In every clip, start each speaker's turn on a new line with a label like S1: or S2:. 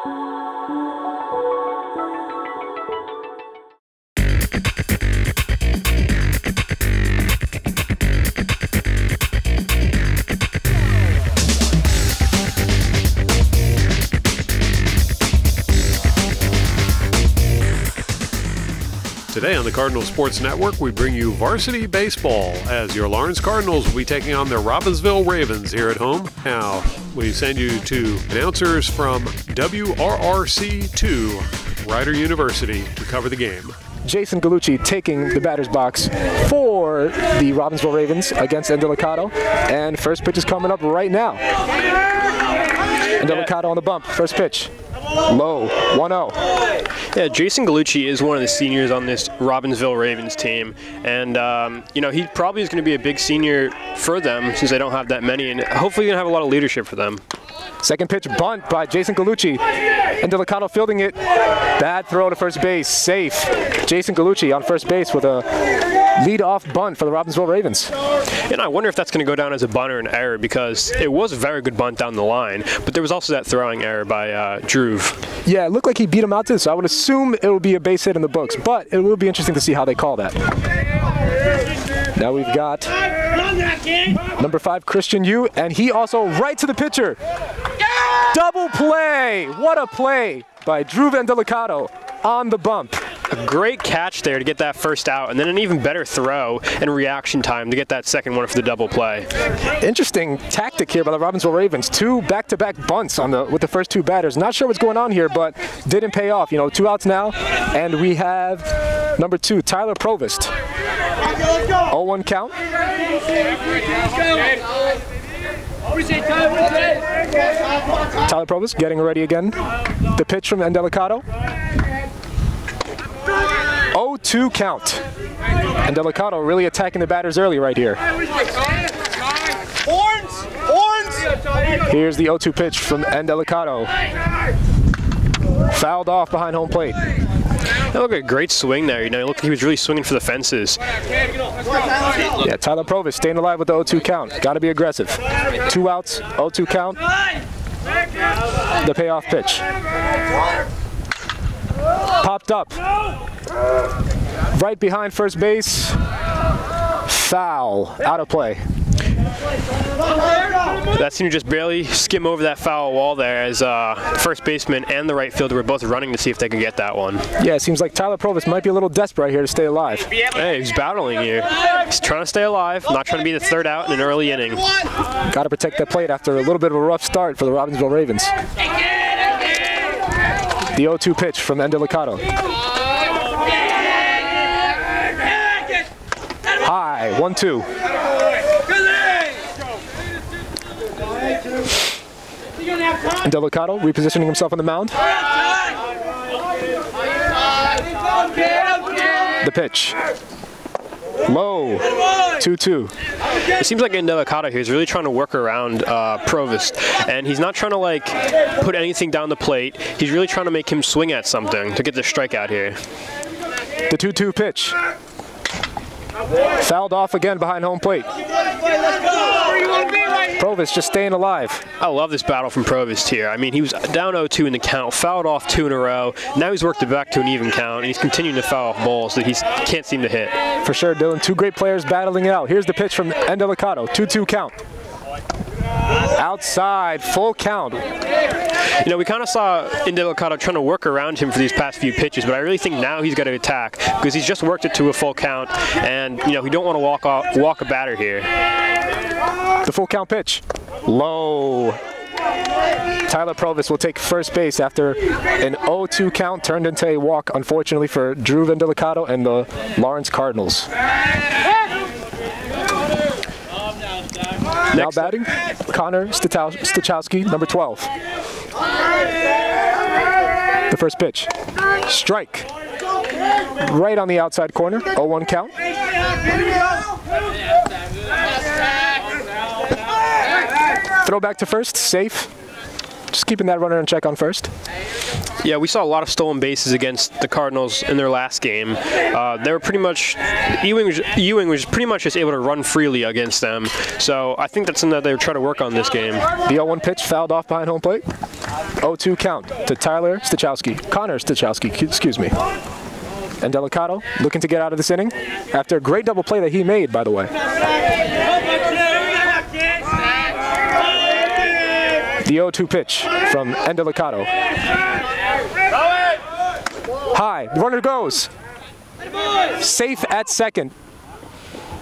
S1: Today on the Cardinal Sports Network, we bring you Varsity Baseball as your Lawrence Cardinals will be taking on their Robbinsville Ravens here at home. Now, we send you to announcers from WRRC2, Rider University, to cover the game.
S2: Jason Gallucci taking the batter's box for the Robbinsville Ravens against Indelicato. And first pitch is coming up right now. Indelicato on the bump, first pitch. Low, 1-0.
S3: Yeah, Jason Gallucci is one of the seniors on this Robbinsville Ravens team, and you know, he probably is going to be a big senior for them since they don't have that many, and hopefully going to have a lot of leadership for them.
S2: Second pitch bunt by Jason Gallucci. Indelicato fielding it. Bad throw to first base, safe. Jason Gallucci on first base with a lead-off bunt for the Robbinsville Ravens.
S3: And I wonder if that's going to go down as a bunt or an error, because it was a very good bunt down the line, but there was also that throwing error by Drew.
S2: Yeah, it looked like he beat him out too, so I would assume it will be a base hit in the books, but it will be interesting to see how they call that. Now we've got number 5, Christian Yu, and he also right to the pitcher. Double play! What a play by Drew Indelicato on the bump.
S3: A great catch there to get that first out, and then an even better throw and reaction time to get that second one for the double play.
S2: Interesting tactic here by the Robbinsville Ravens. 2 back-to-back bunts on with the first 2 batters. Not sure what's going on here, but didn't pay off. You know, 2 outs now, and we have number 2, Tyler Provost. 0-1 count. Tyler Provost getting ready again. The pitch from Indelicato. 0-2 count. Indelicato really attacking the batters early right here. Here's the 0-2 pitch from Indelicato. Fouled off behind home plate.
S3: That looked like a great swing there. You know, it looked like he was really swinging for the fences.
S2: Yeah, Tyler Provost staying alive with the 0-2 count. Got to be aggressive. 2 outs, 0-2 count. The payoff pitch. Popped up. Right behind first base. Foul. Out of play.
S3: That seemed to just barely skim over that foul wall there as the first baseman and the right fielder were both running to see if they could get that one.
S2: Yeah, it seems like Tyler Provost might be a little desperate here to stay alive.
S3: Hey, he's battling here. He's trying to stay alive, not trying to be the third out in an early inning.
S2: Got to protect that plate after a little bit of a rough start for the Robbinsville Ravens. The 0-2 pitch from Indelicato. High, 1-2. Indelicato repositioning himself on the mound. The pitch. Low. 2-2.
S3: It seems like Indelicato here is really trying to work around Provost, and he's not trying to like put anything down the plate. He's really trying to make him swing at something to get the strikeout here.
S2: The 2-2 pitch. Fouled off again behind home plate. Provost just staying alive.
S3: I love this battle from Provost here. I mean, he was down 0-2 in the count, fouled off 2 in a row. Now he's worked it back to an even count, and he's continuing to foul off balls that he can't seem to hit.
S2: For sure, Dylan. 2 great players battling it out. Here's the pitch from Indelicato. 2-2 count. Outside, full count.
S3: You know, we kind of saw Indelicato trying to work around him for these past few pitches, but I really think now he's got to attack because he's just worked it to a full count, and you know, he don't want to walk a batter here.
S2: The full count pitch. Low. Tyler Provost will take first base after an 0-2 count turned into a walk, unfortunately, for Drew Indelicato and the Lawrence Cardinals. Now batting, Connor Stachowski, number 12. The first pitch. Strike. Right on the outside corner, 0-1 count. Throw back to first, safe. Just keeping that runner in check on first.
S3: Yeah, we saw a lot of stolen bases against the Cardinals in their last game. They were pretty much, Ewing was pretty much just able to run freely against them. So I think that's something that they were trying to work on this game.
S2: The 0-1 pitch fouled off behind home plate. 0-2 count to Connor Stachowski, excuse me. And Delicato looking to get out of this inning after a great double play that he made, by the way. The 0-2 pitch from Delicato. High, the runner goes. Safe at second.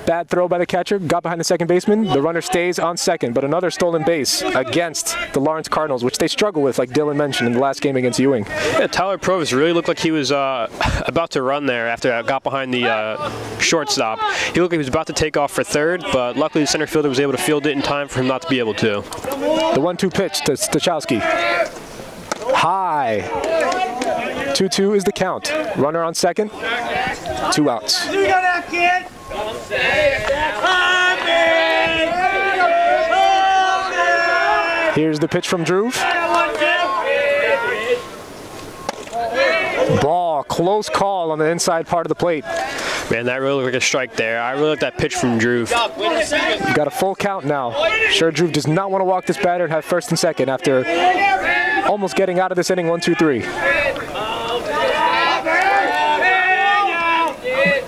S2: Bad throw by the catcher, got behind the second baseman. The runner stays on second, but another stolen base against the Lawrence Cardinals, which they struggle with, like Dylan mentioned in the last game against Ewing.
S3: Yeah, Tyler Provis really looked like he was about to run there after I got behind the shortstop. He looked like he was about to take off for third, but luckily the center fielder was able to field it in time for him not to be able to.
S2: The 1-2 pitch to Stachowski. High. 2-2 is the count. Runner on second. 2 outs. Here's the pitch from Drew. Ball, close call on the inside part of the plate.
S3: Man, that really looked like a strike there. I really like that pitch from Drew.
S2: Got a full count now. Sure, Drew does not want to walk this batter and have first and second after almost getting out of this inning. 1-2-3.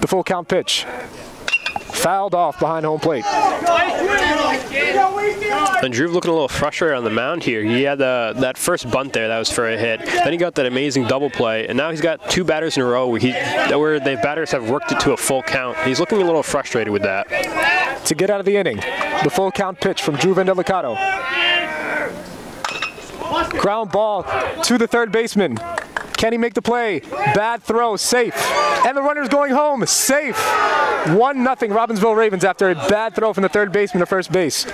S2: The full count pitch. Fouled off behind home plate.
S3: And Drew looking a little frustrated on the mound here. He had that first bunt there, that was for a hit. Then he got that amazing double play, and now he's got 2 batters in a row where the batters have worked it to a full count. He's looking a little frustrated with that.
S2: To get out of the inning, the full count pitch from Drew Delicato. Ground ball to the third baseman. Can he make the play? Bad throw, safe. And the runner's going home, safe. 1-0 Robbinsville Ravens after a bad throw from the third baseman to first base.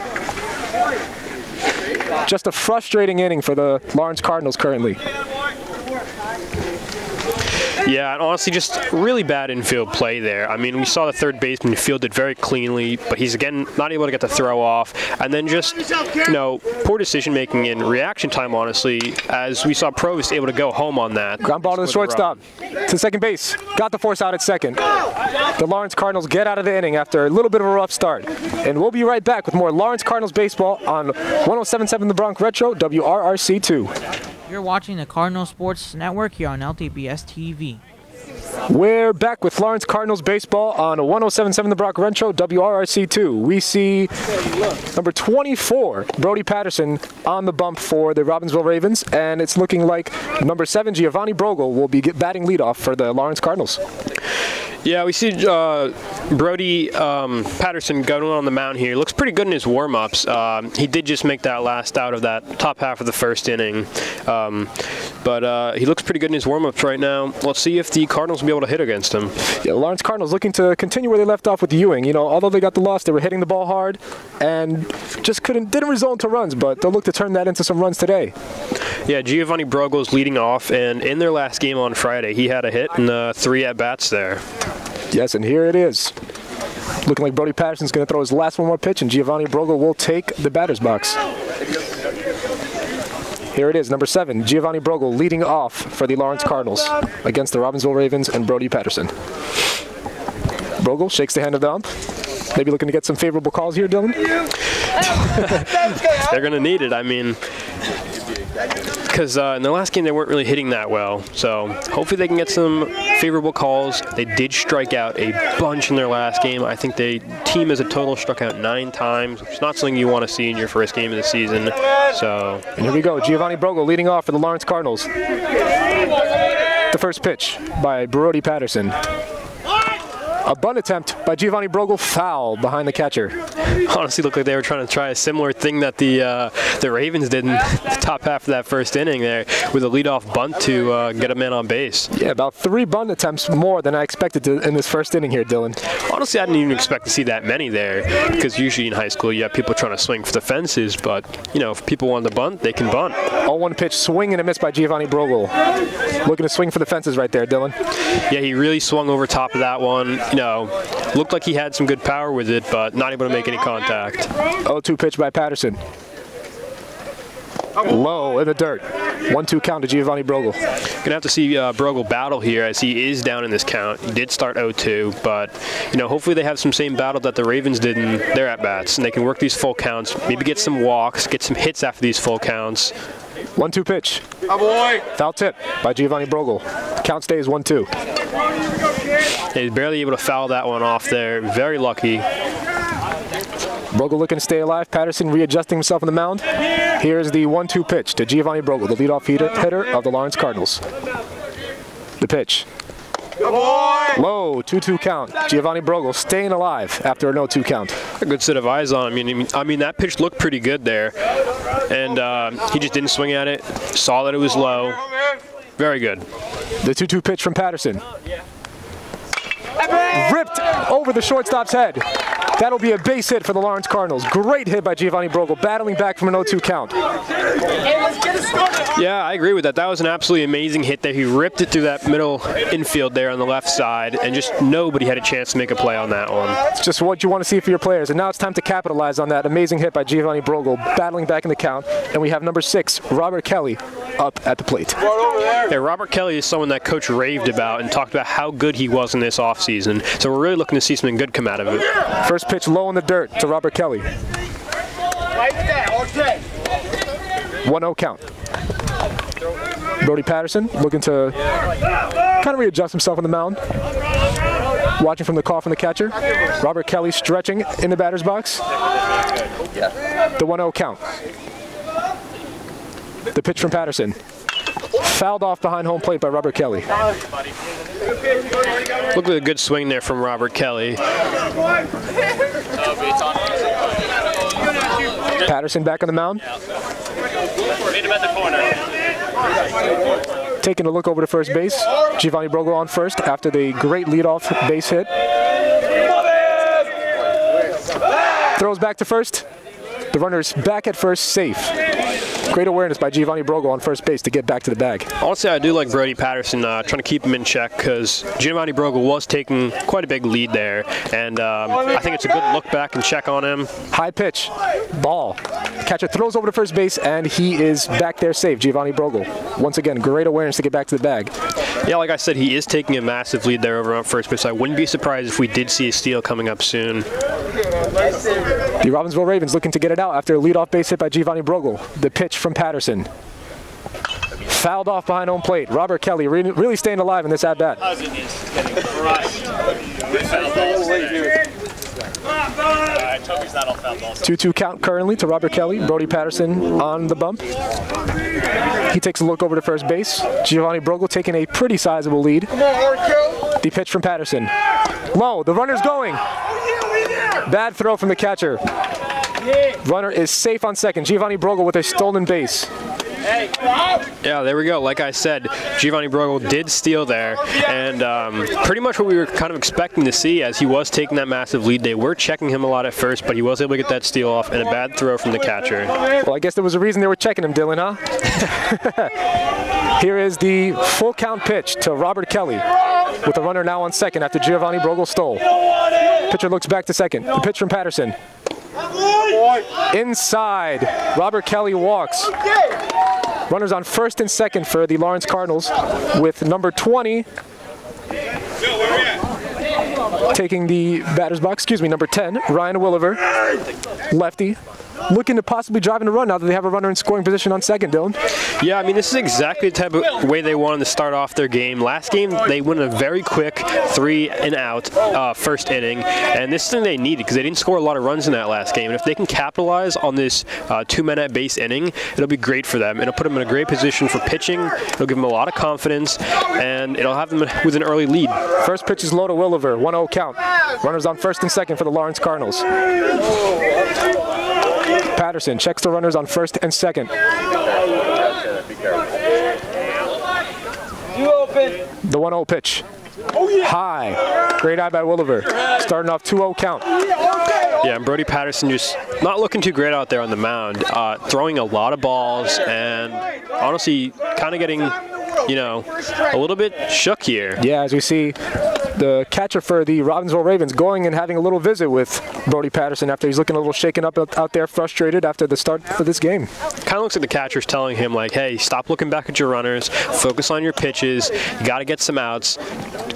S2: Just a frustrating inning for the Lawrence Cardinals currently.
S3: Yeah, and honestly, just really bad infield play there. I mean, we saw the third baseman field it very cleanly, but he's, again, not able to get the throw off. And then just, poor decision-making and reaction time, honestly, as we saw Provis able to go home on that.
S2: Ground ball to the shortstop, to second base. Got the force out at second. The Lawrence Cardinals get out of the inning after a little bit of a rough start. And we'll be right back with more Lawrence Cardinals baseball on 107.7 The Bronx Retro, WRRC2.
S4: You're watching the Cardinal Sports Network here on LTBS TV.
S2: We're back with Lawrence Cardinals baseball on 107.7 The Bronx Retro, WRRC2. We see number 24, Brody Patterson, on the bump for the Robbinsville Ravens, and it's looking like number 7, Giovanni Brogel, will be batting leadoff for the Lawrence Cardinals.
S3: Yeah, we see Brodie Patterson going on the mound here. Looks pretty good in his warm-ups. He did just make that last out of that top half of the first inning. But he looks pretty good in his warm-ups right now. Let's see if the Cardinals will be able to hit against him.
S2: Yeah, the Lawrence Cardinals looking to continue where they left off with Ewing. Although they got the loss, they were hitting the ball hard and just didn't result into runs, but they'll look to turn that into some runs today.
S3: Yeah, Giovanni Brogel's leading off, and in their last game on Friday, he had a hit and 3 at-bats there.
S2: Yes, and here it is. Looking like Brody Patterson's going to throw his last one more pitch, and Giovanni Brogel will take the batter's box. Here it is, number 7, Giovanni Brogel leading off for the Lawrence Cardinals against the Robbinsville Ravens and Brody Patterson. Brogel shakes the hand of the ump. Maybe looking to get some favorable calls here, Dylan?
S3: They're going to need it. I mean, because in the last game they weren't really hitting that well. So hopefully they can get some favorable calls. They did strike out a bunch in their last game. I think the team as a total struck out 9 times, which is not something you want to see in your first game of the season. So,
S2: and here we go, Giovanni Brogel leading off for the Lawrence Cardinals. The first pitch by Brody Patterson. A bunt attempt by Giovanni Brogel, foul behind the catcher.
S3: Honestly, looked like they were trying to try a similar thing that the Ravens did in the top half of that first inning there with a leadoff bunt to get a man on base.
S2: Yeah, about 3 bunt attempts more than I expected in this first inning here, Dylan.
S3: Honestly, I didn't even expect to see that many there because usually in high school you have people trying to swing for the fences, but, if people want to bunt, they can bunt.
S2: 0-1 pitch, swing and a miss by Giovanni Brogel. Looking to swing for the fences right there, Dylan.
S3: Yeah, he really swung over top of that one. Looked like he had some good power with it, but not able to make any contact.
S2: 0-2 pitch by Patterson. Low in the dirt. 1-2 count to Giovanni Brogel.
S3: Gonna have to see Brogel battle here as he is down in this count. He did start 0-2, but hopefully they have some same battle that the Ravens did in their at-bats, and they can work these full counts, maybe get some walks, get some hits after these full counts.
S2: 1-2 pitch.
S5: Oh boy.
S2: Foul tip by Giovanni Brogel. Count stays 1-2.
S3: He's barely able to foul that one off there. Very lucky.
S2: Brogel looking to stay alive. Patterson readjusting himself on the mound. Here's the 1-2 pitch to Giovanni Brogel, the leadoff hitter of the Lawrence Cardinals. The pitch. Low, 2-2 count. Giovanni Brogel staying alive after a no-2 count.
S3: A good set of eyes on him. I mean, that pitch looked pretty good there. And he just didn't swing at it. Saw that it was low. Very good.
S2: The 2-2 pitch from Patterson. Ripped over the shortstop's head. That'll be a base hit for the Lawrence Cardinals. Great hit by Giovanni Brogel, battling back from an 0-2 count.
S3: Yeah, I agree with that. That was an absolutely amazing hit there. He ripped it through that middle infield there on the left side, and just nobody had a chance to make a play on that one.
S2: It's just what you want to see for your players, and now it's time to capitalize on that amazing hit by Giovanni Brogel, battling back in the count, and we have number 6, Robert Kelly, up at the plate.
S3: Yeah, Robert Kelly is someone that Coach raved about and talked about how good he was in this offseason, so we're really looking to see something good come out of it.
S2: First pitch low in the dirt to Robert Kelly. 1-0 count. Brody Patterson looking to kind of readjust himself on the mound. Watching from the call from the catcher. Robert Kelly stretching in the batter's box. The 1-0 count. The pitch from Patterson. Fouled off behind home plate by Robert Kelly.
S3: Look at a good swing there from Robert Kelly.
S2: Patterson back on the mound. Taking a look over to first base. Giovanni Brogel on first after the great leadoff base hit. Throws back to first. The runner's back at first, safe. Great awareness by Giovanni Brogel on first base to get back to the bag.
S3: Honestly, I do like Brody Patterson trying to keep him in check because Giovanni Brogel was taking quite a big lead there, and I think it's a good look back and check on him.
S2: High pitch, ball. Catcher throws over to first base, and he is back there safe, Giovanni Brogel. Once again, great awareness to get back to the bag.
S3: Yeah, like I said, he is taking a massive lead there over on first base. I wouldn't be surprised if we did see a steal coming up soon.
S2: The Robbinsville Ravens looking to get it out after a leadoff base hit by Giovanni Brogel. The pitch from Patterson. Fouled off behind home plate. Robert Kelly really staying alive in this at-bat. 2-2 count currently to Robert Kelly. Brody Patterson on the bump. He takes a look over to first base. Giovanni Brogel taking a pretty sizable lead. The pitch from Patterson. Low, the runner's going. Bad throw from the catcher. Runner is safe on second. Giovanni Brogel with a stolen base.
S3: Yeah, there we go. Like I said, Giovanni Brogel did steal there, and pretty much what we were kind of expecting to see as he was taking that massive lead. They were checking him a lot at first, but he was able to get that steal off and a bad throw from the catcher.
S2: Well, I guess there was a reason they were checking him, Dylan, huh? Here is the full count pitch to Robert Kelly with the runner now on second after Giovanni Brogel stole. Pitcher looks back to second. The pitch from Patterson. Inside. Robert Kelly walks. Runners on first and second for the Lawrence Cardinals with number 20 taking the batter's box, number 10, Ryan Williver, lefty, looking to possibly drive in a run now that they have a runner in scoring position on second, Dylan.
S3: Yeah, I mean, this is exactly the type of way they wanted to start off their game. Last game, they went a very quick 3-and-out first inning, and this is something they needed because they didn't score a lot of runs in that last game. And if they can capitalize on this 2-men-at-base inning, it'll be great for them. It'll put them in a great position for pitching. It'll give them a lot of confidence, and it'll have them with an early lead.
S2: First pitch is low to Williver, 1-0 count. Runners on first and second for the Lawrence Cardinals. Patterson checks the runners on first and second. The 1-0 pitch. High. Great eye by Williver. Starting off 2-0 count.
S3: Yeah, and Brody Patterson just not looking too great out there on the mound. Throwing a lot of balls and honestly kind of getting, a little bit shook here.
S2: Yeah, as we see the catcher for the Robbinsville Ravens, going and having a little visit with Brody Patterson after he's looking a little shaken up out there, frustrated after the start of this game.
S3: Kind of looks like the catcher's telling him, like, hey, stop looking back at your runners, focus on your pitches, you got to get some outs,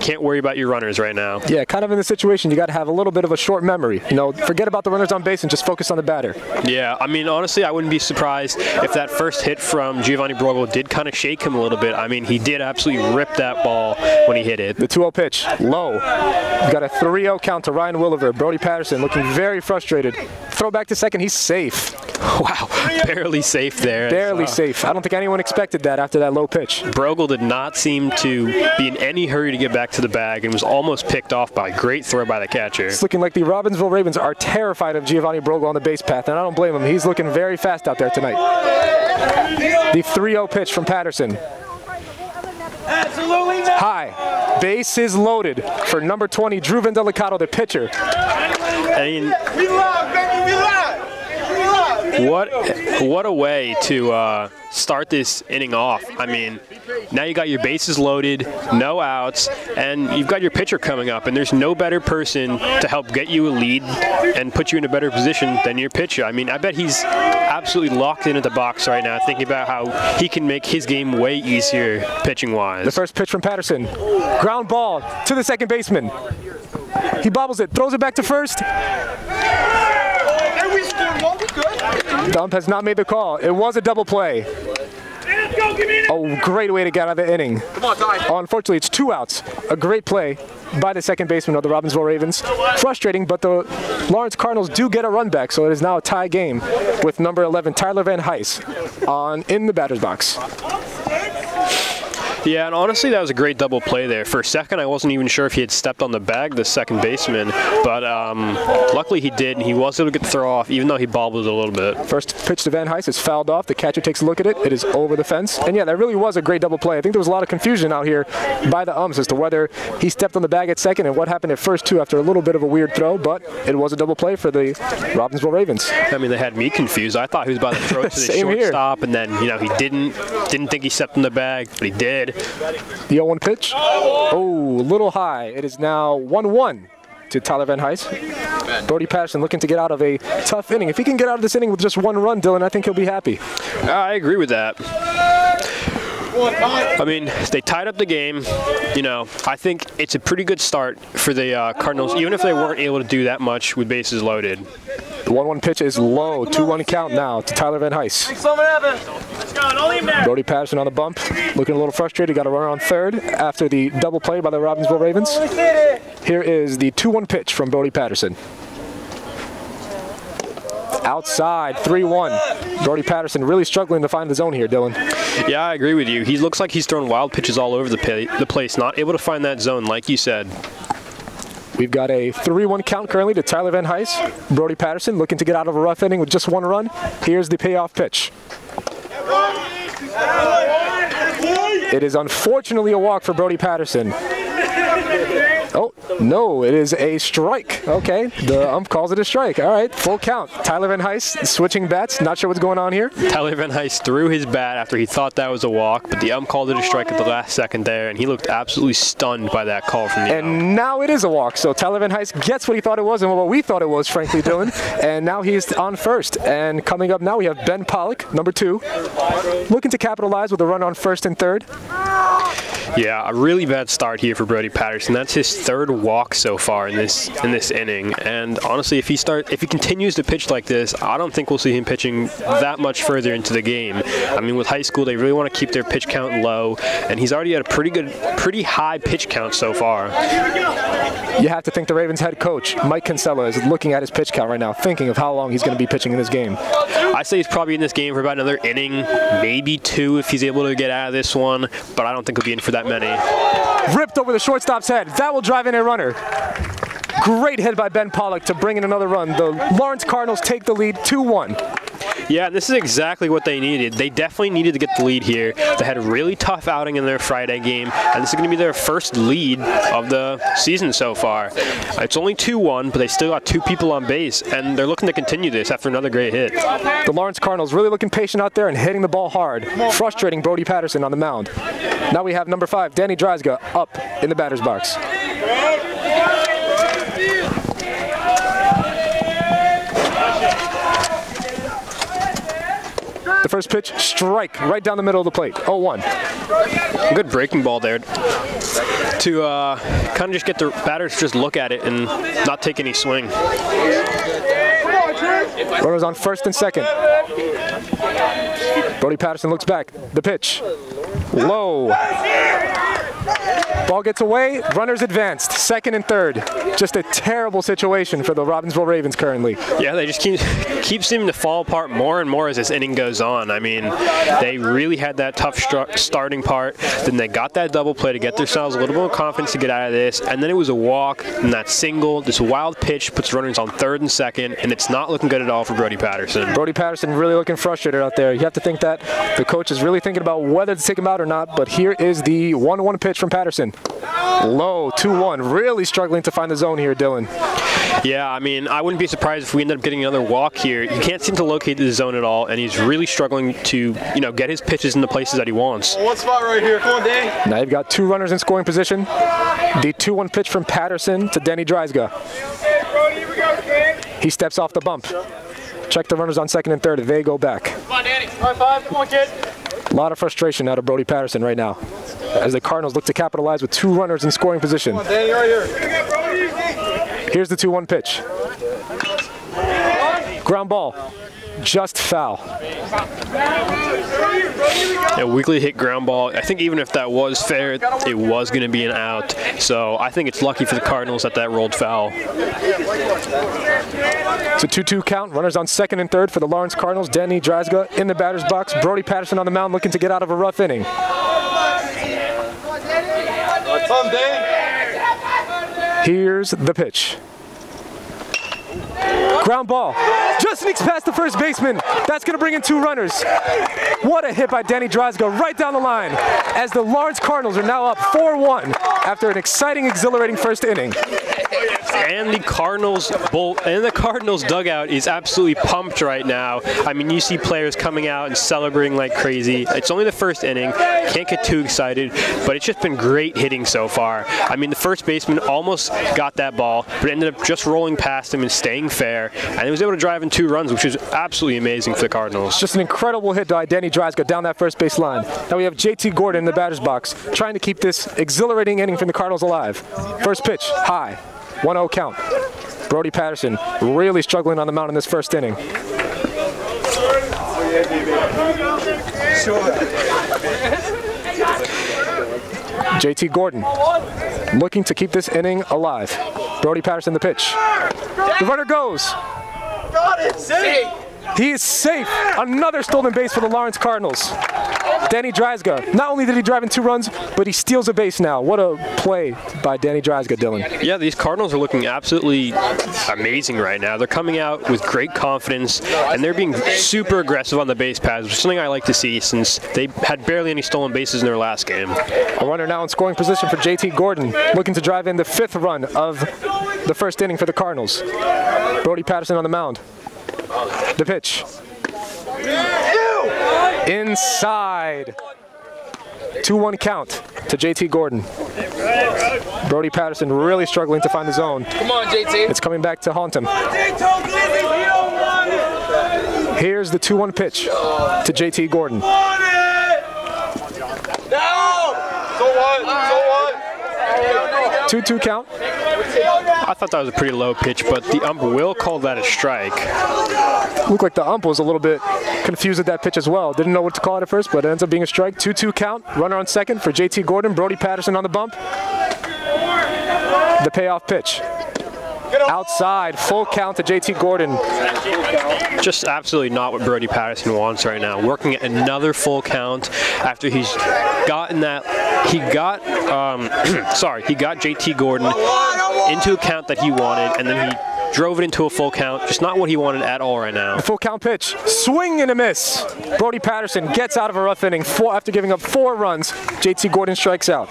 S3: can't worry about your runners right now.
S2: Yeah, kind of in the situation, you got to have a little bit of a short memory. You know, forget about the runners on base and just focus on the batter.
S3: Yeah, I mean, honestly, I wouldn't be surprised if that first hit from Giovanni Brogel did kind of shake him a little bit. I mean, he did absolutely rip that ball when he hit it.
S2: The 2-0 pitch, low. You've got a 3-0 count to Ryan Williver. Brody Patterson looking very frustrated. Throw back to second, he's safe.
S3: Wow, barely safe there.
S2: Barely safe. I don't think anyone expected that after that low pitch.
S3: Brogel did not seem to be in any hurry to get back to the bag and was almost picked off by a great throw by the catcher.
S2: It's looking like the Robbinsville Ravens are terrified of Giovanni Brogel on the base path, and I don't blame him. He's looking very fast out there tonight. The 3-0 pitch from Patterson.
S5: Absolutely not.
S2: High. Base is loaded for number 20, Drew Vendelicato, the pitcher.
S3: I mean,
S5: We love, baby, we love.
S3: what a way to start this inning off. I mean, now you got your bases loaded, no outs, and you've got your pitcher coming up, and there's no better person to help get you a lead and put you in a better position than your pitcher. I mean, I bet he's absolutely locked into the box right now, thinking about how he can make his game way easier pitching-wise.
S2: The first pitch from Patterson. Ground ball to the second baseman. He bobbles it, throws it back to first.
S5: And we scored one, we good.
S2: The ump has not made the call. It was a double play. A great way to get out of the inning.
S5: Come on, Ty.
S2: Unfortunately, it's 2 outs. A great play by the second baseman of the Robbinsville Ravens. Frustrating, but the Lawrence Cardinals do get a run back, so it is now a tie game with number 11, Tyler Van Heis, in the batter's box.
S3: Yeah, and honestly, that was a great double play there. For a second, I wasn't even sure if he had stepped on the bag, the second baseman, but luckily he did, and he was able to get the throw off, even though he bobbled a little bit.
S2: First pitch to Van Heis is fouled off. The catcher takes a look at it. It is over the fence. And yeah, that really was a great double play. I think there was a lot of confusion out here by the umps as to whether he stepped on the bag at second and what happened at first, too, after a little bit of a weird throw, but it was a double play for the Robbinsville Ravens.
S3: I mean, they had me confused. I thought he was about to throw it to the shortstop, and then, you know, he didn't think he stepped on the bag, but he did.
S2: The 0-1 pitch. Oh, a little high. It is now 1-1 to Tyler Van Heis. Brody Patterson looking to get out of a tough inning. If he can get out of this inning with just 1 run, Dylan, I think he'll be happy.
S3: I agree with that. I mean, they tied up the game. You know, I think it's a pretty good start for the Cardinals, even if they weren't able to do that much with bases loaded.
S2: The 1-1 pitch is low. 2-1 count now to Tyler Van Heis. Brody Patterson on the bump, looking a little frustrated. Got a runner on third after the double play by the Robbinsville Ravens. Here is the 2-1 pitch from Brody Patterson. Outside, 3-1. Brody Patterson really struggling to find the zone here, Dylan.
S3: Yeah, I agree with you. He looks like he's throwing wild pitches all over the place, not able to find that zone, like you said.
S2: We've got a 3-1 count currently to Tyler Van Heis. Brody Patterson looking to get out of a rough inning with just 1 run. Here's the payoff pitch. It is unfortunately a walk for Brody Patterson. Oh, no, it is a strike. Okay, the ump calls it a strike. All right, full count. Tyler Van Heis switching bats. Not sure what's going on here.
S3: Tyler Van Heis threw his bat after he thought that was a walk, but the ump called it a strike at the last second there, and he looked absolutely stunned by that call from the ump.
S2: And now it is a walk, so Tyler Van Heis gets what he thought it was and what we thought it was, frankly, Dylan. And now he's on first. And coming up now, we have Ben Pollock, number 2, looking to capitalize with a run on first and third.
S3: Yeah, a really bad start here for Brody Patterson. That's his 3rd walk so far in this inning. And honestly, if he continues to pitch like this, I don't think we'll see him pitching that much further into the game. I mean, with high school, they really want to keep their pitch count low, and he's already at a pretty high pitch count so far.
S2: You have to think the Ravens head coach, Mike Kinsella, is looking at his pitch count right now, thinking of how long he's going to be pitching in this game.
S3: I say he's probably in this game for about another inning, maybe 2 if he's able to get out of this one, but I don't think he'll be in for that many.
S2: Ripped over the shortstop's head. That will drive in a runner. Great hit by Ben Pollock to bring in another run. The Lawrence Cardinals take the lead 2-1.
S3: Yeah, and this is exactly what they needed. They definitely needed to get the lead here. They had a really tough outing in their Friday game, and this is going to be their first lead of the season so far. It's only 2-1, but they still got 2 people on base, and they're looking to continue this after another great hit.
S2: The Lawrence Cardinals really looking patient out there and hitting the ball hard, frustrating Brody Patterson on the mound. Now we have number 5, Danny Drazga, up in the batter's box. The first pitch, strike, right down the middle of the plate, 0-1.
S3: Good breaking ball there to kind of just get the batters to just look at it and not take any swing.
S2: Runners on first and second. Brody Patterson looks back. The pitch, low. Ball gets away, runners advanced, second and third. Just a terrible situation for the Robbinsville Ravens currently.
S3: Yeah, they just keep seeming to fall apart more and more as this inning goes on. I mean, they really had that tough starting part, then they got that double play to get themselves a little more confidence to get out of this, and then it was a walk, and that single, this wild pitch puts runners on third and second, and it's not looking good at all for Brody Patterson.
S2: Brody Patterson really looking frustrated out there. You have to think that the coach is really thinking about whether to take him out or not, but here is the 1-1 pitch from Patterson. Low, 2-1, really struggling to find the zone here, Dylan.
S3: Yeah, I mean, I wouldn't be surprised if we end up getting another walk here. He can't seem to locate the zone at all, and he's really struggling to, get his pitches in the places that he wants.
S5: One spot right here. Come on, Danny.
S2: Now you've got two runners in scoring position. The 2-1 pitch from Patterson to Danny Dreisga. He steps off the bump. Check the runners on second and third. They go back.
S5: Come on, Danny. High five. Come on, kid.
S2: A lot of frustration out of Brody Patterson right now, as the Cardinals look to capitalize with two runners in scoring position.
S5: Come on, Danny, right here.
S2: Here's the 2-1 pitch. Ground ball, just foul.
S3: A weakly hit ground ball. I think even if that was fair, it was going to be an out. So I think it's lucky for the Cardinals that rolled foul.
S2: It's a 2-2 count. Runners on second and third for the Lawrence Cardinals. Danny Dreisga in the batter's box. Brody Patterson on the mound looking to get out of a rough inning. Here's the pitch. Ground ball. Just sneaks past the first baseman. That's going to bring in two runners. What a hit by Danny Dreisga right down the line, as the Lawrence Cardinals are now up 4-1 after an exciting, exhilarating first inning.
S3: And the Cardinals dugout is absolutely pumped right now. I mean, you see players coming out and celebrating like crazy. It's only the first inning. Can't get too excited, but it's just been great hitting so far. I mean, the first baseman almost got that ball, but ended up just rolling past him and staying fair. And he was able to drive in 2 runs, which is absolutely amazing for the Cardinals.
S2: Just an incredible hit by Danny Dreisga down that first base line. Now we have JT Gordon in the batter's box, trying to keep this exhilarating inning from the Cardinals alive. First pitch, high. 1-0 count. Brody Patterson really struggling on the mound in this first inning. JT Gordon looking to keep this inning alive. Brody Patterson the pitch. The runner goes.
S5: Got it. Safe.
S2: He is safe. Another stolen base for the Lawrence Cardinals. Danny Dreisga, not only did he drive in 2 runs, but he steals a base now. What a play by Danny Dreisga, Dylan.
S3: Yeah, these Cardinals are looking absolutely amazing right now. They're coming out with great confidence, and they're being super aggressive on the base paths, which is something I like to see since they had barely any stolen bases in their last game.
S2: A runner now in scoring position for JT Gordon, looking to drive in the 5th run of the first inning for the Cardinals. Brody Patterson on the mound. The pitch. Inside. 2-1 count to JT Gordon. Brody Patterson really struggling to find the zone.
S5: Come on, JT.
S2: It's coming back to haunt him. Here's the 2-1 pitch to JT Gordon.
S5: No! So what? So what?
S2: 2-2 count.
S3: I thought that was a pretty low pitch, but the ump will call that a strike.
S2: Looked like the ump was a little bit confused at that pitch as well. Didn't know what to call it at first, but it ends up being a strike. 2-2 count. Runner on second for JT Gordon. Brody Patterson on the bump. The payoff pitch. Outside, full count to JT Gordon.
S3: Just absolutely not what Brody Patterson wants right now. Working at another full count after he's gotten that. He got JT Gordon into a count that he wanted, and then he drove it into a full count. Just not what he wanted at all right now.
S2: The full count pitch, swing and a miss. Brody Patterson gets out of a rough inning after giving up 4 runs. JT Gordon strikes out.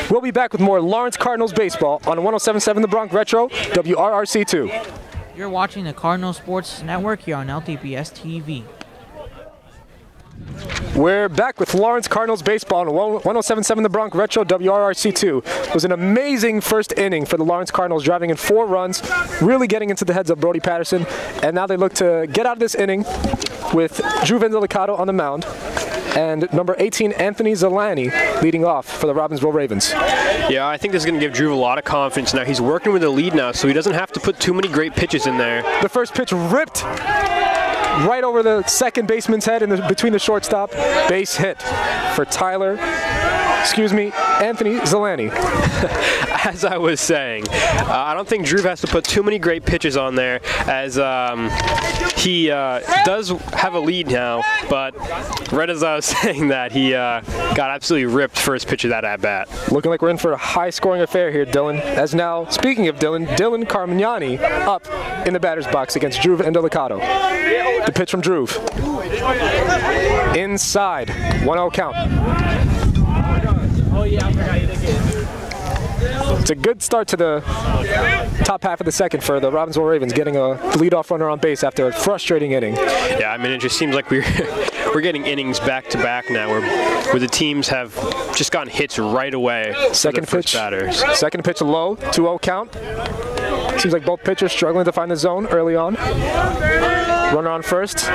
S2: We'll be back with more Lawrence Cardinals baseball on 107.7 The Bronx Retro, WRRC2.
S4: You're watching the Cardinal Sports Network here on LTBS TV.
S2: We're back with Lawrence Cardinals baseball on 107.7 The Bronx Retro WRRC2. It was an amazing first inning for the Lawrence Cardinals, driving in 4 runs, really getting into the heads of Brody Patterson, and now they look to get out of this inning with Drew Vendelicato on the mound and number 18, Anthony Zalani, leading off for the Robbinsville Ravens.
S3: Yeah, I think this is going to give Drew a lot of confidence now. He's working with a lead now, so he doesn't have to put too many great pitches in there.
S2: The first pitch ripped right over the second baseman's head in between the shortstop. Base hit for Anthony Zalani.
S3: As I was saying, I don't think Drew has to put too many great pitches on there, as he does have a lead now, but right as I was saying that, he got absolutely ripped first pitch of that at-bat.
S2: Looking like we're in for a high-scoring affair here, Dylan. As now, speaking of Dylan Carmignani up in the batter's box against Drew Vendelicato. The pitch from Drew. Inside, 1-0 count. It's a good start to the top half of the second for the Robbinsville Ravens, getting a leadoff runner on base after a frustrating inning.
S3: Yeah, I mean, it just seems like we're getting innings back-to-back now where the teams have just gotten hits right away.
S2: Second pitch low, 2-0 count. Seems like both pitchers struggling to find the zone early on. Runner on first.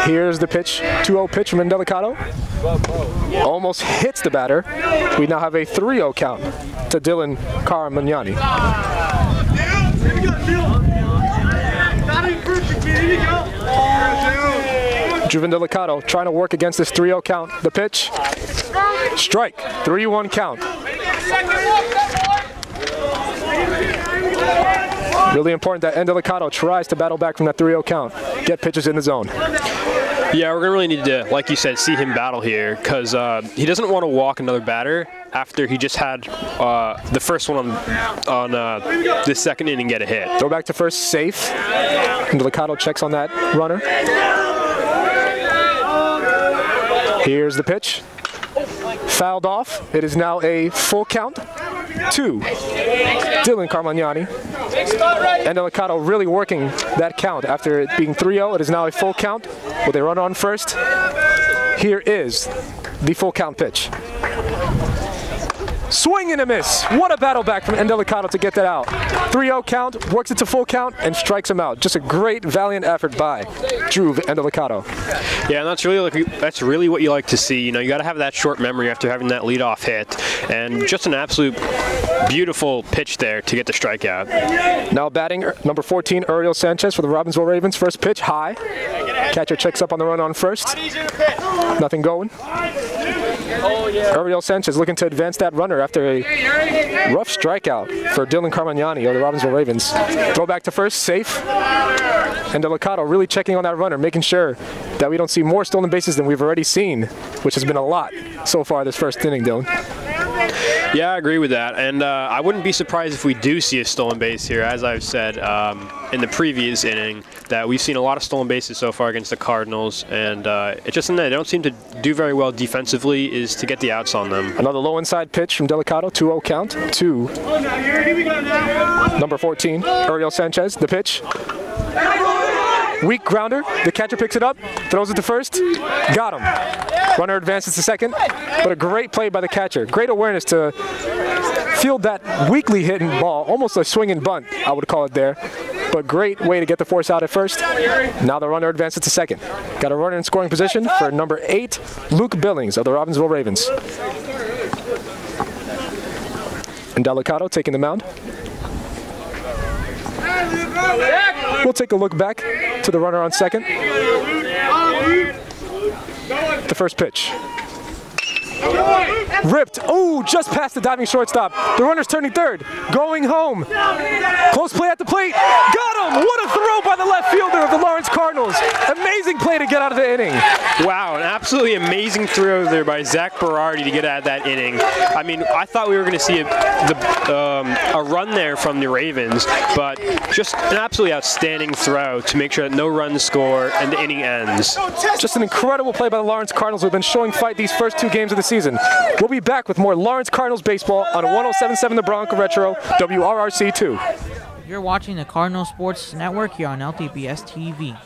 S2: Here's the pitch, 2-0 pitch from Vendelicato. Almost hits the batter. We now have a 3-0 count to Dylan Carmignani. Drew Vendelicato trying to work against this 3-0 count. The pitch, strike, 3-1 count. Really important that Vendelicato tries to battle back from that 3-0 count, get pitches in the zone.
S3: Yeah, we're going to really need to, like you said, see him battle here, because he doesn't want to walk another batter after he just had the first one on this second inning get a hit.
S2: Throw back to first, safe. Vendelicato checks on that runner. Here's the pitch. Fouled off. It is now a full count to Dylan Carmignani. Vendelicato really working that count after it being 3-0. It is now a full count with a runner on first. Here is the full count pitch. Swing and a miss. What a battle back from Vendelicato to get that out. 3-0 count, works it to full count, and strikes him out. Just a great, valiant effort by Drew Vendelicato.
S3: Yeah, and that's really what you like to see. You know, you got to have that short memory after having that leadoff hit, and just an absolute beautiful pitch there to get the strikeout.
S2: Now batting, number 14, Uriel Sanchez for the Robbinsville Ravens. First pitch, high. Catcher checks up on the run on first. Nothing going. Uriel Sanchez looking to advance that runner after a rough strikeout for Dylan Carmignani of the Robbinsville Ravens. Throw back to first, safe. And Vendelicato really checking on that runner, making sure that we don't see more stolen bases than we've already seen, which has been a lot so far this first inning, Dylan.
S3: Yeah, I agree with that, and I wouldn't be surprised if we do see a stolen base here. As I've said in the previous inning, that we've seen a lot of stolen bases so far against the Cardinals, and it's just something they don't seem to do very well defensively is to get the outs on them.
S2: Another low inside pitch from Vendelicato, 2-0 count to number 14, Uriel Sanchez. The pitch. Weak grounder, the catcher picks it up, throws it to first, got him. Runner advances to second, but a great play by the catcher. Great awareness to field that weakly hitting ball, almost a swing and bunt, I would call it there. But great way to get the force out at first. Now the runner advances to second. Got a runner in scoring position for number 8, Luke Billings of the Robbinsville Ravens. Vendelicato taking the mound. We'll take a look back to the runner on second. The first pitch. Ripped. Oh, just past the diving shortstop. The runner's turning third. Going home. Close play at the plate. Got him! What a throw by the left fielder of the Lawrence Cardinals. Amazing play to get out of the inning.
S3: Wow, an absolutely amazing throw there by Zach Berardi to get out of that inning. I mean, I thought we were going to see a run there from the Ravens, but just an absolutely outstanding throw to make sure that no runs score and the inning ends.
S2: Just an incredible play by the Lawrence Cardinals, who have been showing fight these first 2 games of the season. We'll be back with more Lawrence Cardinals baseball on 107.7 The Bronx Retro WRRC2.
S4: You're watching the Cardinal Sports Network here on LTBS TV.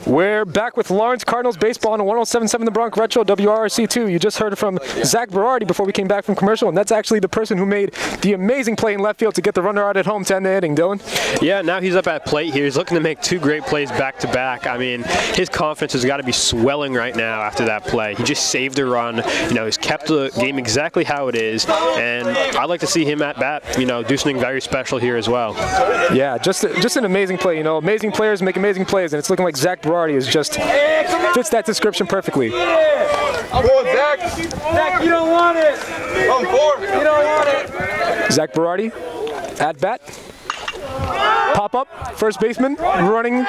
S2: We're back with Lawrence Cardinals baseball on 107.7 The Bronx Retro WRC2. You just heard from Zach Berardi before we came back from commercial, and that's actually the person who made the amazing play in left field to get the runner out at home to end the inning, Dylan.
S3: Yeah, now he's up at plate here. He's looking to make 2 great plays back-to-back. I mean, his confidence has got to be swelling right now after that play. He just saved a run. You know, he's kept the game exactly how it is, and I'd like to see him at bat, you know, do something very special here as well.
S2: Yeah, just an amazing play. You know, amazing players make amazing plays, and it's looking like Zach Berardi is just fits that description perfectly.
S5: Come on, Zach. Zach, you don't want it. Come forward. You don't want it.
S2: Zach Berardi at bat. Pop up, first baseman running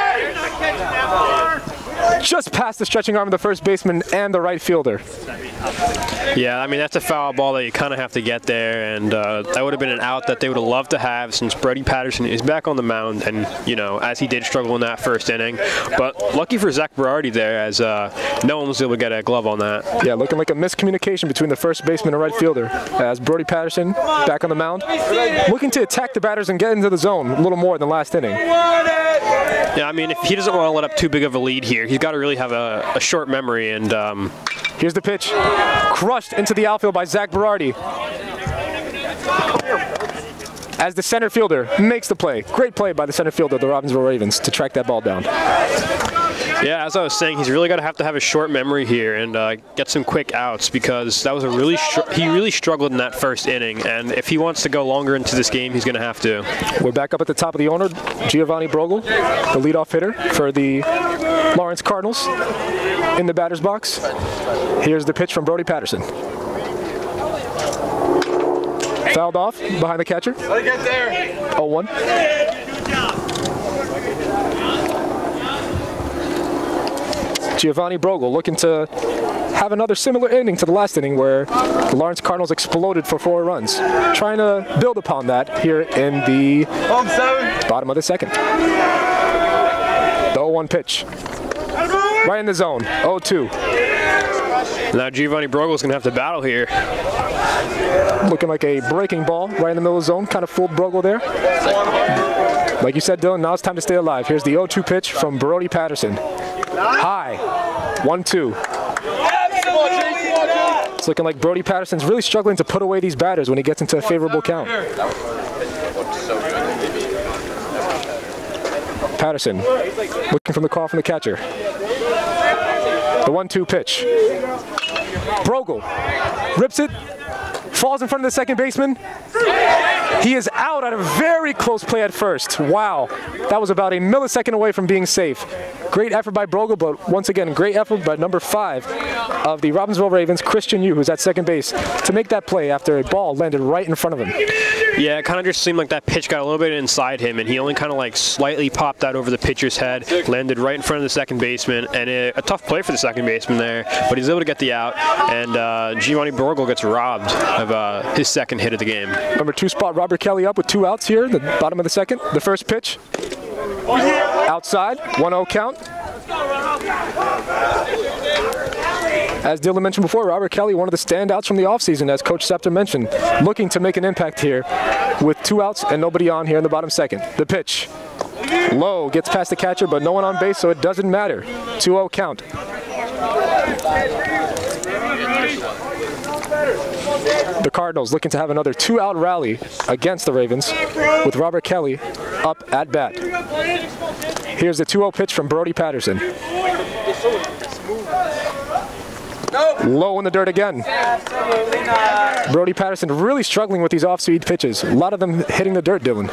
S2: just past the stretching arm of the first baseman and the right fielder.
S3: Yeah, I mean, that's a foul ball that you kind of have to get there, and that would have been an out that they would have loved to have since Brody Patterson is back on the mound, and, you know, as he did struggle in that first inning. But lucky for Zach Berardi there, as no one was able to get a glove on that.
S2: Yeah, looking like a miscommunication between the first baseman and right fielder, as Brody Patterson back on the mound, looking to attack the batters and get into the zone a little more than last inning.
S3: Yeah, I mean, if he doesn't want to let up too big of a lead here, he's got to really have a short memory, and
S2: here's the pitch, crushed into the outfield by Zach Berardi. As the center fielder makes the play. Great play by the center fielder of the Robbinsville Ravens to track that ball down.
S3: Yeah, as I was saying, he's really got to have a short memory here and get some quick outs, because that was he really struggled in that first inning, and if he wants to go longer into this game, he's going to have to. We're
S2: back up at the top of the order. Giovanni Brogel, the leadoff hitter for the Lawrence Cardinals, in the batter's box. Here's the pitch from Brody Patterson. Fouled off behind the catcher.
S5: Let it get there.
S2: 0-1. Giovanni Brogel looking to have another similar inning to the last inning where the Lawrence Cardinals exploded for 4 runs. Trying to build upon that here in the bottom of the second. The 0-1 pitch. Right in the zone. 0-2.
S3: Now Giovanni Brogel's going to have to battle here.
S2: Looking like a breaking ball right in the middle of the zone. Kind of fooled Brogel there. Like you said, Dylan, now it's time to stay alive. Here's the 0-2 pitch from Brody Patterson. High. 1-2. It's looking like Brody Patterson's really struggling to put away these batters when he gets into a favorable count. Patterson looking from the call from the catcher. The 1-2 pitch. Brogel rips it, falls in front of the second baseman. He is out on a very close play at first. Wow, that was about a millisecond away from being safe. Great effort by Brogel, but once again, great effort by number 5 of the Robbinsville Ravens, Christian Yu, who's at second base, to make that play after a ball landed right in front of him.
S3: Yeah, it kind of just seemed like that pitch got a little bit inside him, and he only kind of like slightly popped that over the pitcher's head, landed right in front of the second baseman, and a tough play for the second baseman there, but he's able to get the out, and Giovanni Brogel gets robbed of his second hit of the game.
S2: Number 2 spot, Robert Kelly up with 2 outs here, the bottom of the second. The first pitch, outside, 1-0 count. As Dylan mentioned before, Robert Kelly, one of the standouts from the offseason, as Coach Scepter mentioned, looking to make an impact here with 2 outs and nobody on here in the bottom second. The pitch, low, gets past the catcher, but no one on base, so it doesn't matter. 2-0 count. The Cardinals looking to have another 2-out rally against the Ravens with Robert Kelly up at bat. Here's the 2-0 pitch from Brody Patterson. Low in the dirt again. Brody Patterson really struggling with these off-speed pitches. A lot of them hitting the dirt, Dylan.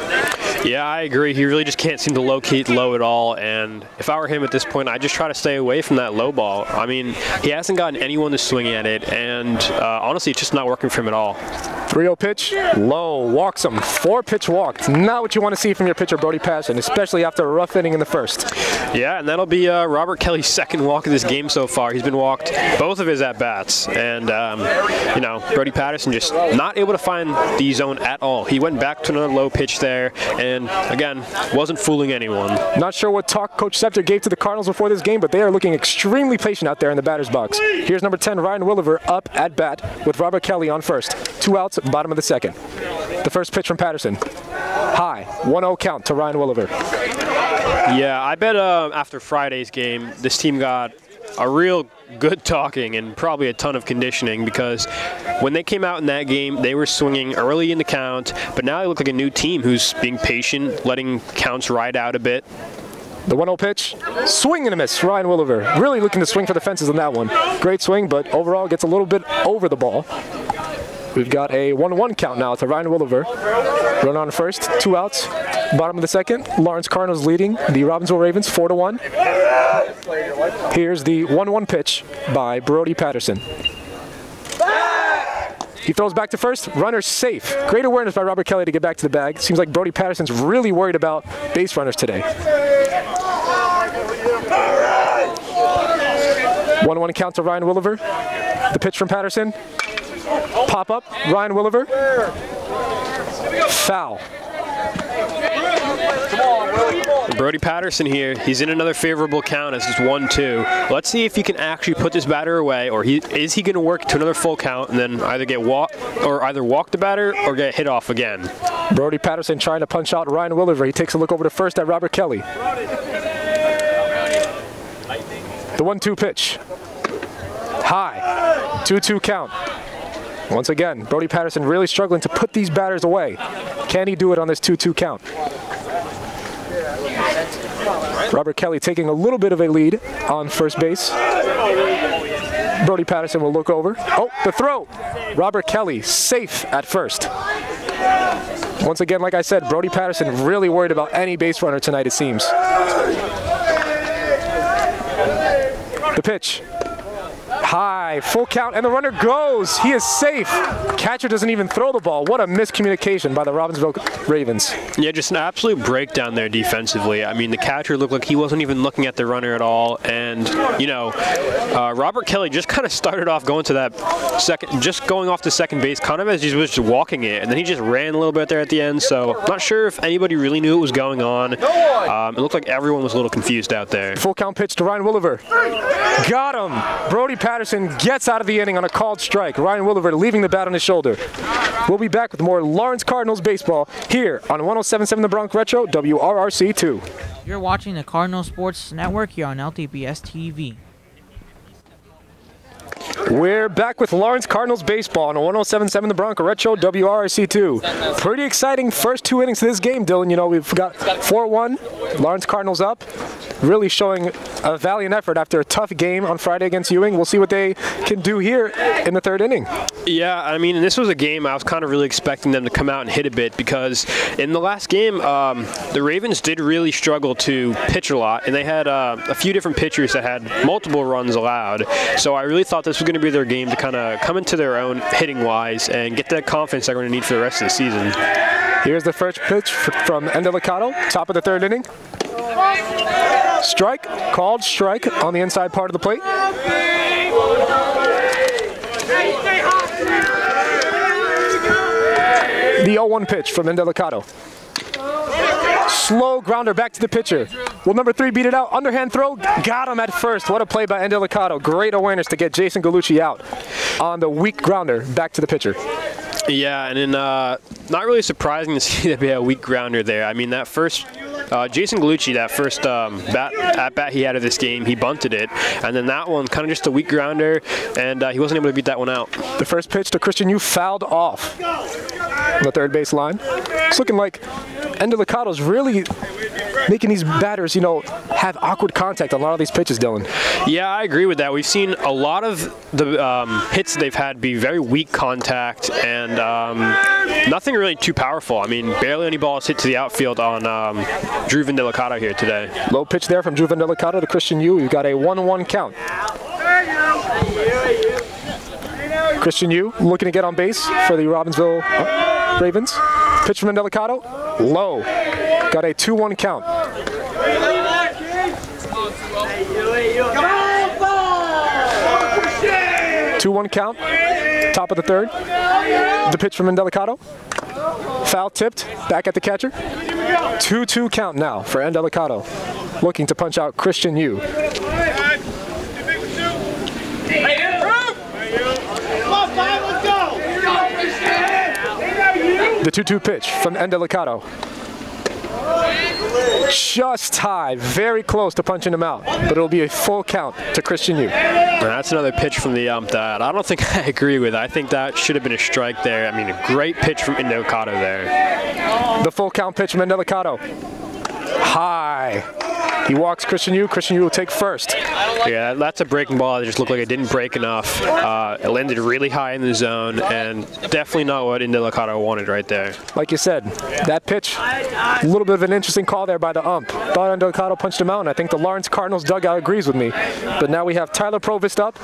S3: Yeah, I agree. He really just can't seem to locate low at all, and if I were him at this point, I'd just try to stay away from that low ball. I mean, he hasn't gotten anyone to swing at it, and honestly, it's just not working for him at all.
S2: 3-0 pitch, low, walks him. 4-pitch walk. Not what you want to see from your pitcher, Brody Patterson, especially after a rough inning in the first.
S3: Yeah, and that'll be Robert Kelly's second walk of this game so far. He's been walked both of his at-bats, and, you know, Brody Patterson just not able to find the zone at all. He went back to another low pitch there, and, again, wasn't fooling anyone.
S2: Not sure what talk Coach Scepter gave to the Cardinals before this game, but they are looking extremely patient out there in the batter's box. Here's number 10, Ryan Williver, up at bat with Robert Kelly on first. 2 outs, bottom of the second. The first pitch from Patterson. High, 1-0 count to Ryan Williver.
S3: Yeah, I bet after Friday's game, this team got a real good talking and probably a ton of conditioning, because when they came out in that game, they were swinging early in the count, but now they look like a new team who's being patient, letting counts ride out a bit.
S2: The 1-0 pitch, swing and a miss. Ryan Williver really looking to swing for the fences on that one. Great swing, but overall gets a little bit over the ball. We've got a 1-1 count now to Ryan Williver. Run on first, 2 outs. Bottom of the second, Lawrence Cardinals leading the Robbinsville Ravens 4-1. Here's the 1-1 pitch by Brody Patterson. He throws back to first, runner safe. Great awareness by Robert Kelly to get back to the bag. Seems like Brody Patterson's really worried about base runners today. 1-1 count to Ryan Williver. The pitch from Patterson. Pop up, Ryan Williver. Foul.
S3: Brody Patterson here, he's in another favorable count as it's 1-2. Let's see if he can actually put this batter away, or is he going to work to another full count and then either walk the batter or get hit off again.
S2: Brody Patterson trying to punch out Ryan Williver. He takes a look over to first at Robert Kelly. The 1-2 pitch. High. 2-2 count. Once again, Brody Patterson really struggling to put these batters away. Can he do it on this 2-2 count? Robert Kelly taking a little bit of a lead on first base. Brody Patterson will look over. Oh, the throw. Robert Kelly safe at first. Once again, like I said, Brody Patterson really worried about any base runner tonight, it seems. The pitch. High, full count, and the runner goes. He is safe. Catcher doesn't even throw the ball. What a miscommunication by the Robbinsville Ravens.
S3: Yeah, just an absolute breakdown there defensively. I mean, the catcher looked like he wasn't even looking at the runner at all. And, you know, Robert Kelly just kind of started off going to that going off to second base, kind of as he was just walking it. And then he just ran a little bit there at the end. So, not sure if anybody really knew what was going on. It looked like everyone was a little confused out there.
S2: Full count pitch to Ryan Williver. Got him. Brody Patterson gets out of the inning on a called strike. Ryan Williver leaving the bat on his shoulder. We'll be back with more Lawrence Cardinals baseball here on 107.7 The Bronx Retro, WRRC2.
S4: You're watching the Cardinal Sports Network here on LTBS TV.
S2: We're back with Lawrence Cardinals baseball on 107.7 The Bronx Retro, WRRC2. Pretty exciting first 2 innings of this game, Dylan. You know, we've got 4-1, Lawrence Cardinals up. Really showing a valiant effort after a tough game on Friday against Ewing. We'll see what they can do here in the 3rd inning.
S3: Yeah, I mean, this was a game I was kind of really expecting them to come out and hit a bit, because in the last game, the Ravens did really struggle to pitch a lot, and they had a few different pitchers that had multiple runs allowed. So I really thought this was going to be their game to kind of come into their own hitting-wise and get that confidence they're going to need for the rest of the season.
S2: Here's the first pitch from Endelicato, top of the 3rd inning. Strike, called strike on the inside part of the plate. The 0-1 pitch from Endelicato. Slow grounder back to the pitcher. Will number 3 beat it out? Underhand throw, got him at first. What a play by Endelicato. Great awareness to get Jason Gallucci out on the weak grounder back to the pitcher.
S3: Yeah, and then not really surprising to see that we had a weak grounder there. I mean, that first Jason Gallucci, that first at bat he had of this game, he bunted it, and then that one kind of just a weak grounder, and he wasn't able to beat that one out.
S2: The first pitch to Christian Yu fouled off on the 3rd base line. It's looking like Endelicato's really making these batters, you know, have awkward contact on a lot of these pitches, Dylan.
S3: Yeah, I agree with that. We've seen a lot of the hits they've had be very weak contact and nothing really too powerful. I mean, barely any balls hit to the outfield on Drew Vendelicato here today.
S2: Low pitch there from Drew Vendelicato to Christian Yu. You've got a 1-1 count. Christian Yu looking to get on base for the Robbinsville Ravens. Pitch from Vendelicato. Low. Got a 2-1 count. 2-1 count. Top of the 3rd. The pitch from Endelicato. Foul tipped. Back at the catcher. 2-2 count now for Endelicato. Looking to punch out Christian Yu. The 2-2 pitch from Endelicato. Just high, very close to punching him out, but it'll be a full count to Christian Yu.
S3: That's another pitch from the ump that I don't think I agree with. I think that should have been a strike there. I mean, a great pitch from Indelicato there.
S2: The full count pitch from Indelicato. High. He walks Christian Yu. Christian Yu will take first.
S3: Yeah, that's a breaking ball that just looked like it didn't break enough. It landed really high in the zone, and definitely not what Indelicato wanted right there.
S2: Like you said, that pitch, a little bit of an interesting call there by the ump. Thought Indelicato punched him out, and I think the Lawrence Cardinals dugout agrees with me. But now we have Tyler Provost up.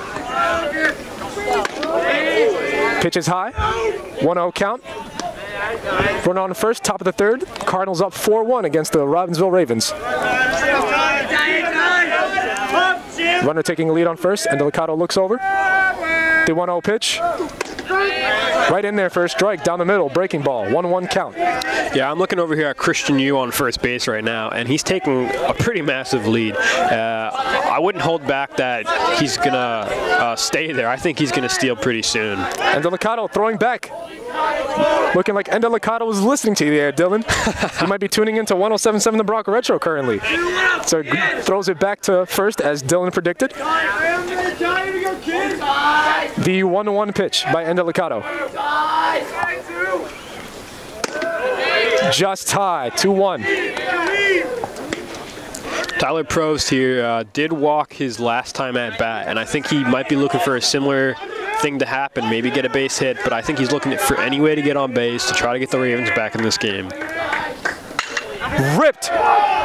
S2: Pitch is high. 1-0 count. Runner on first, top of the third. Cardinals up 4-1 against the Robbinsville Ravens. Runner taking a lead on first, and Indelicato looks over. The 1-0 pitch. Right in there for a strike, down the middle, breaking ball, 1-1 count.
S3: Yeah, I'm looking over here at Christian Yu on first base right now, and he's taking a pretty massive lead. I wouldn't hold back that he's gonna stay there. I think he's gonna steal pretty soon.
S2: Indelicato throwing back. Looking like Indelicato was listening to you there, Dylan. He might be tuning into 107.7 The Bronco Retro currently. So throws it back to first as Dylan predicted. The 1-1 pitch by Indelicato. Just high, 2-1.
S3: Tyler Provost here did walk his last time at bat, and I think he might be looking for a similar thing to happen, maybe get a base hit, but I think he's looking for any way to get on base to try to get the Ravens back in this game.
S2: Ripped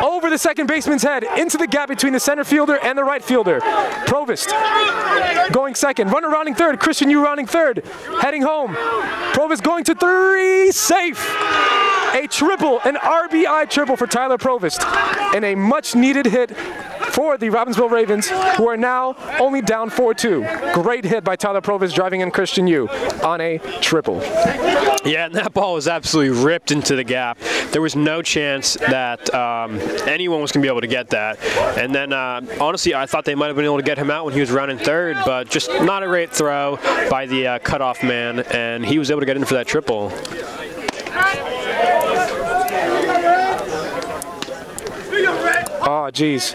S2: over the second baseman's head into the gap between the center fielder and the right fielder. Provost going second, runner rounding third, Christian Yu rounding third, heading home. Provost going to three, safe. A triple, an RBI triple for Tyler Provost, and a much needed hit for the Robbinsville Ravens, who are now only down 4-2. Great hit by Tyler Provost driving in Christian Yu on a triple.
S3: Yeah, and that ball was absolutely ripped into the gap. There was no chance that anyone was going to be able to get that. And then, honestly, I thought they might have been able to get him out when he was rounding third, but just not a great throw by the cutoff man, and he was able to get in for that triple.
S2: Oh, geez.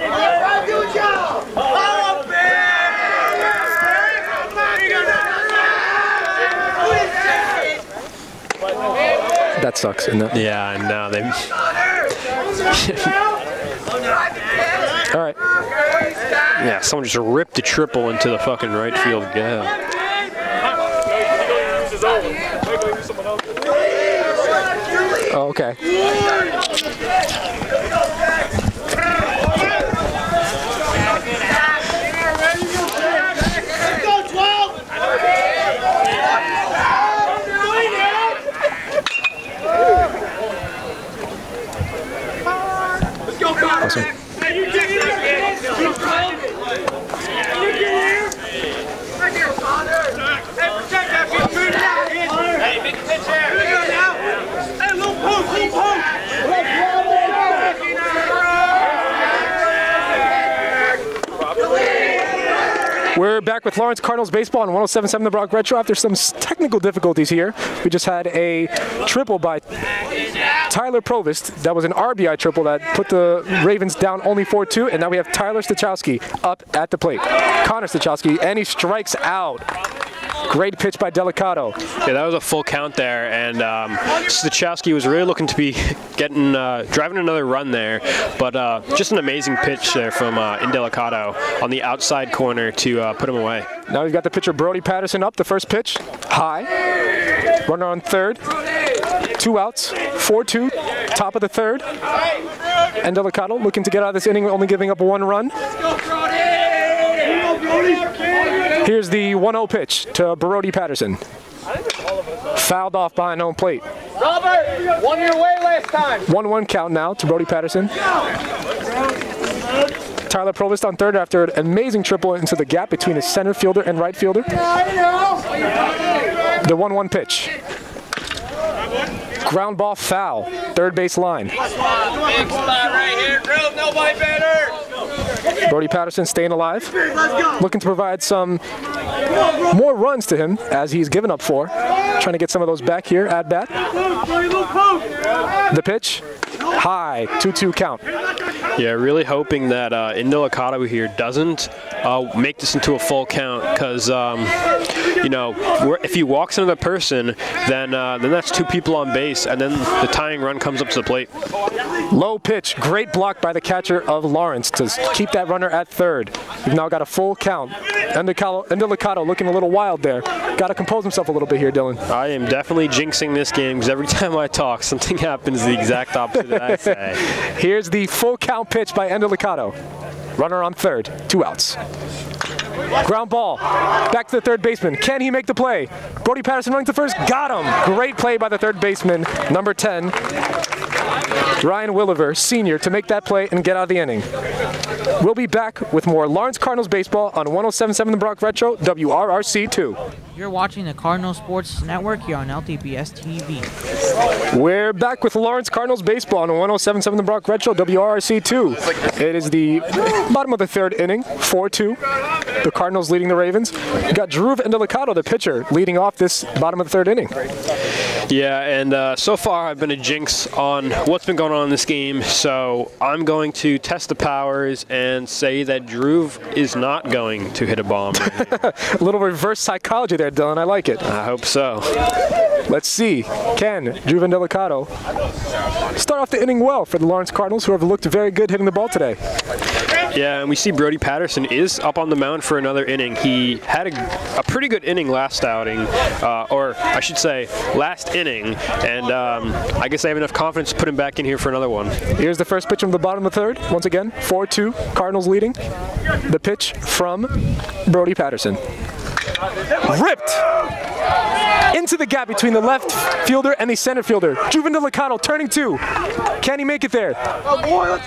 S2: That sucks, isn't it?
S3: Yeah, I know.
S2: All right.
S3: Yeah, someone just ripped a triple into the fucking right field gap.
S2: Oh, okay. Awesome. We're back with Lawrence Cardinals baseball on 107.7 The Bronco Retro. After some technical difficulties here, we just had a triple by Tyler Provost. That was an RBI triple that put the Ravens down only 4-2, and now we have Tyler Stachowski up at the plate. Connor Stachowski, and he strikes out. Great pitch by Indelicato.
S3: Yeah, that was a full count there, and Stachowski was really looking to be getting driving another run there, but just an amazing pitch there from Indelicato on the outside corner to put him away.
S2: Now we've got the pitcher Brody Patterson up. The first pitch, high. Runner on third. 2 outs, 4-2, top of the third. Indelicato looking to get out of this inning, only giving up 1 run. Here's the 1-0 pitch to Brodie Patterson. Fouled off behind home plate.
S5: Robert, won your way last time.
S2: 1-1 count now to Brodie Patterson. Tyler Provost on third after an amazing triple into the gap between his center fielder and right fielder. The 1-1 pitch. Ground ball foul, third base line.
S5: Big spot right here, Drew, nobody better.
S2: Brodie Patterson staying alive, looking to provide some more runs to him as he's given up 4. Trying to get some of those back here at bat. The pitch, high, 2-2 count.
S3: Yeah, really hoping that Indelicato here doesn't make this into a full count, because you know, if he walks into the person, then that's 2 people on base, and then the tying run comes up to the plate.
S2: Low pitch, great block by the catcher of Lawrence to keep that runner at third. We've now got a full count. Indelicato looking a little wild there. Got to compose himself a little bit here, Dylan.
S3: I am definitely jinxing this game, because every time I talk, something happens the exact opposite that I say.
S2: Here's the full count pitch by Indelicato. Runner on third, 2 outs. Ground ball, back to the third baseman. Can he make the play? Brody Patterson running to first, got him. Great play by the third baseman, number 10, Ryan Williver, senior, to make that play and get out of the inning. We'll be back with more Lawrence Cardinals baseball on 107.7 The Bronx Retro, WRRC2.
S4: You're watching the Cardinal Sports Network here on LTBS TV.
S2: We're back with Lawrence Cardinals baseball on 107.7 The Bronx Retro, WRRC2. It is the bottom of the third inning, 4-2. The Cardinals leading the Ravens. We got Drew Indelicato, the pitcher, leading off this bottom of the third inning.
S3: Yeah, and so far I've been a jinx on what's been going on in this game, so I'm going to test the powers and say that Drew is not going to hit a bomb.
S2: A little reverse psychology there, Dylan. I like it.
S3: I hope so.
S2: Let's see. Can Drew Indelicato start off the inning well for the Lawrence Cardinals, who have looked very good hitting the ball today?
S3: Yeah, and we see Brody Patterson is up on the mound for another inning. He had a pretty good inning last outing, or I should say last inning, and I guess I have enough confidence to put him back in here for another one.
S2: Here's the first pitch from the bottom of the third. Once again, 4-2, Cardinals leading. The pitch from Brody Patterson. Ripped into the gap between the left fielder and the center fielder. Drew Indelicato turning 2. Can he make it there?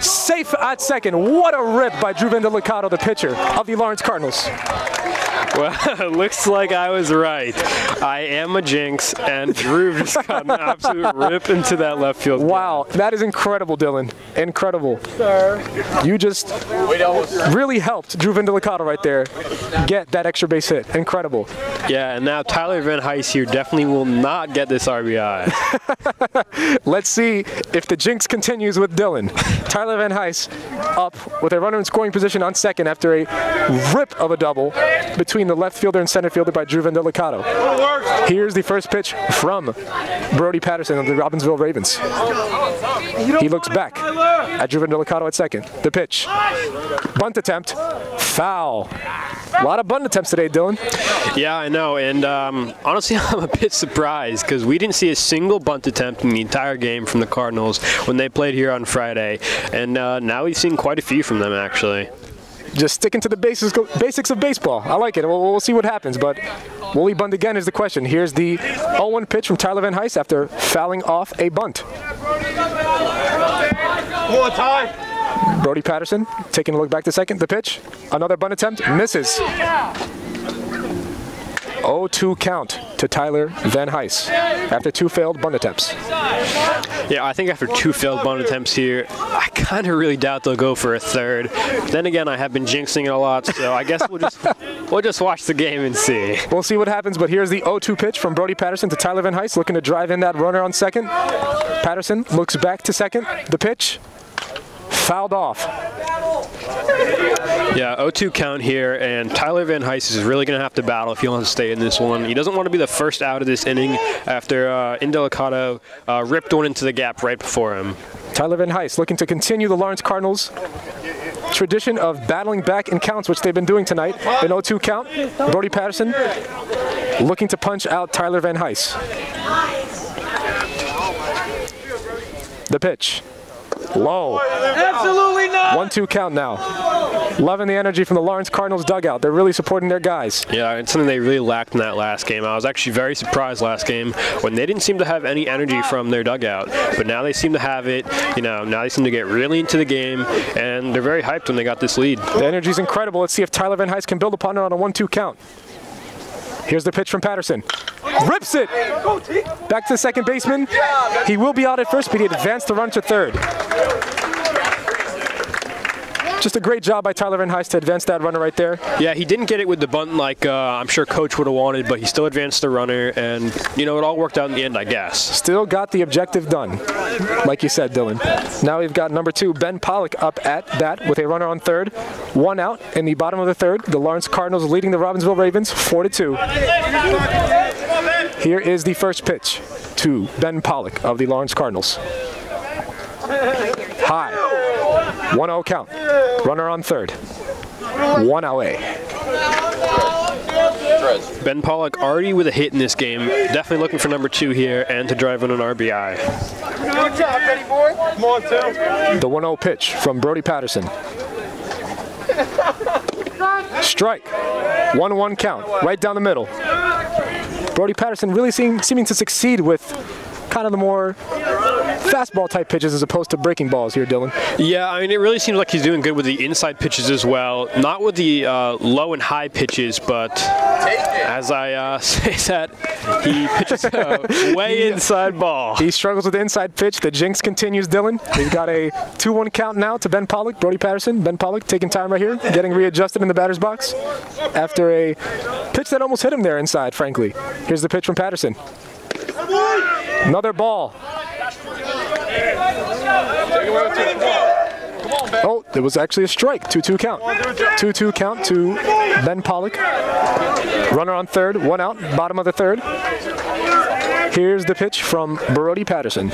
S2: Safe at second. What a rip by Drew Indelicato, the pitcher of the Lawrence Cardinals.
S3: Well, it looks like I was right. I am a jinx, and Drew just got an absolute rip into that left field.
S2: Wow, that is incredible, Dylan. Incredible. You just really helped Drew Indelicato right there get that extra base hit. Incredible.
S3: Yeah, and now Tyler Van Heist here definitely will not get this RBI.
S2: Let's see if the jinx continues with Dylan. Tyler Van Heist up with a runner in scoring position on second after a rip of a double between the left fielder and center fielder by Drew Indelicato. Here's the first pitch from Brody Patterson of the Robbinsville Ravens. He looks back at Drew Indelicato at second. The pitch. Bunt attempt. Foul. A lot of bunt attempts today, Dylan.
S3: Yeah, I know, and honestly, I'm a bit surprised because we didn't see a single bunt attempt in the entire game from the Cardinals when they played here on Friday, and now we've seen quite a few from them, actually.
S2: Just sticking to the basics of baseball. I like it. We'll see what happens, but will he bunt again is the question. Here's the 0-1 pitch from Tyler Van Heist after fouling off a bunt. Brody Patterson taking a look back to second. The pitch. Another bunt attempt. Misses. 0-2 count to Tyler Van Heist after 2 failed bunt attempts.
S3: Yeah, I think after 2 failed bunt attempts here, I kind of really doubt they'll go for a third. Then again, I have been jinxing it a lot, so I guess we'll just watch the game and see.
S2: We'll see what happens, but here's the 0-2 pitch from Brody Patterson to Tyler Van Heist, looking to drive in that runner on second. Patterson looks back to second. The pitch. Fouled off.
S3: Yeah, 0-2 count here, and Tyler Van Heist is really going to have to battle if he wants to stay in this one. He doesn't want to be the first out of this inning after Indelicato ripped one into the gap right before him.
S2: Tyler Van Heist looking to continue the Lawrence Cardinals tradition of battling back in counts, which they've been doing tonight. An 0-2 count. Brody Patterson looking to punch out Tyler Van Heist. The pitch. Low.
S5: Absolutely not.
S2: 1-2 count now. Loving the energy from the Lawrence Cardinals dugout. They're really supporting their guys.
S3: Yeah, it's something they really lacked in that last game. I was actually very surprised last game when they didn't seem to have any energy from their dugout. But now they seem to have it. You know, now they seem to get really into the game, and they're very hyped when they got this lead.
S2: The energy's incredible. Let's see if Tyler Van Heist can build upon it on a 1-2 count. Here's the pitch from Patterson. Rips it! Back to the second baseman. He will be out at first, but he advanced the run to third. Just a great job by Tyler Van Heist to advance that runner right there.
S3: Yeah, he didn't get it with the bunt like I'm sure Coach would have wanted, but he still advanced the runner, and, you know, it all worked out in the end, I guess.
S2: Still got the objective done, like you said, Dylan. Now we've got number 2, Ben Pollock, up at bat with a runner on third. 1 out in the bottom of the third. The Lawrence Cardinals leading the Robbinsville Ravens 4-2. Here is the first pitch to Ben Pollock of the Lawrence Cardinals. High. 1-0 count. Runner on third. 1 away.
S3: Ben Pollock already with a hit in this game. Definitely looking for number 2 here and to drive in an RBI.
S5: Good job, ready, boy? Come on, 2.
S2: The 1-0 pitch from Brody Patterson. Strike. 1-1 count. Right down the middle. Brody Patterson really seeming to succeed with kind of the more fastball type pitches as opposed to breaking balls here, Dylan.
S3: Yeah, I mean, it really seems like he's doing good with the inside pitches as well. Not with the low and high pitches, but as I say that, he pitches a way inside ball.
S2: He struggles with the inside pitch. The jinx continues, Dylan. We've got a 2-1 count now to Ben Pollock, Brody Patterson. Ben Pollock taking time right here, getting readjusted in the batter's box after a pitch that almost hit him there inside, frankly. Here's the pitch from Patterson. Another ball. Oh, there was actually a strike. 2-2 count. 2-2 count to Ben Pollock. Runner on third, 1 out, bottom of the third. Here's the pitch from Brody Patterson.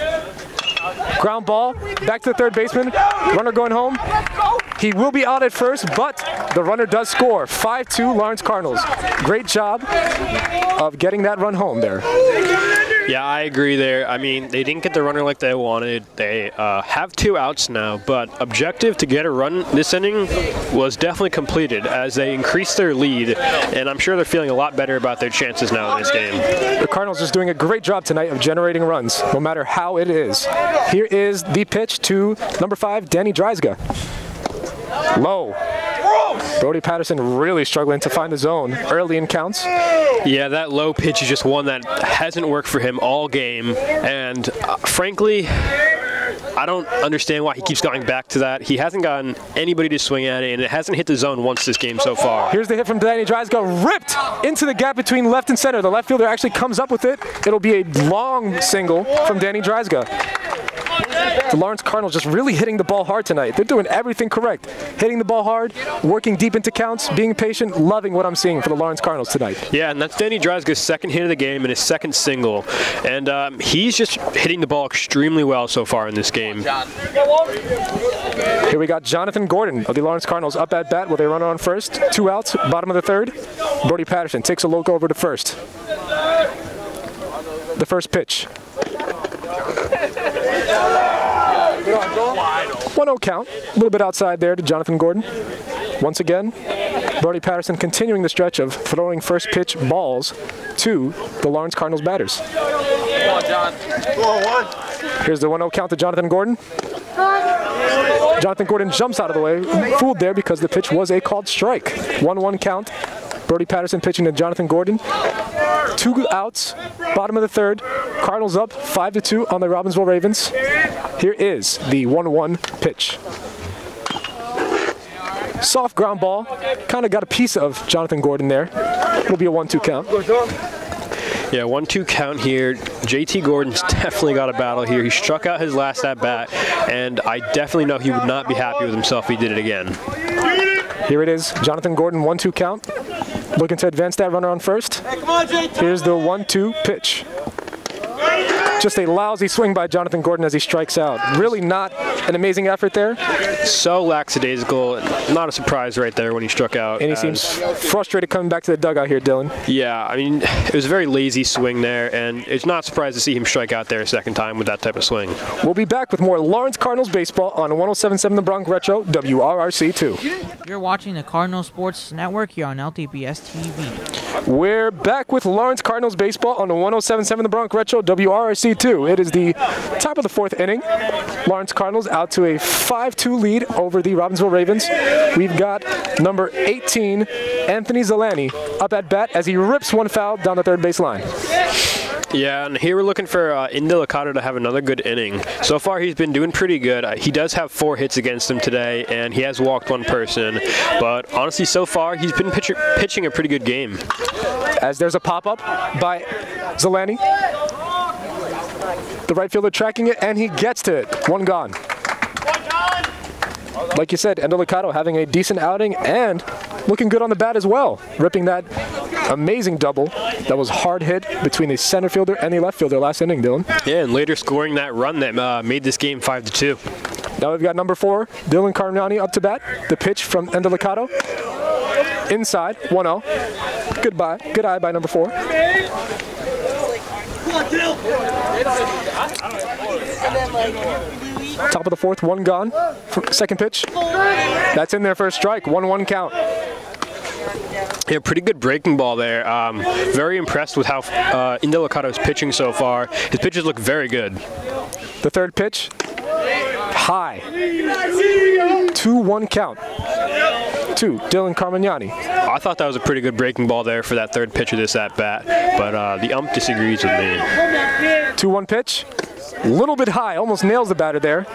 S2: Ground ball, back to the third baseman. Runner going home. He will be out at first, but the runner does score. 5-2 Lawrence Cardinals. Great job of getting that run home there.
S3: Yeah, I agree there. I mean, they didn't get the runner like they wanted. They have 2 outs now, but objective to get a run this inning was definitely completed as they increased their lead, and I'm sure they're feeling a lot better about their chances now in this game.
S2: The Cardinals just doing a great job tonight of generating runs, no matter how it is. Here is the pitch to number 5, Danny Dreisga. Low. Brody Patterson really struggling to find the zone early in counts.
S3: Yeah, that low pitch is just one that hasn't worked for him all game, and frankly, I don't understand why he keeps going back to that. He hasn't gotten anybody to swing at it, and it hasn't hit the zone once this game so far.
S2: Here's the hit from Danny Dreisga, ripped into the gap between left and center. The left fielder actually comes up with it. It'll be a long single from Danny Dreisga. The Lawrence Cardinals just really hitting the ball hard tonight. They're doing everything correct. Hitting the ball hard, working deep into counts, being patient, loving what I'm seeing for the Lawrence Cardinals tonight.
S3: Yeah, and that's Danny Dreisga's second hit of the game and his second single. And he's just hitting the ball extremely well so far in this game.
S2: Here we got Jonathan Gordon of the Lawrence Cardinals up at bat with a runner on first. 2 outs, bottom of the third. Brody Patterson takes a look over to first. The first pitch. 1-0 count, a little bit outside there to Jonathan Gordon. Once again, Brody Patterson continuing the stretch of throwing first pitch balls to the Lawrence Cardinals batters.
S5: Come on, John. Come on, 1.
S2: Here's the 1-0 count to Jonathan Gordon. Jonathan Gordon jumps out of the way, fooled there because the pitch was a called strike. 1-1 count. Brody Patterson pitching to Jonathan Gordon. 2 outs, bottom of the third. Cardinals up 5-2 on the Robbinsville Ravens. Here is the 1-1 pitch. Soft ground ball. Kind of got a piece of Jonathan Gordon there. It'll be a 1-2 count.
S3: Yeah, 1-2 count here. JT Gordon's definitely got a battle here. He struck out his last at bat, and I definitely know he would not be happy with himself if he did it again.
S2: Here it is, Jonathan Gordon, 1-2 count. Looking to advance that runner on first. Here's the 1-2 pitch. Just a lousy swing by Jonathan Gordon as he strikes out. Really not an amazing effort there.
S3: So lackadaisical. Not a surprise right there when he struck out.
S2: And he seems frustrated coming back to the dugout here, Dylan.
S3: Yeah, I mean, it was a very lazy swing there, and it's not surprised to see him strike out there a second time with that type of swing.
S2: We'll be back with more Lawrence Cardinals baseball on 107.7 The Bronx Retro, WRRC2.
S4: You're watching the Cardinal Sports Network here on LTBS TV.
S2: We're back with Lawrence Cardinals baseball on the 107.7 The Bronx Retro, WRRC2. It is the top of the 4th inning. Lawrence Cardinals out to a 5-2 lead over the Robbinsville Ravens. We've got number 18, Anthony Zalani, up at bat as he rips one foul down the third base line.
S3: Yeah, and here we're looking for Indelicato to have another good inning. So far, he's been doing pretty good. He does have 4 hits against him today, and he has walked 1 person. But honestly, so far, he's been pitching a pretty good game.
S2: As there's a pop-up by Zelani. The right fielder tracking it, and he gets to it. 1 gone. Like you said, Indelicato having a decent outing and looking good on the bat as well. Ripping that amazing double that was hard hit between the center fielder and the left fielder last inning, Dylan.
S3: Yeah, and later scoring that run that made this game 5-2.
S2: Now we've got number 4, Dylan Carmignani up to bat. The pitch from Indelicato. Inside, 1-0. Goodbye. Good eye by number 4. Top of the 4th, 1 gone. Second pitch. That's in there for a strike. 1-1 count.
S3: Yeah, pretty good breaking ball there. Very impressed with how Indelicato's pitching so far. His pitches look very good.
S2: The third pitch. High. 2-1 count. To Dylan Carmignani.
S3: I thought that was a pretty good breaking ball there for that third pitch of this at-bat, but the ump disagrees with me.
S2: 2-1 pitch. A little bit high, almost nails the batter there.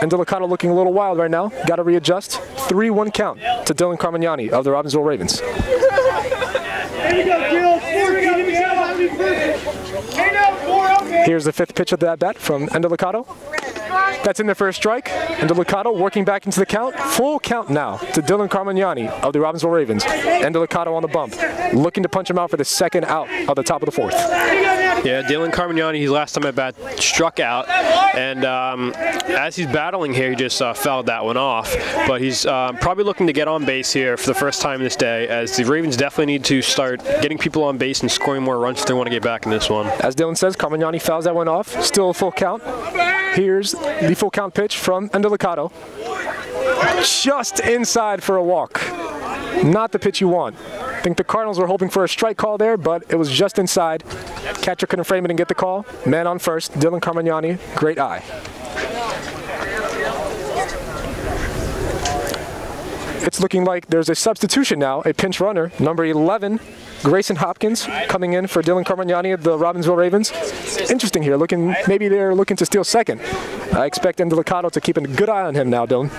S2: And Indelicato looking a little wild right now. Got to readjust. 3-1 count to Dylan Carmignani of the Robbinsville Ravens. Here's the 5th pitch of that bat from Indelicato. That's in there for a strike. Indelicato working back into the count. Full count now to Dylan Carmignani of the Robbinsville Ravens. Indelicato on the bump, looking to punch him out for the 2nd out of the top of the 4th.
S3: Yeah, Dylan Carmignani, his last time at bat, struck out, and as he's battling here, he just fouled that one off. But he's probably looking to get on base here for the first time this day, as the Ravens definitely need to start getting people on base and scoring more runs if they want to get back in this one.
S2: As Dylan says, Carmignani fouls that one off. Still a full count. Here's the full count pitch from Indelicato. Just inside for a walk. Not the pitch you want. I think the Cardinals were hoping for a strike call there, but it was just inside. Catcher couldn't frame it and get the call. Man on first, Dylan Carmignani, great eye. It's looking like there's a substitution now, a pinch runner, number 11, Grayson Hopkins, coming in for Dylan Carmignani of the Robbinsville Ravens. Interesting here, maybe they're looking to steal second. I expect Indelicato to keep a good eye on him now, Dylan.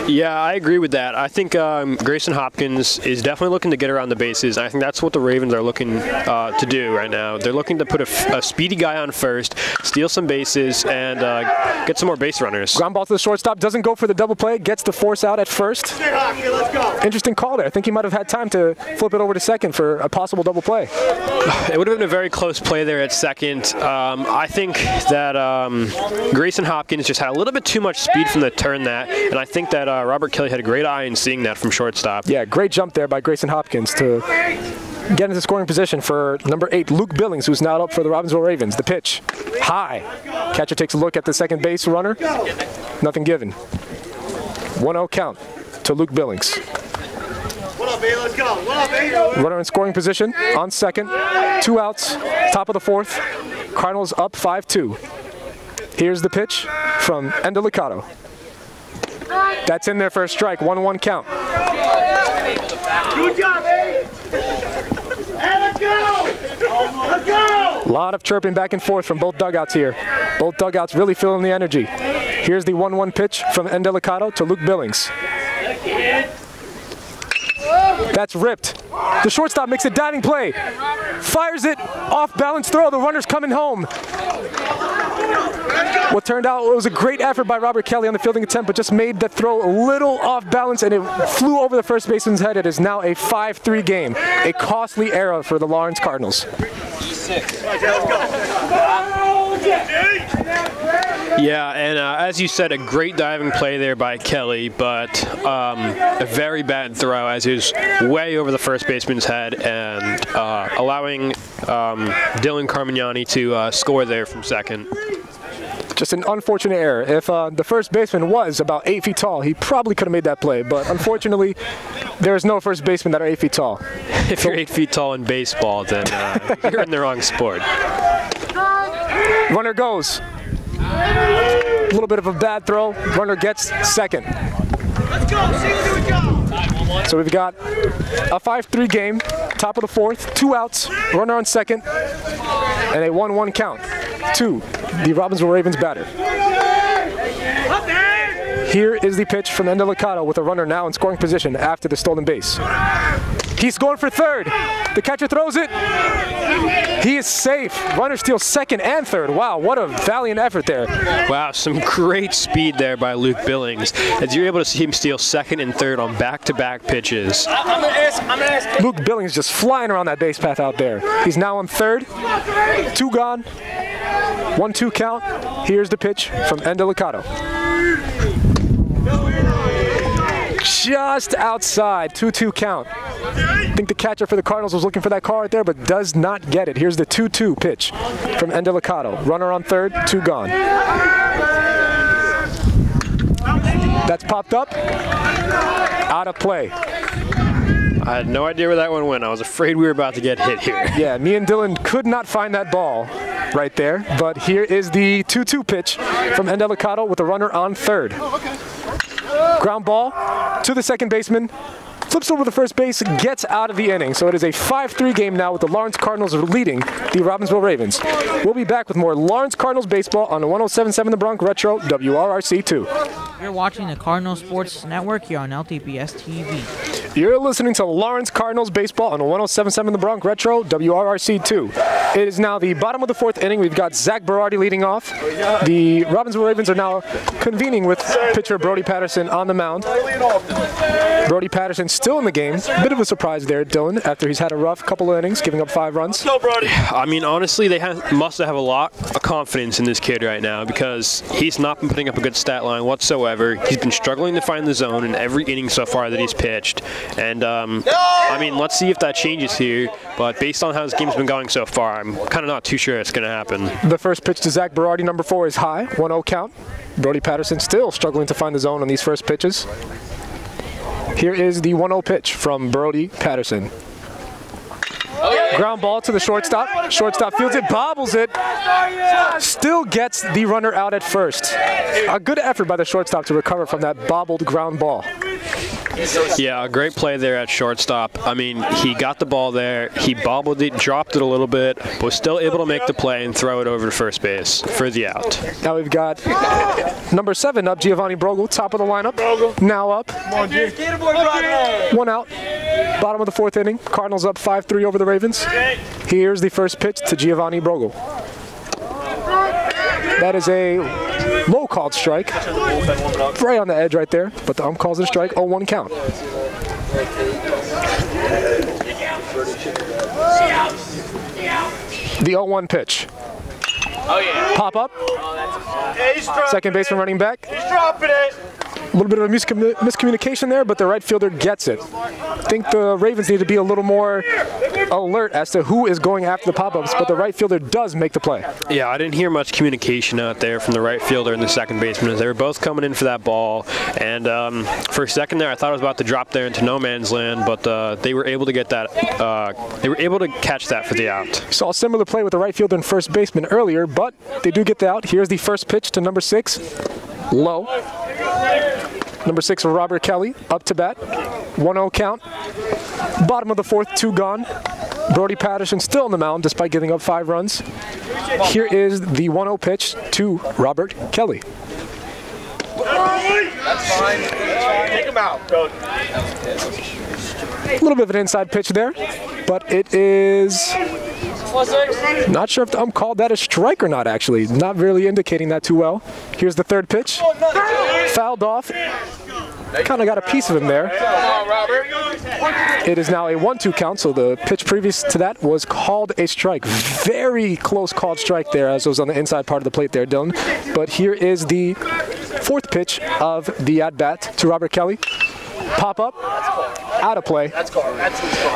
S3: Yeah, I agree with that. I think Grayson Hopkins is definitely looking to get around the bases. I think that's what the Ravens are looking to do right now. They're looking to put a speedy guy on first, steal some bases, and get some more base runners.
S2: Ground ball to the shortstop, doesn't go for the double play, gets the force out at first. Interesting call there. I think he might have had time to flip it over to second for a possible double play.
S3: It would have been a very close play there at second. I think that Grayson Hopkins just had a little bit too much speed from the turn that, and I think that Robert Kelly had a great eye in seeing that from shortstop.
S2: Yeah, great jump there by Grayson Hopkins to get into scoring position for number 8, Luke Billings, who's now up for the Robbinsville Ravens. The pitch, high. Catcher takes a look at the second base runner. Nothing given. 1-0 count to Luke Billings.
S5: Let's go.
S2: Runner in scoring position on second. 2 outs, top of the 4th. Cardinals up 5-2. Here's the pitch from Indelicato. That's in there for a strike. 1-1 count.
S5: Good job, baby. And let's go. Let's go.
S2: A lot of chirping back and forth from both dugouts here. Both dugouts really feeling the energy. Here's the 1-1 pitch from Indelicato to Luke Billings. That's ripped. The shortstop makes a diving play. Fires it, off balance throw. The runner's coming home. What turned out was a great effort by Robert Kelly on the fielding attempt, but just made the throw a little off balance, and it flew over the first baseman's head. It is now a 5-3 game. A costly error for the Lawrence Cardinals.
S3: Yeah, and as you said, a great diving play there by Kelly, but a very bad throw as he was way over the first baseman's head and allowing Dylan Carmignani to score there from second.
S2: Just an unfortunate error. If the first baseman was about 8 feet tall, he probably could have made that play, but unfortunately, there is no first baseman that are 8 feet tall.
S3: If you're 8 feet tall in baseball, then you're in the wrong sport.
S2: Runner goes. A little bit of a bad throw. Runner gets second.
S5: Let's go. See what we got.
S2: So we've got a 5-3 game, top of the fourth, 2 outs, runner on second, and a 1-1 count to the Robbinsville Ravens batter. Here is the pitch from Endelicato with a runner now in scoring position after the stolen base. He's going for third. The catcher throws it. He is safe. Runner steals second and third. Wow, what a valiant effort there.
S3: Wow, some great speed there by Luke Billings, as you're able to see him steal second and third on back-to-back pitches.
S2: Luke Billings just flying around that base path out there. He's now on third. 2 gone. 1-2 count. Here's the pitch from Endelicato. Just outside, 2-2 count. I think the catcher for the Cardinals was looking for that call right there, but does not get it. Here's the 2-2 pitch from Endelicato. Runner on third, 2 gone. That's popped up, out of play.
S3: I had no idea where that one went. I was afraid we were about to get hit here.
S2: Yeah, me and Dylan could not find that ball right there, but here is the 2-2 pitch from Endelicato with a runner on third. Ground ball to the second baseman, flips over the first base, gets out of the inning. So it is a 5-3 game now with the Lawrence Cardinals leading the Robbinsville Ravens. We'll be back with more Lawrence Cardinals baseball on the 107.7 The Bronx Retro WRRC2.
S4: You're watching the Cardinal Sports Network here on LTBS TV.
S2: You're listening to Lawrence Cardinals baseball on the 107.7 The Bronx Retro WRRC2. It is now the bottom of the fourth inning. We've got Zach Berardi leading off. The Robbinsville Ravens are now convening with pitcher Brody Patterson on the mound. Brody Patterson still in the game. Bit of a surprise there, Dylan, after he's had a rough couple of innings, giving up 5 runs.
S3: I mean, honestly, they must have a lot of confidence in this kid right now, because he's not been putting up a good stat line whatsoever. He's been struggling to find the zone in every inning so far that he's pitched. And, I mean, let's see if that changes here. But based on how this game's been going so far, I'm kind of not too sure it's going to happen.
S2: The first pitch to Zach Berardi, number 4, is high. 1-0 count. Brody Patterson still struggling to find the zone on these first pitches. Here is the 1-0 pitch from Brody Patterson. Ground ball to the shortstop. Shortstop fields it, bobbles it. Still gets the runner out at first. A good effort by the shortstop to recover from that bobbled ground ball.
S3: Yeah, a great play there at shortstop. I mean, he got the ball there, he bobbled it, dropped it a little bit, but was still able to make the play and throw it over to first base for the out.
S2: Now we've got number 7 up, Giovanni Brogel, top of the lineup. Now up. 1 out. Bottom of the fourth inning. Cardinals up 5-3 over the Ravens. Here's the first pitch to Giovanni Brogel. That is a low called strike. Right on the edge right there, but the ump calls it a strike. 0-1 count. The 0-1 pitch. Pop up. Second baseman running back.
S5: He's dropping it.
S2: A little bit of a miscommunication there, but the right fielder gets it. I think the Ravens need to be a little more alert as to who is going after the pop-ups, but the right fielder does make the play.
S3: Yeah, I didn't hear much communication out there from the right fielder and the second baseman as they were both coming in for that ball. And for a second there, I thought I was about to drop there into no man's land, but they were able to get that. They were able to catch that for the out.
S2: Saw a similar play with the right fielder and first baseman earlier, but they do get the out. Here's the first pitch to number 6. Low. Number 6, Robert Kelly, up to bat. 1-0 count. Bottom of the fourth, 2 gone. Brodie Patterson still on the mound despite giving up 5 runs. Here is the 1-0 pitch to Robert Kelly.
S5: That's fine. Take him out, coach.
S2: A little bit of an inside pitch there, but it is... Not sure if the ump called that a strike or not, actually. Not really indicating that too well. Here's the third pitch. Fouled off. Kind of got a piece of him there. It is now a 1-2 count, so the pitch previous to that was called a strike. Very close called strike there, as it was on the inside part of the plate there, Dylan. But here is the fourth pitch of the at-bat to Robert Kelly. Pop up, out of play.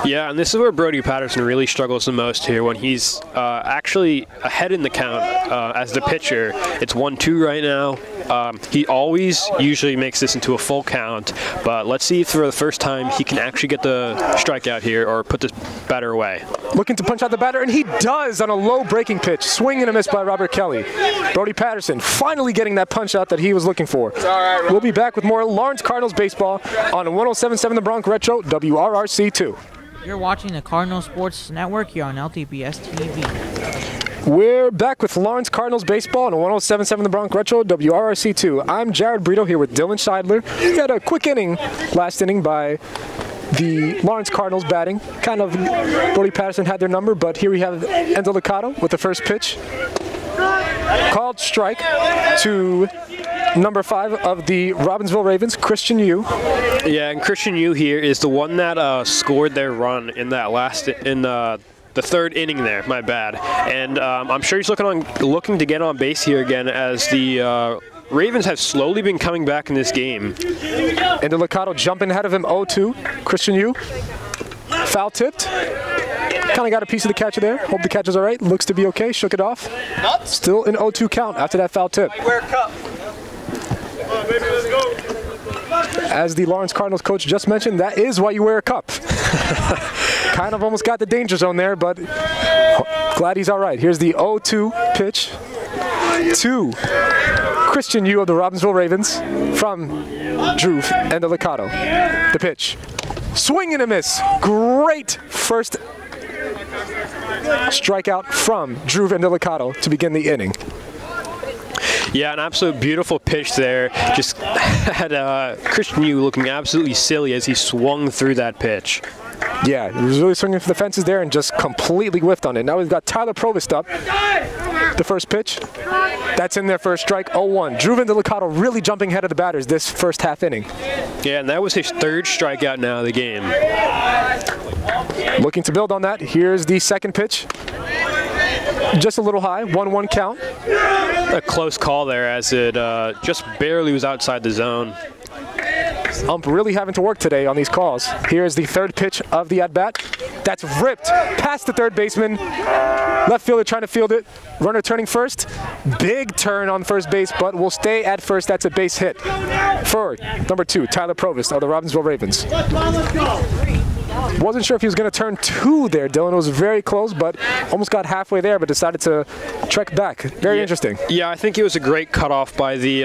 S3: Yeah, and this is where Brody Patterson really struggles the most here when he's actually ahead in the count as the pitcher. It's 1-2 right now. He always usually makes this into a full count, but let's see if for the first time he can actually get the strikeout here or put this batter away.
S2: Looking to punch out the batter, and he does on a low breaking pitch. Swing and a miss by Robert Kelly. Brody Patterson finally getting that punch out that he was looking for. We'll be back with more Lawrence Cardinals baseball on on 107.7 The Bronx Retro, WRRC2.
S4: You're watching the Cardinal Sports Network here on LTBS TV.
S2: We're back with Lawrence Cardinals baseball on 107.7 The Bronx Retro, WRRC2. I'm Jared Brito here with Dylan Scheidler. We had a quick inning, last inning by the Lawrence Cardinals batting. Kind of, Brody Patterson had their number, but here we have Endelicato with the first pitch. Called strike to number 5 of the Robbinsville Ravens, Christian Yu.
S3: Yeah, and Christian Yu here is the one that scored their run in that the third inning there, my bad. And I'm sure he's looking to get on base here again as the Ravens have slowly been coming back in this game.
S2: And Endelicato jumping ahead of him 0-2. Christian Yu, foul tipped. Kind of got a piece of the catcher there. Hope the catcher's all right. Looks to be okay. Shook it off. Still an 0-2 count after that foul tip. As the Lawrence Cardinals coach just mentioned, that is why you wear a cup. Kind of almost got the danger zone there, but glad he's all right. Here's the 0-2 pitch to Christian Yu of the Robbinsville Ravens from Drew Endelicato. The pitch. Swing and a miss. Great first strikeout from Drew Endelicato to begin the inning.
S3: Yeah, an absolute beautiful pitch there. Just had Christian Yu looking absolutely silly as he swung through that pitch.
S2: Yeah, he was really swinging for the fences there and just completely whiffed on it. Now we've got Tyler Provost up. The first pitch. That's in there for a strike, 0-1. Drew Endelicato really jumping ahead of the batters this first half inning.
S3: Yeah, and that was his third strikeout now of the game.
S2: Looking to build on that. Here's the second pitch. Just a little high, 1-1 count.
S3: A close call there as it just barely was outside the zone.
S2: Ump really having to work today on these calls. Here's the third pitch of the at-bat. That's ripped past the third baseman. Left fielder trying to field it. Runner turning first. Big turn on first base, but will stay at first. That's a base hit for number 2, Tyler Provost of the Robbinsville Ravens. Wasn't sure if he was going to turn 2 there, Dylan. It was very close, but almost got halfway there, but decided to trek back. Very interesting.
S3: Yeah, I think it was a great cutoff by the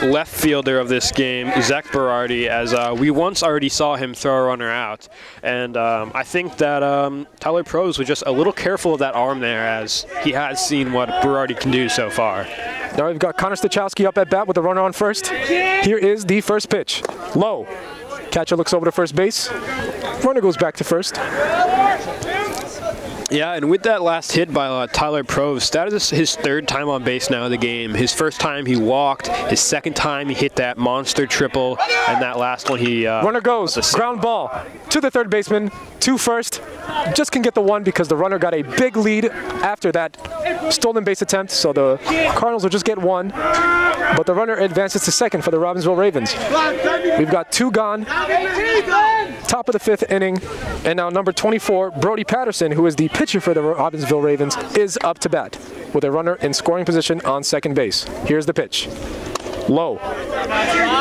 S3: left fielder of this game, Zach Berardi, as we once already saw him throw a runner out. And I think that Tyler Provost was just a little careful of that arm there, as he has seen what Berardi can do so far.
S2: Now we've got Connor Stachowski up at bat with the runner on first. Here is the first pitch. Low. Catcher looks over to first base. Runner goes back to first.
S3: Yeah, and with that last hit by Tyler Provost, that is his third time on base now of the game. His first time he walked, his second time he hit that monster triple, and that last one he...
S2: runner goes, ground ball to the third baseman, to first. Just can get the one because the runner got a big lead after that stolen base attempt, so the Cardinals will just get one. But the runner advances to second for the Robbinsville Ravens. We've got 2 gone. Top of the 5th inning, and now number 24, Brody Patterson, who is the pitcher for the Robbinsville Ravens, is up to bat with a runner in scoring position on second base. Here's the pitch. Low.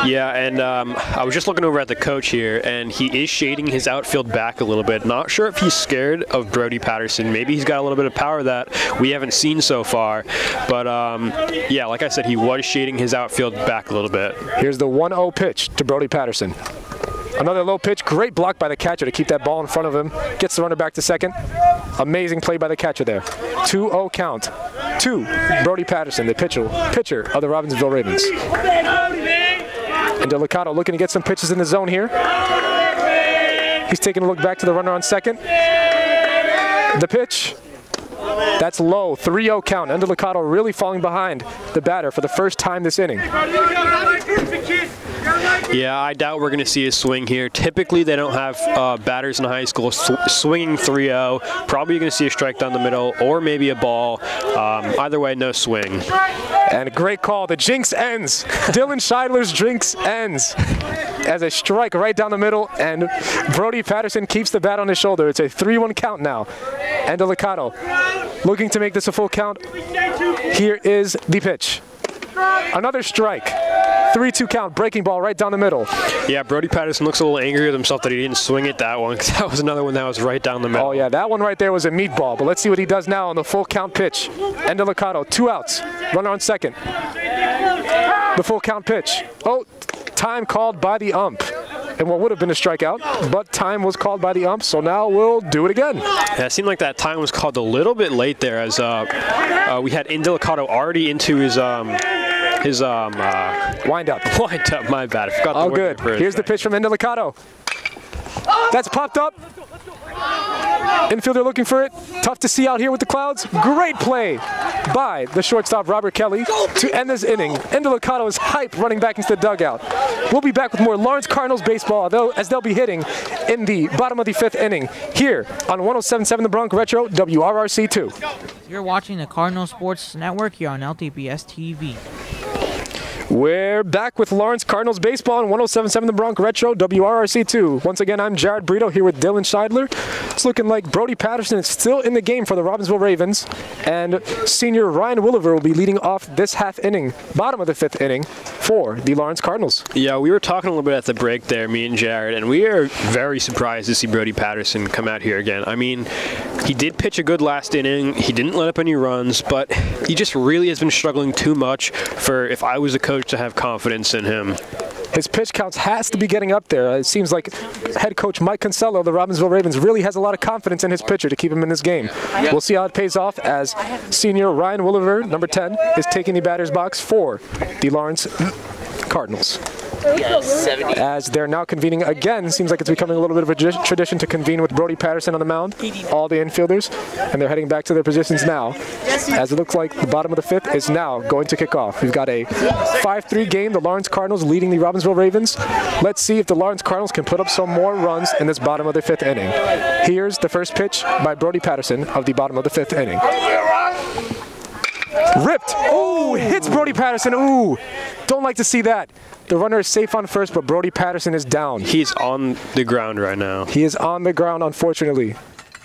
S3: Yeah, and I was just looking over at the coach here, and he is shading his outfield back a little bit. Not sure if he's scared of Brody Patterson. Maybe he's got a little bit of power that we haven't seen so far. But, yeah, like I said, he was shading his outfield back a little bit.
S2: Here's the 1-0 pitch to Brody Patterson. Another low pitch. Great block by the catcher to keep that ball in front of him. Gets the runner back to second. Amazing play by the catcher there. 2-0 count to Brody Patterson, the pitcher of the Robbinsville Ravens. And Endelicato looking to get some pitches in the zone here. He's taking a look back to the runner on second. The pitch. That's low. 3-0 count. Endelicato really falling behind the batter for the first time this inning.
S3: Yeah, I doubt we're going to see a swing here. Typically, they don't have batters in high school swinging 3-0. Probably going to see a strike down the middle or maybe a ball. Either way, no swing.
S2: And a great call. The jinx ends. Dylan Scheidler's jinx ends as a strike right down the middle, and Brody Patterson keeps the bat on his shoulder. It's a 3-1 count now. Endelicato looking to make this a full count. Here is the pitch. Another strike. 3-2 count, breaking ball right down the middle.
S3: Yeah, Brody Patterson looks a little angry with himself that he didn't swing it that one, because that was another one that was right down the middle.
S2: Oh yeah, that one right there was a meatball, but let's see what he does now on the full count pitch. Endelicato, 2 outs, runner on second. The full count pitch. Oh, time called by the ump. in what would have been a strikeout, but time was called by the ump, so now we'll do it again.
S3: Yeah, it seemed like that time was called a little bit late there, as we had Indelicato already into his
S2: wind up.
S3: Wind up, my bad. I forgot
S2: the word. Good. Here's the pitch from Indelicato. That's popped up. Infielder looking for it. Tough to see out here with the clouds. Great play by the shortstop, Robert Kelly, to end this inning. Indelicato is hyped running back into the dugout. We'll be back with more Lawrence Cardinals baseball, as they'll be hitting in the bottom of the 5th inning here on 107.7 The Bronx Retro, WRRC2.
S4: You're watching the Cardinal Sports Network here on LTBS TV.
S2: We're back with Lawrence Cardinals baseball on 107.7 The Bronx Retro, WRRC2. Once again, I'm Jared Brito here with Dylan Scheidler. It's looking like Brody Patterson is still in the game for the Robbinsville Ravens, and senior Ryan Williver will be leading off this half inning, bottom of the 5th inning, for the Lawrence Cardinals.
S3: Yeah, we were talking a little bit at the break there, me and Jared, and we are very surprised to see Brody Patterson come out here again. I mean, he did pitch a good last inning. He didn't let up any runs, but he just really has been struggling too much for, if I was a coach, to have confidence in him.
S2: His pitch counts has to be getting up there. It seems like head coach Mike Consello of the Robbinsville Ravens really has a lot of confidence in his pitcher to keep him in this game. We'll see how it pays off as senior Ryan Williver, number 10, is taking the batter's box for the Lawrence Cardinals. As they're now convening again, seems like it's becoming a little bit of a tradition to convene with Brody Patterson on the mound, all the infielders, and they're heading back to their positions now, as it looks like the bottom of the 5th is now going to kick off. We've got a 5-3 game, the Lawrence Cardinals leading the Robbinsville Ravens. Let's see if the Lawrence Cardinals can put up some more runs in this bottom of the 5th inning. Here's the first pitch by Brody Patterson of the bottom of the 5th inning. Ripped. Oh, hits Brody Patterson. Ooh, don't like to see that. The runner is safe on first, but Brody Patterson is down.
S3: He's on the ground right now.
S2: He is on the ground, unfortunately.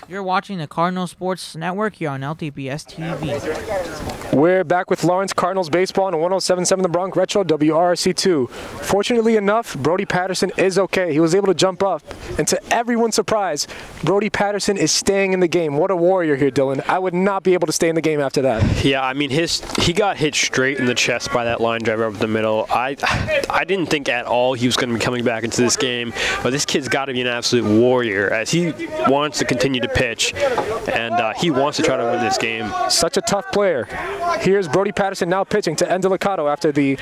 S4: You're watching the Cardinal Sports Network here on LTBS TV.
S2: We're back with Lawrence Cardinals baseball on 107.7 The Bronx Retro, WRRC2. Fortunately enough, Brody Patterson is okay. He was able to jump up, and to everyone's surprise, Brody Patterson is staying in the game. What a warrior here, Dylan. I would not be able to stay in the game after that.
S3: Yeah, I mean, he got hit straight in the chest by that line driver over the middle. I didn't think at all he was going to be coming back into this game, but this kid's got to be an absolute warrior, as he wants to continue to pitch, and he wants to try to win this game.
S2: Such a tough player. Here's Brody Patterson now pitching to Indelicato after the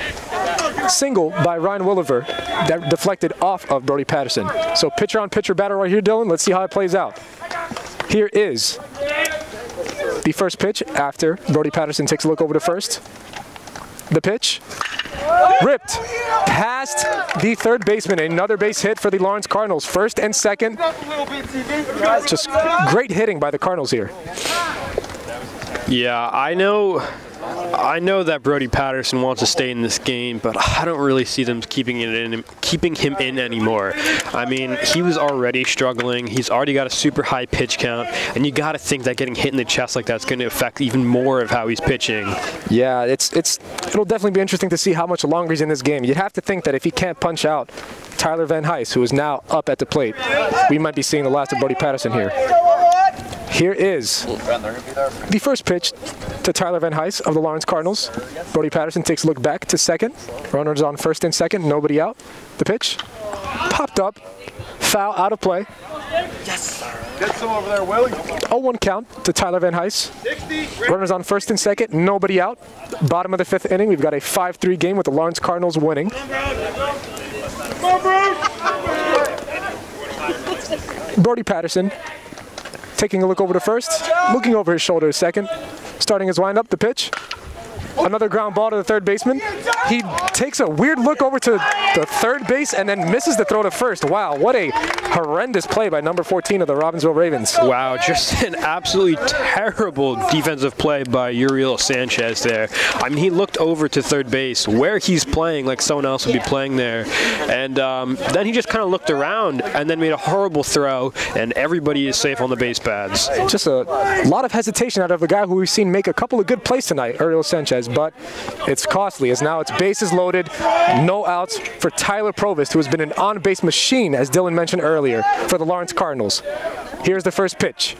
S2: single by Ryan Williver that deflected off of Brody Patterson. So pitcher-on-pitcher battle right here, Dylan. Let's see how it plays out. Here is the first pitch after Brody Patterson takes a look over to first. The pitch. Ripped past the third baseman. Another base hit for the Lawrence Cardinals. First and second. Just great hitting by the Cardinals here.
S3: Yeah, I know that Brody Patterson wants to stay in this game, but I don't really see them keeping him in anymore. I mean, he was already struggling. He's already got a super high pitch count, and you got to think that getting hit in the chest like that's going to affect even more of how he's pitching.
S2: Yeah, it'll definitely be interesting to see how much longer he's in this game. You'd have to think that if he can't punch out Tyler Van Heist, who is now up at the plate, we might be seeing the last of Brody Patterson here. Here is the first pitch to Tyler Van Heist of the Lawrence Cardinals. Brody Patterson takes a look back to second. Runners on first and second, nobody out. The pitch popped up, foul, out of play.
S5: Yes. Get some over there, Willie.
S2: 0-1 count to Tyler Van Heist. Runners on first and second, nobody out. Bottom of the 5th inning, we've got a 5-3 game with the Lawrence Cardinals winning. Brody Patterson taking a look over to first, looking over his shoulder a second, starting his windup, the pitch. Another ground ball to the third baseman. He takes a weird look over to the third base and then misses the throw to first. Wow, what a horrendous play by number 14 of the Robbinsville Ravens.
S3: Wow, just an absolutely terrible defensive play by Uriel Sanchez there. I mean, he looked over to third base where he's playing like someone else would be playing there. And then he just kind of looked around and then made a horrible throw, and everybody is safe on the base pads.
S2: Just a lot of hesitation out of a guy who we've seen make a couple of good plays tonight, Uriel Sanchez. But it's costly, as now it's bases loaded, no outs for Tyler Provost, who has been an on-base machine, as Dylan mentioned earlier, for the Lawrence Cardinals. Here's the first pitch.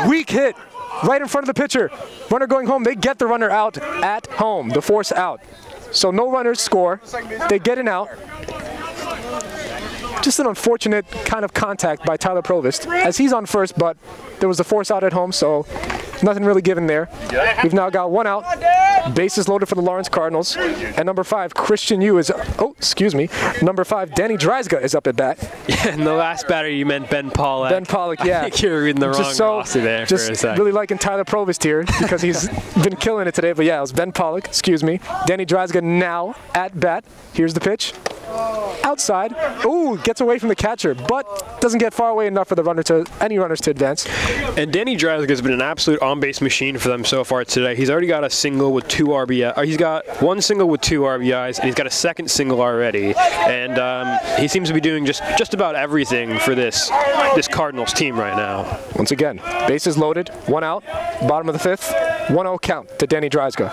S2: Weak hit right in front of the pitcher. Runner going home. They get the runner out at home, the force out. So no runners score. They get an out. Just an unfortunate kind of contact by Tyler Provost, as he's on first, but there was a force out at home, so nothing really given there. We've now got one out. Bases loaded for the Lawrence Cardinals. And number 5, Christian Yu is, number 5, Danny Drizga is up at bat.
S3: Yeah, and the last batter you meant Ben Pollock.
S2: Ben Pollock, yeah.
S3: I think you were reading the wrong roster there for a second.
S2: Really liking Tyler Provost here because he's been killing it today. But yeah, it was Ben Pollock, Danny Drizga now at bat. Here's the pitch. Outside. Ooh, gets away from the catcher, but doesn't get far away enough for the any runners to advance.
S3: And Danny Drizga has been an absolute on-base machine for them so far today. He's already got a single with 2 RBI. He's got 1 single with 2 RBIs, and he's got a 2nd single already. And he seems to be doing just about everything for this Cardinals team right now.
S2: Once again, bases loaded, 1 out, bottom of the 5th, 1-0 count to Danny Drizga.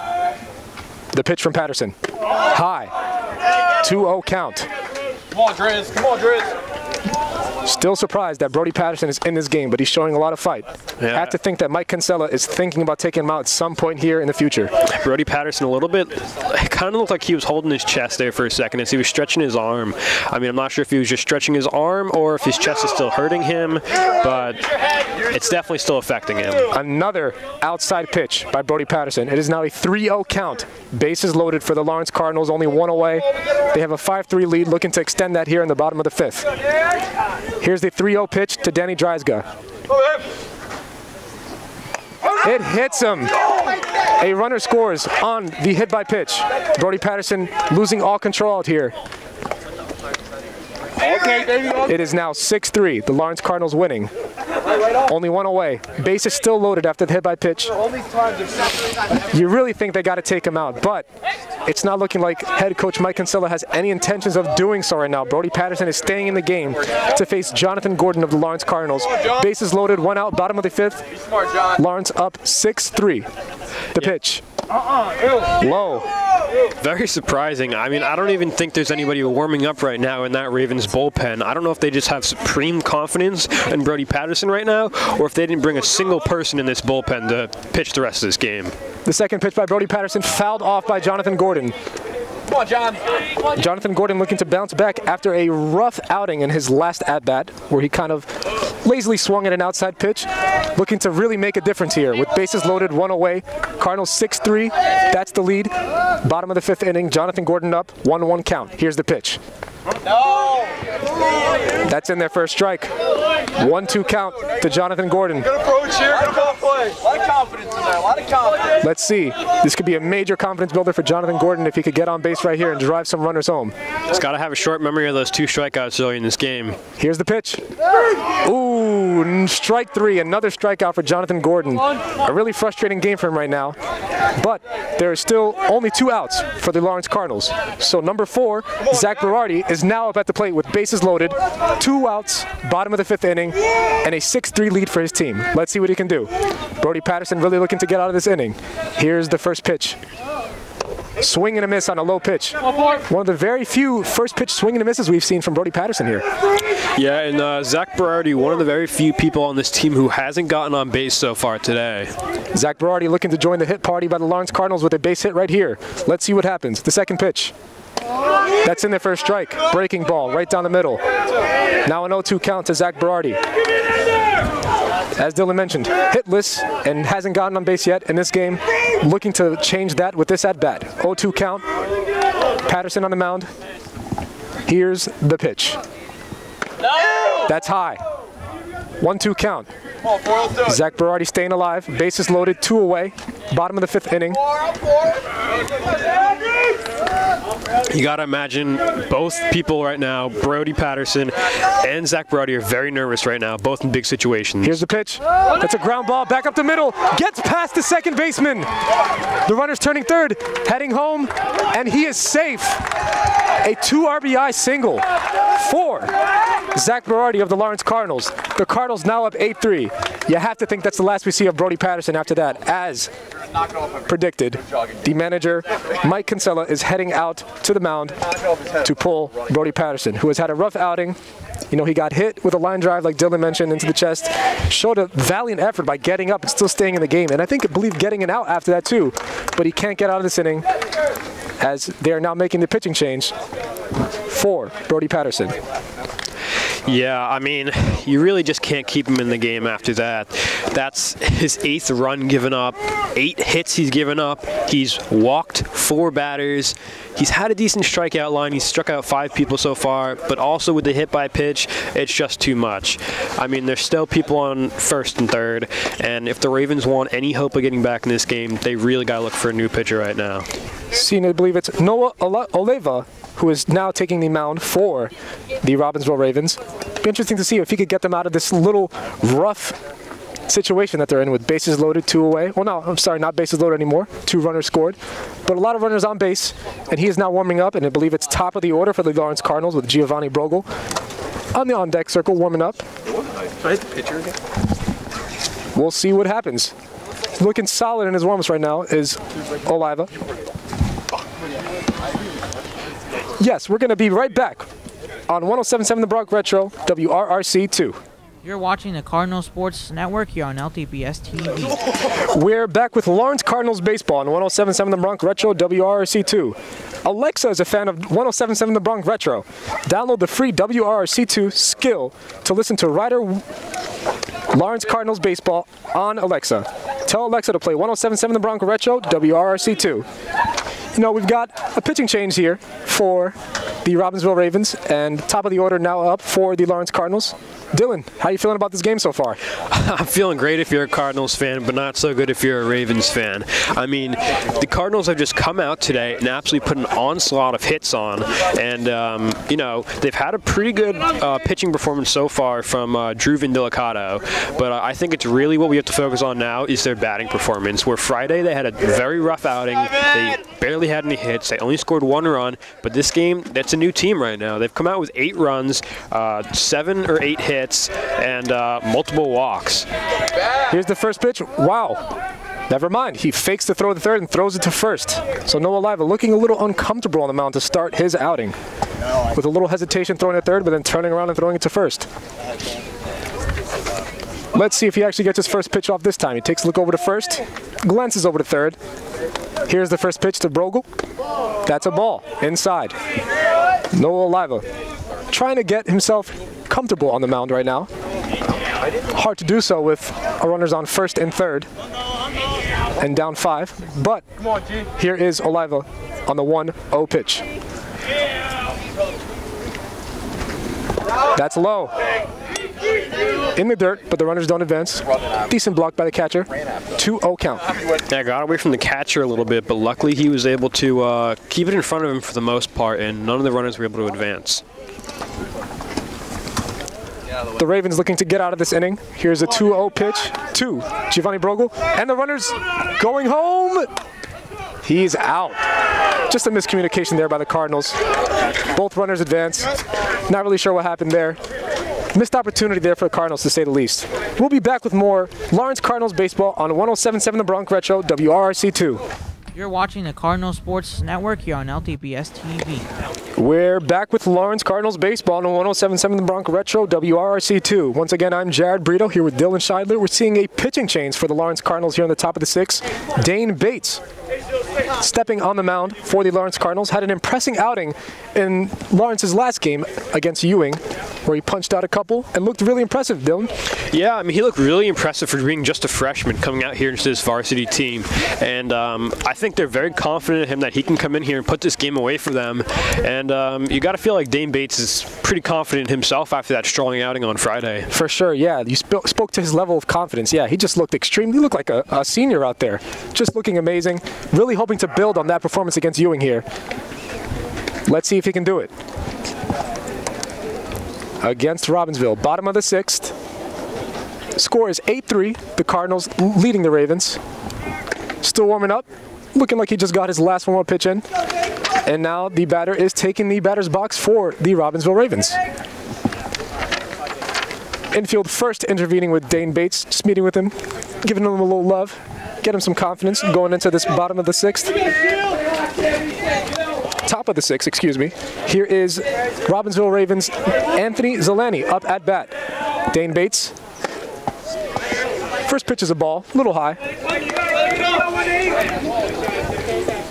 S2: The pitch from Patterson. High. 2-0 count.
S5: Come on, Driz. Come on, Driz.
S2: Still surprised that Brody Patterson is in this game, but he's showing a lot of fight.
S3: Yeah.
S2: I have to think that Mike Kinsella is thinking about taking him out at some point here in the future.
S3: Brody Patterson a little bit, it kind of looked like he was holding his chest there for a second as he was stretching his arm. I mean, I'm not sure if he was just stretching his arm or if his chest is still hurting him, but it's definitely still affecting him.
S2: Another outside pitch by Brody Patterson. It is now a 3-0 count. Bases loaded for the Lawrence Cardinals, only 1 away. They have a 5-3 lead, looking to extend that here in the bottom of the 5th. Here's the 3-0 pitch to Danny Drizga. It hits him. A runner scores on the hit by pitch. Brody Patterson losing all control out here. It is now 6-3. The Lawrence Cardinals winning. Only 1 away. Base is still loaded after the hit by pitch. You really think they got to take him out, but it's not looking like head coach Mike Kinsella has any intentions of doing so right now. Brody Patterson is staying in the game to face Jonathan Gordon of the Lawrence Cardinals. Bases loaded, 1 out, bottom of the 5th. Lawrence up 6-3. The pitch. Low.
S3: Very surprising. I mean, I don't even think there's anybody warming up right now in that Ravens bullpen. I don't know if they just have supreme confidence in Brody Patterson right now, or if they didn't bring a single person in this bullpen to pitch the rest of this game.
S2: The second pitch by Brody Patterson fouled off by Jonathan Gordon.
S5: Come on, John.
S2: Jonathan Gordon looking to bounce back after a rough outing in his last at-bat, where he kind of lazily swung at an outside pitch, looking to really make a difference here with bases loaded, 1 away. Cardinals 6-3, that's the lead. Bottom of the 5th inning, Jonathan Gordon up, 1-1 count. Here's the pitch.
S5: No.
S2: That's in there for a strike. 1-2 count to Jonathan Gordon.
S5: Good approach here. Good ball play. A lot of confidence in there. A lot of confidence.
S2: Let's see. This could be a major confidence builder for Jonathan Gordon if he could get on base right here and drive some runners home.
S3: He's got to have a short memory of those 2 strikeouts early in this game.
S2: Here's the pitch. Ooh, strike 3. Another strikeout for Jonathan Gordon. A really frustrating game for him right now. But there are still only 2 outs for the Lawrence Cardinals. So number 4, Zach Berardi, is now up at the plate with bases loaded, 2 outs, bottom of the 5th inning, and a 6-3 lead for his team. Let's see what he can do. Brody Patterson really looking to get out of this inning. Here's the first pitch. Swing and a miss on a low pitch. One of the very few first pitch swing and a misses we've seen from Brody Patterson here.
S3: Yeah, and Zach Berardi, one of the very few people on this team who hasn't gotten on base so far today.
S2: Zach Berardi looking to join the hit party by the Lawrence Cardinals with a base hit right here. Let's see what happens. The second pitch. That's in there for a strike. Breaking ball right down the middle. Now an 0-2 count to Zach Berardi. As Dylan mentioned, hitless and hasn't gotten on base yet in this game. Looking to change that with this at-bat. 0-2 count. Patterson on the mound. Here's the pitch. That's high. 1-2 count. Zach Berardi staying alive. Bases loaded, 2 away. Bottom of the 5th inning.
S3: You got to imagine both people right now, Brody Patterson and Zach Berardi, are very nervous right now, both in big situations.
S2: Here's the pitch. That's a ground ball back up the middle. Gets past the second baseman. The runner's turning third, heading home, and he is safe. A 2 RBI single for Zach Berardi of the Lawrence Cardinals. The Cardinals now up 8-3. You have to think that's the last we see of Brody Patterson after that. As predicted, the manager, Mike Kinsella, is heading out to the mound to pull Brody Patterson, who has had a rough outing. You know, he got hit with a line drive, like Dylan mentioned, into the chest. Showed a valiant effort by getting up and still staying in the game. And I believe getting an out after that too. But he can't get out of this inning. as they are now making the pitching change for Brody Patterson.
S3: Yeah, I mean, you really just can't keep him in the game after that. That's his 8th run given up, 8 hits he's given up. He's walked 4 batters. He's had a decent strikeout line. He's struck out 5 people so far, but also with the hit by pitch, it's just too much. I mean, there's still people on 1st and 3rd, and if the Ravens want any hope of getting back in this game, they really got to look for a new pitcher right now.
S2: Seen, I believe it's Noah Oleva, who is now taking the mound for the Robbinsville Ravens. Be interesting to see if he could get them out of this little rough situation that they're in with bases loaded, 2 away. Well, no, I'm sorry, not bases loaded anymore. 2 runners scored, but a lot of runners on base, and he is now warming up, and I believe it's top of the order for the Lawrence Cardinals with Giovanni Brogel on the on-deck circle warming up. We'll see what happens. Looking solid in his warm-ups right now is Oliva. Yes, we're going to be right back on 107.7 The Bronx Retro, WRRC2.
S4: You're watching the Cardinal Sports Network here on LTBS TV.
S2: We're back with Lawrence Cardinals baseball on 107.7 The Bronx Retro, WRRC2. Alexa is a fan of 107.7 The Bronx Retro. Download the free WRRC2 skill to listen to Lawrence Cardinals baseball on Alexa. Tell Alexa to play 107.7 The Bronx Retro, WRRC2. You know, we've got a pitching change here for the Robbinsville Ravens, and top of the order now up for the Lawrence Cardinals. Dylan, how are you feeling about this game so far?
S3: I'm feeling great if you're a Cardinals fan, but not so good if you're a Ravens fan. I mean, the Cardinals have just come out today and absolutely put an onslaught of hits on, and you know, they've had a pretty good pitching performance so far from Drew Vindelicato, but I think it's really what we have to focus on now is their batting performance, where Friday they had a very rough outing. They barely had any hits. They only scored 1 run, but this game, that's a new team right now. They've come out with 8 runs, 7 or 8 hits, and multiple walks.
S2: Here's the first pitch. Wow. Never mind. He fakes the throw to 3rd and throws it to 1st. So Noah Oliva looking a little uncomfortable on the mound to start his outing. With a little hesitation throwing it 3rd, but then turning around and throwing it to 1st. Let's see if he actually gets his first pitch off this time. He takes a look over to 1st, glances over to 3rd. Here's the first pitch to Brogel. That's a ball inside. Noah Oliva trying to get himself comfortable on the mound right now. Hard to do so with runners on 1st and 3rd and down 5. But here is Oliva on the 1-0 pitch. That's low. In the dirt, but the runners don't advance. Decent block by the catcher. 2-0 count.
S3: Yeah, got away from the catcher a little bit, but luckily he was able to keep it in front of him for the most part, and none of the runners were able to advance.
S2: The Ravens looking to get out of this inning. Here's a 2-0 pitch to Giovanni Brogel, and the runners going home. He's out. Just a miscommunication there by the Cardinals. Both runners advance. Not really sure what happened there. Missed opportunity there for the Cardinals, to say the least. We'll be back with more Lawrence Cardinals baseball on 107.7 The Bronx Retro, WRRC2.
S4: You're watching the Cardinal Sports Network here on LTBS TV.
S2: We're back with Lawrence Cardinals baseball on 107.7 The Bronx Retro, WRRC2. Once again, I'm Jared Brito here with Dylan Scheidler. We're seeing a pitching change for the Lawrence Cardinals here on the top of the 6th. Dane Bates stepping on the mound for the Lawrence Cardinals. Had an impressive outing in Lawrence's last game against Ewing, where he punched out a couple and looked really impressive, Dylan.
S3: Yeah, I mean, he looked really impressive for being just a freshman coming out here into this varsity team. And I think they're very confident in him that he can come in here and put this game away for them. And you got to feel like Dane Bates is pretty confident himself after that strong outing on Friday.
S2: For sure, yeah. You spoke to his level of confidence. Yeah, he just looked extremely, he looked like a senior out there. Just looking amazing. Really hoping to build on that performance against Ewing here. Let's see if he can do it. Against Robbinsville, bottom of the 6th. Score is 8-3. The Cardinals leading the Ravens. Still warming up. Looking like he just got his last warm-up pitch in. And now the batter is taking the batter's box for the Robbinsville Ravens. Infield first intervening with Dane Bates, just meeting with him, giving him a little love, get him some confidence going into this bottom of the 6th. Top of the 6th, excuse me. Here is Robbinsville Ravens' Anthony Zelani up at bat. Dane Bates. First pitch is a ball, a little high.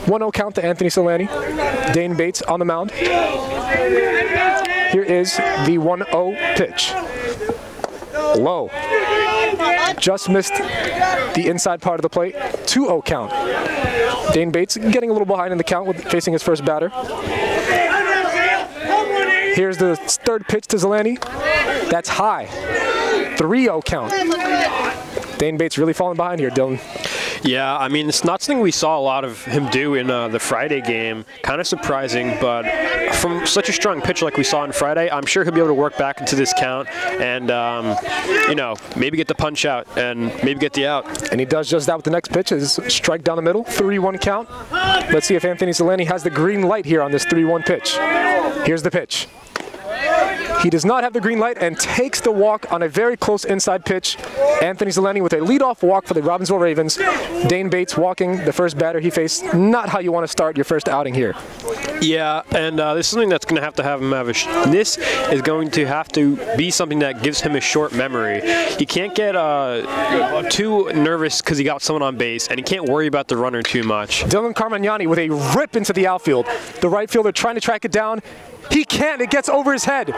S2: 1-0 count to Anthony Solani. Dane Bates on the mound. Here is the 1-0 pitch. Low. Just missed the inside part of the plate. 2-0 count. Dane Bates getting a little behind in the count with facing his first batter. Here's the third pitch to Zelani. That's high. 3-0 count. Dane Bates really falling behind here, Dylan.
S3: Yeah, I mean, it's not something we saw a lot of him do in the Friday game. Kind of surprising, but from such a strong pitch like we saw on Friday, I'm sure he'll be able to work back into this count and, you know, maybe get the punch out and maybe get the out.
S2: And he does just that with the next pitch. Is strike down the middle, 3-1 count. Let's see if Anthony Solani has the green light here on this 3-1 pitch. Here's the pitch. He does not have the green light and takes the walk on a very close inside pitch. Anthony Zelani with a leadoff walk for the Robbinsville Ravens. Dane Bates walking the first batter he faced. Not how you want to start your first outing here.
S3: Yeah, and this is something that's going to have him have this is going to have to be something that gives him a short memory. He can't get too nervous because he got someone on base, and he can't worry about the runner too much.
S2: Dylan Carmignani with a rip into the outfield. The right fielder trying to track it down. He can't. It gets over his head.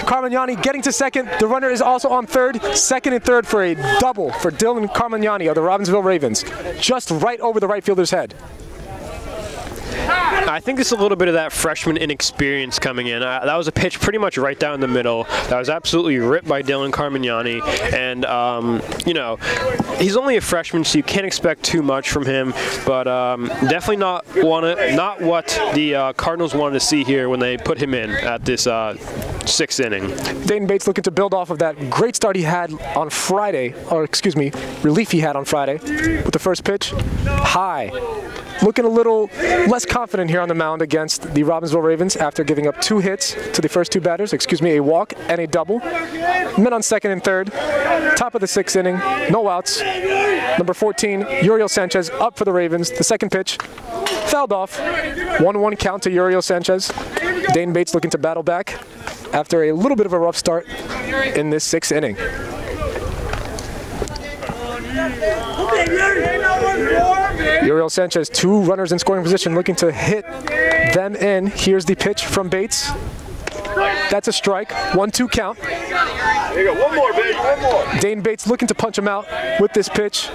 S2: Carmignani getting to second. The runner is also on third. Second and third for a double for Dylan Carmignani of the Robbinsville Ravens. Just right over the right fielder's head.
S3: I think it's a little bit of that freshman inexperience coming in. That was a pitch pretty much right down the middle. That was absolutely ripped by Dylan Carmignani. And, you know, he's only a freshman, so you can't expect too much from him. But definitely not what the Cardinals wanted to see here when they put him in at this sixth inning.
S2: Dane Bates looking to build off of that great start he had on Friday, or excuse me, relief he had on Friday with the first pitch. High. Looking a little less confident here on the mound against the Robbinsville Ravens after giving up 2 hits to the first 2 batters, a walk and a double. Men on second and third. Top of the 6th inning, no outs. Number 14, Uriel Sanchez up for the Ravens. The second pitch, fouled off. 1-1 count to Uriel Sanchez. Dane Bates looking to battle back after a little bit of a rough start in this 6th inning. Uriel Sanchez, 2 runners in scoring position, looking to hit them in. Here's the pitch from Bates. That's a strike. 1-2 count.
S5: There you go. One more, baby. One more.
S2: Dane Bates looking to punch him out with this pitch,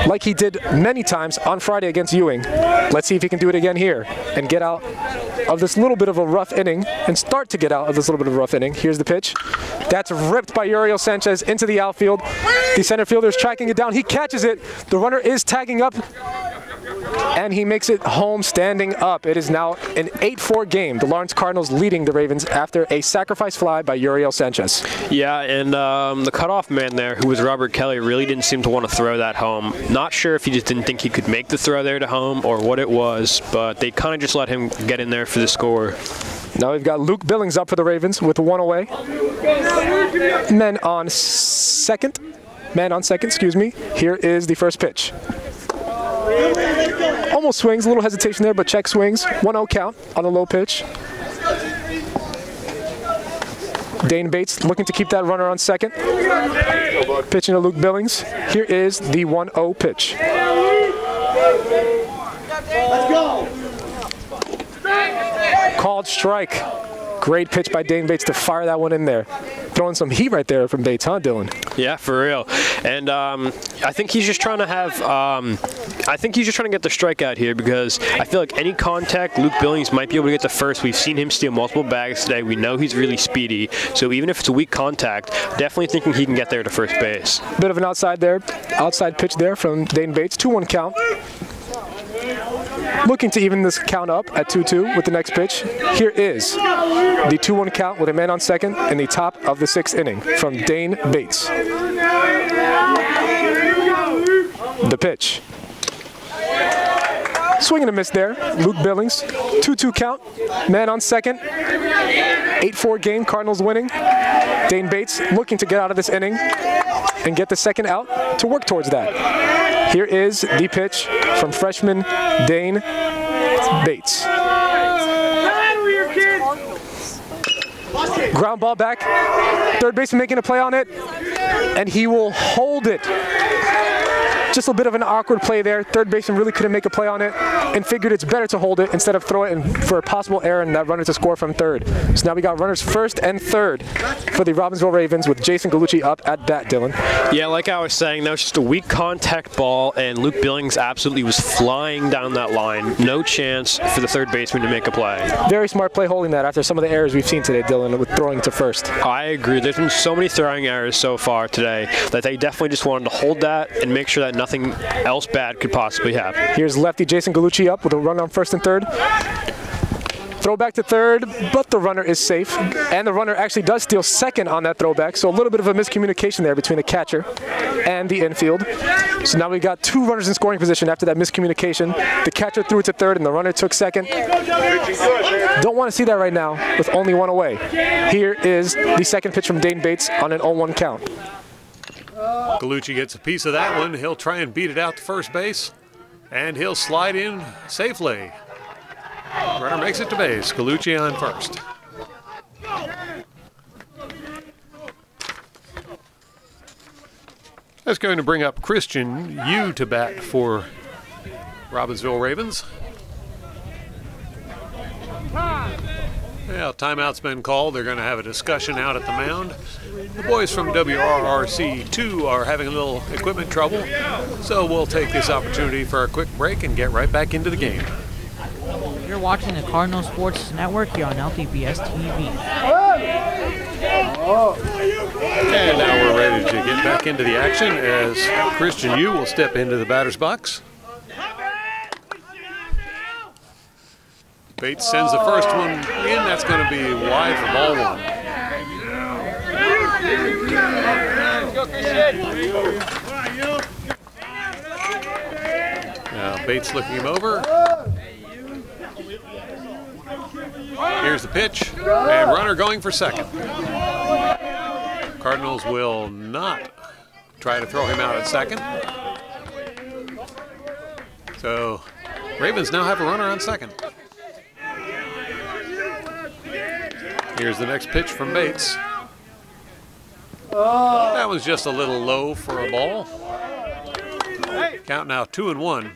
S2: like he did many times on Friday against Ewing. Let's see if he can do it again here and get out of this little bit of a rough inning and start to get out of this little bit of a rough inning. Here's the pitch. That's ripped by Uriel Sanchez into the outfield. The center fielder is tracking it down. He catches it. The runner is tagging up, and he makes it home standing up. It is now an 8-4 game. The Lawrence Cardinals leading the Ravens after a sacrifice fly by Uriel Sanchez.
S3: Yeah, and the cutoff man there, who was Robert Kelly, really didn't seem to want to throw that home. Not sure if he just didn't think he could make the throw there to home or what it was, but they kind of just let him get in there for the score.
S2: Now we've got Luke Billings up for the Ravens with 1 away. Men on second, excuse me. Here is the first pitch. Almost swings, a little hesitation there, but check swings. 1-0 count on the low pitch. Dane Bates looking to keep that runner on second. Pitching to Luke Billings. Here is the 1-0 pitch.
S5: Let's go.
S2: Called strike. Great pitch by Dane Bates to fire that one in there. Throwing some heat right there from Bates, huh, Dylan?
S3: Yeah, for real. And I think he's just trying to have, I think he's just trying to get the strikeout here because I feel like any contact, Luke Billings might be able to get the first. We've seen him steal multiple bags today. We know he's really speedy. So even if it's a weak contact, definitely thinking he can get there to first base.
S2: Bit of an outside pitch there from Dane Bates. 2-1 count. Looking to even this count up at 2-2 with the next pitch. Here is the 2-1 count with a man on second in the top of the 6th inning from Dane Bates. The pitch. Swing and a miss there. Luke Billings. 2-2 count. Man on second. 8-4 game. Cardinals winning. Dane Bates looking to get out of this inning and get the second out to work towards that. Here is the pitch from freshman Dane Bates. Ground ball back. Third baseman making a play on it, and he will hold it. Just a bit of an awkward play there. Third baseman really couldn't make a play on it and figured it's better to hold it instead of throw it for a possible error and that runner to score from third. So now we got runners first and third for the Robbinsville Ravens with Jason Gallucci up at bat, Dylan.
S3: Yeah, like I was saying, that was just a weak contact ball, and Luke Billings absolutely was flying down that line. No chance for the third baseman to make a play.
S2: Very smart play holding that after some of the errors we've seen today, Dylan, with throwing to first.
S3: I agree. There's been so many throwing errors so far today that they definitely just wanted to hold that and make sure that nothing else bad could possibly happen.
S2: Here's lefty Jason Gallucci up with a run on first and third. Throw back to third, but the runner is safe. And the runner actually does steal second on that throwback, so a little bit of a miscommunication there between the catcher and the infield. So now we've got two runners in scoring position after that miscommunication. The catcher threw it to third and the runner took second. Don't want to see that right now with only one away. Here is the second pitch from Dane Bates on an 0-1 count.
S1: Gallucci gets a piece of that one. He'll try and beat it out to first base, and he'll slide in safely. Runner makes it to base. Gallucci on first. That's going to bring up Christian Yu to bat for Robbinsville Ravens. Well, timeout's been called. They're going to have a discussion out at the mound. The boys from WRRC2 are having a little equipment trouble, so we'll take this opportunity for a quick break and get right back into the game.
S4: You're watching the Cardinal Sports Network here on LTBS TV.
S1: And now we're ready to get back into the action as Christian Yu will step into the batter's box. Bates sends the first one in. That's going to be wide for ball one. Now Bates looking him over. Here's the pitch, and runner going for second. Cardinals will not try to throw him out at second. So Ravens now have a runner on second. Here's the next pitch from Bates. That was just a little low for a ball. Count now 2-1.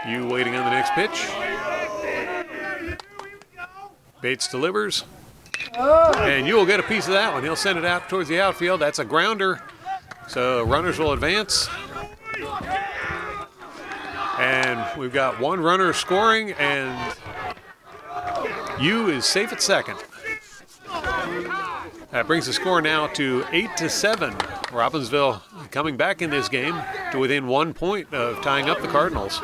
S1: Yu waiting on the next pitch. Bates delivers. And Yu will get a piece of that one. He'll send it out towards the outfield. That's a grounder. So runners will advance. And we've got one runner scoring, and Yu is safe at second. That brings the score now to 8-7. Robbinsville coming back in this game to within 1 point of tying up the Cardinals.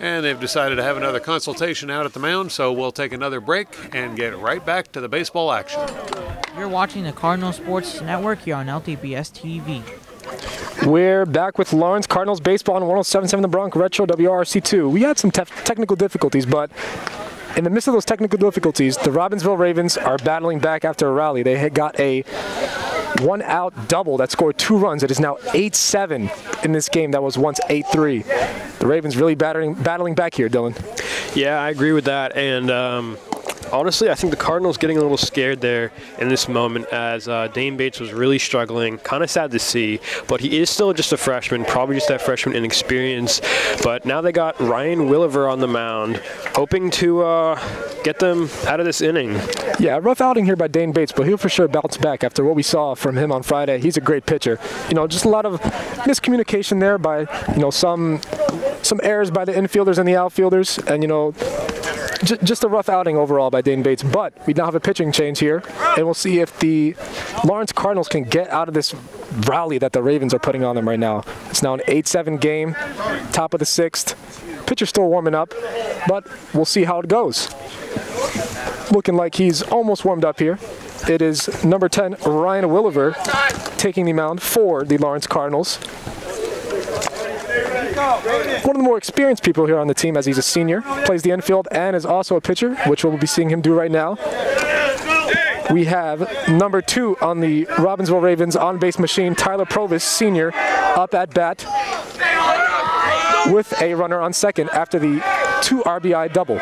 S1: And they've decided to have another consultation out at the mound, so we'll take another break and get right back to the baseball action.
S4: You're watching the Cardinal Sports Network here on LTBS TV.
S2: We're back with Lawrence Cardinals baseball on 107.7 The Bronx Retro WRC2. We had some technical difficulties, but in the midst of those technical difficulties, the Robbinsville Ravens are battling back after a rally. They had got a one-out double that scored 2 runs. It is now 8-7 in this game that was once 8-3. The Ravens really battling back here, Dylan.
S3: Yeah, I agree with that, and honestly, I think the Cardinals getting a little scared there in this moment as Dane Bates was really struggling. Kind of sad to see, but he is still just a freshman, probably just that freshman inexperience. But now they got Ryan Williver on the mound, hoping to get them out of this inning.
S2: Yeah, rough outing here by Dane Bates, but he'll for sure bounce back after what we saw from him on Friday. He's a great pitcher. You know, just a lot of miscommunication there by, you know, some errors by the infielders and the outfielders, and, you know, just a rough outing overall by Dane Bates, but we now have a pitching change here, and we'll see if the Lawrence Cardinals can get out of this rally that the Ravens are putting on them right now. It's now an 8-7 game, top of the 6th. Pitcher's still warming up, but we'll see how it goes. Looking like he's almost warmed up here. It is number 10, Ryan Williver, taking the mound for the Lawrence Cardinals. One of the more experienced people here on the team, as he's a senior, plays the infield and is also a pitcher, which we'll be seeing him do right now. We have number 2 on the Robbinsville Ravens on-base machine, Tyler Provis, senior, up at bat with a runner on second after the 2 RBI double.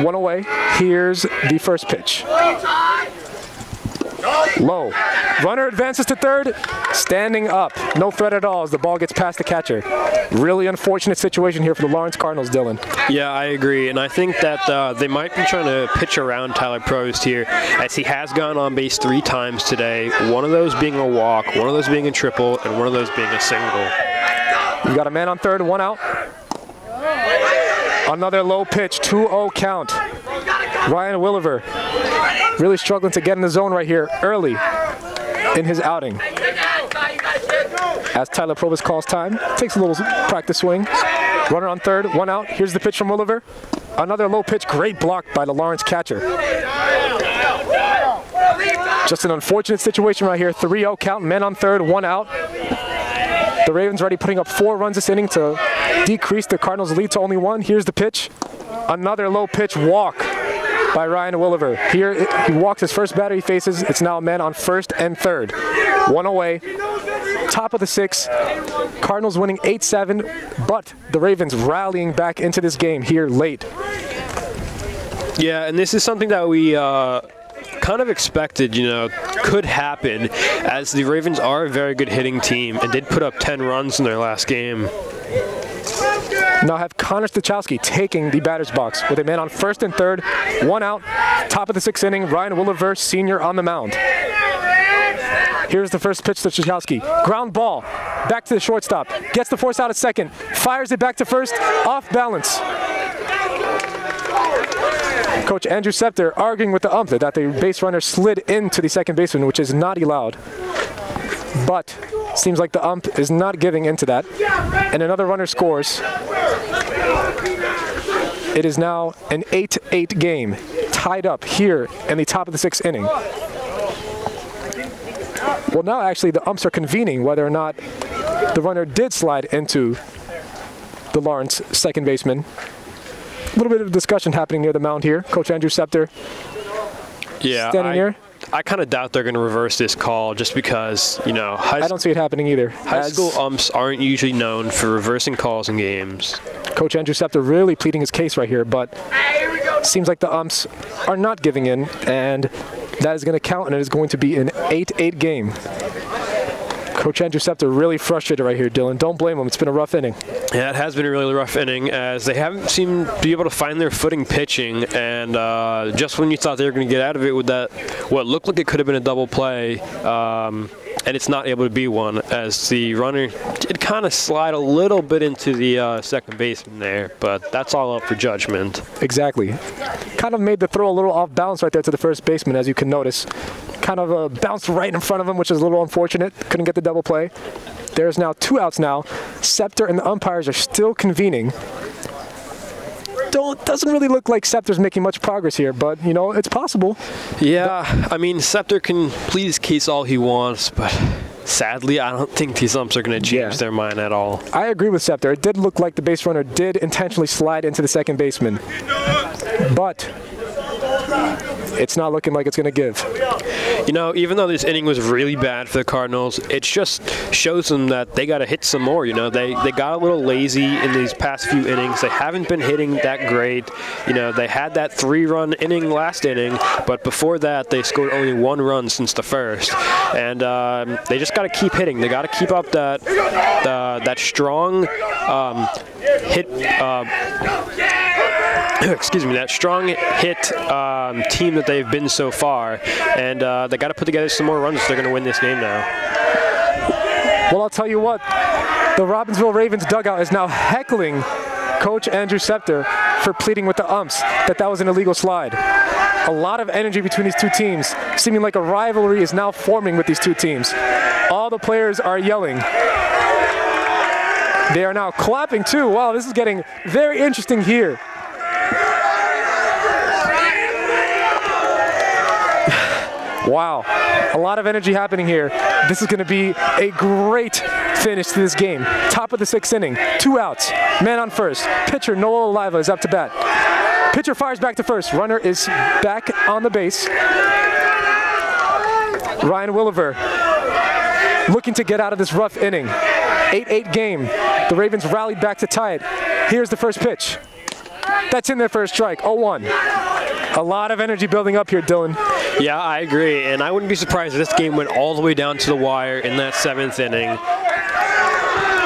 S2: 1 away. Here's the first pitch. Low. Runner advances to third, standing up. No threat at all as the ball gets past the catcher. Really unfortunate situation here for the Lawrence Cardinals, Dylan.
S3: Yeah, I agree, and I think that they might be trying to pitch around Tyler Prost here, as he has gone on base 3 times today, one of those being a walk, one of those being a triple, and one of those being a single.
S2: We've got a man on third, 1 out. Another low pitch, 2-0 count. Ryan Williver really struggling to get in the zone right here early in his outing. As Tyler Provost calls time, takes a little practice swing. Runner on third, 1 out. Here's the pitch from Williver. Another low pitch, great block by the Lawrence catcher. Just an unfortunate situation right here. 3-0 count, men on third, 1 out. The Ravens already putting up 4 runs this inning to decrease the Cardinals' lead to only 1. Here's the pitch. Another low pitch walk by Ryan Williver. Here he walks his first batter he faces. It's now a man on first and third. 1 away. Top of the 6th. Cardinals winning 8-7, but the Ravens rallying back into this game here late.
S3: Yeah, and this is something that we kind of expected, could happen, as the Ravens are a very good hitting team and did put up 10 runs in their last game.
S2: Now have Connor Stachowski taking the batter's box with a man on first and third, 1 out. Top of the 6th inning, Ryan Williver, senior, on the mound. Here's the first pitch to Stachowski. Ground ball, back to the shortstop. Gets the force out at second, fires it back to first, off balance. Coach Andrew Scepter arguing with the ump that the base runner slid into the second baseman, which is not allowed. But seems like the ump is not giving into that. And another runner scores. It is now an 8-8 game, tied up here in the top of the 6th inning. Well, now actually the umps are convening whether or not the runner did slide into the Lawrence second baseman. A little bit of discussion happening near the mound here. Coach Andrew Scepter standing here.
S3: I kind of doubt they're going to reverse this call just because,
S2: I don't see it happening either.
S3: High school umps aren't usually known for reversing calls in games.
S2: Coach Andrew Scepter really pleading his case right here, but seems like the umps are not giving in, and that is going to count, and it is going to be an 8-8 game. Coach Andrew Scepter really frustrated right here, Dylan. Don't blame him. It's been a rough inning.
S3: Yeah, it has been a really rough inning, as they haven't seemed to be able to find their footing pitching, and just when you thought they were going to get out of it with that, what looked like it could have been a double play, and it's not able to be one, as the runner did kind of slide a little bit into the second baseman there, but that's all up for judgment.
S2: Exactly. Kind of made the throw a little off balance right there to the first baseman, as you can notice. Kind of bounced right in front of him, which is a little unfortunate. Couldn't get the double play. There's now 2 outs now. Scepter and the umpires are still convening. Doesn't really look like Scepter's making much progress here, but, it's possible.
S3: Yeah, I mean, Scepter can plead his case all he wants, but sadly, I don't think these umps are going to change their mind at all.
S2: I agree with Scepter. It did look like the base runner did intentionally slide into the second baseman, but it's not looking like it's going to give.
S3: Even though this inning was really bad for the Cardinals, it just shows them that they got to hit some more. They got a little lazy in these past few innings. They haven't been hitting that great. They had that 3-run inning last inning, but before that, they scored only 1 run since the first. And they just got to keep hitting. They got to keep up that strong hit. That strong hit team that they've been so far, and they got to put together some more runs if they're going to win this game now.
S2: Well, I'll tell you what, the Robbinsville Ravens dugout is now heckling Coach Andrew Scepter for pleading with the umps that was an illegal slide. A lot of energy between these two teams, seeming like a rivalry is now forming with these two teams. All the players are yelling. They are now clapping too. Wow, this is getting very interesting here. Wow, a lot of energy happening here. This is going to be a great finish to this game. Top of the 6th inning, 2 outs, man on first. Pitcher Noah Oliva is up to bat. Pitcher fires back to first. Runner is back on the base. Ryan Williver looking to get out of this rough inning. 8-8 game. The Ravens rallied back to tie it. Here's the first pitch. That's in there for a strike. 0-1. A lot of energy building up here, Dylan.
S3: Yeah, I agree, and I wouldn't be surprised if this game went all the way down to the wire in that 7th inning.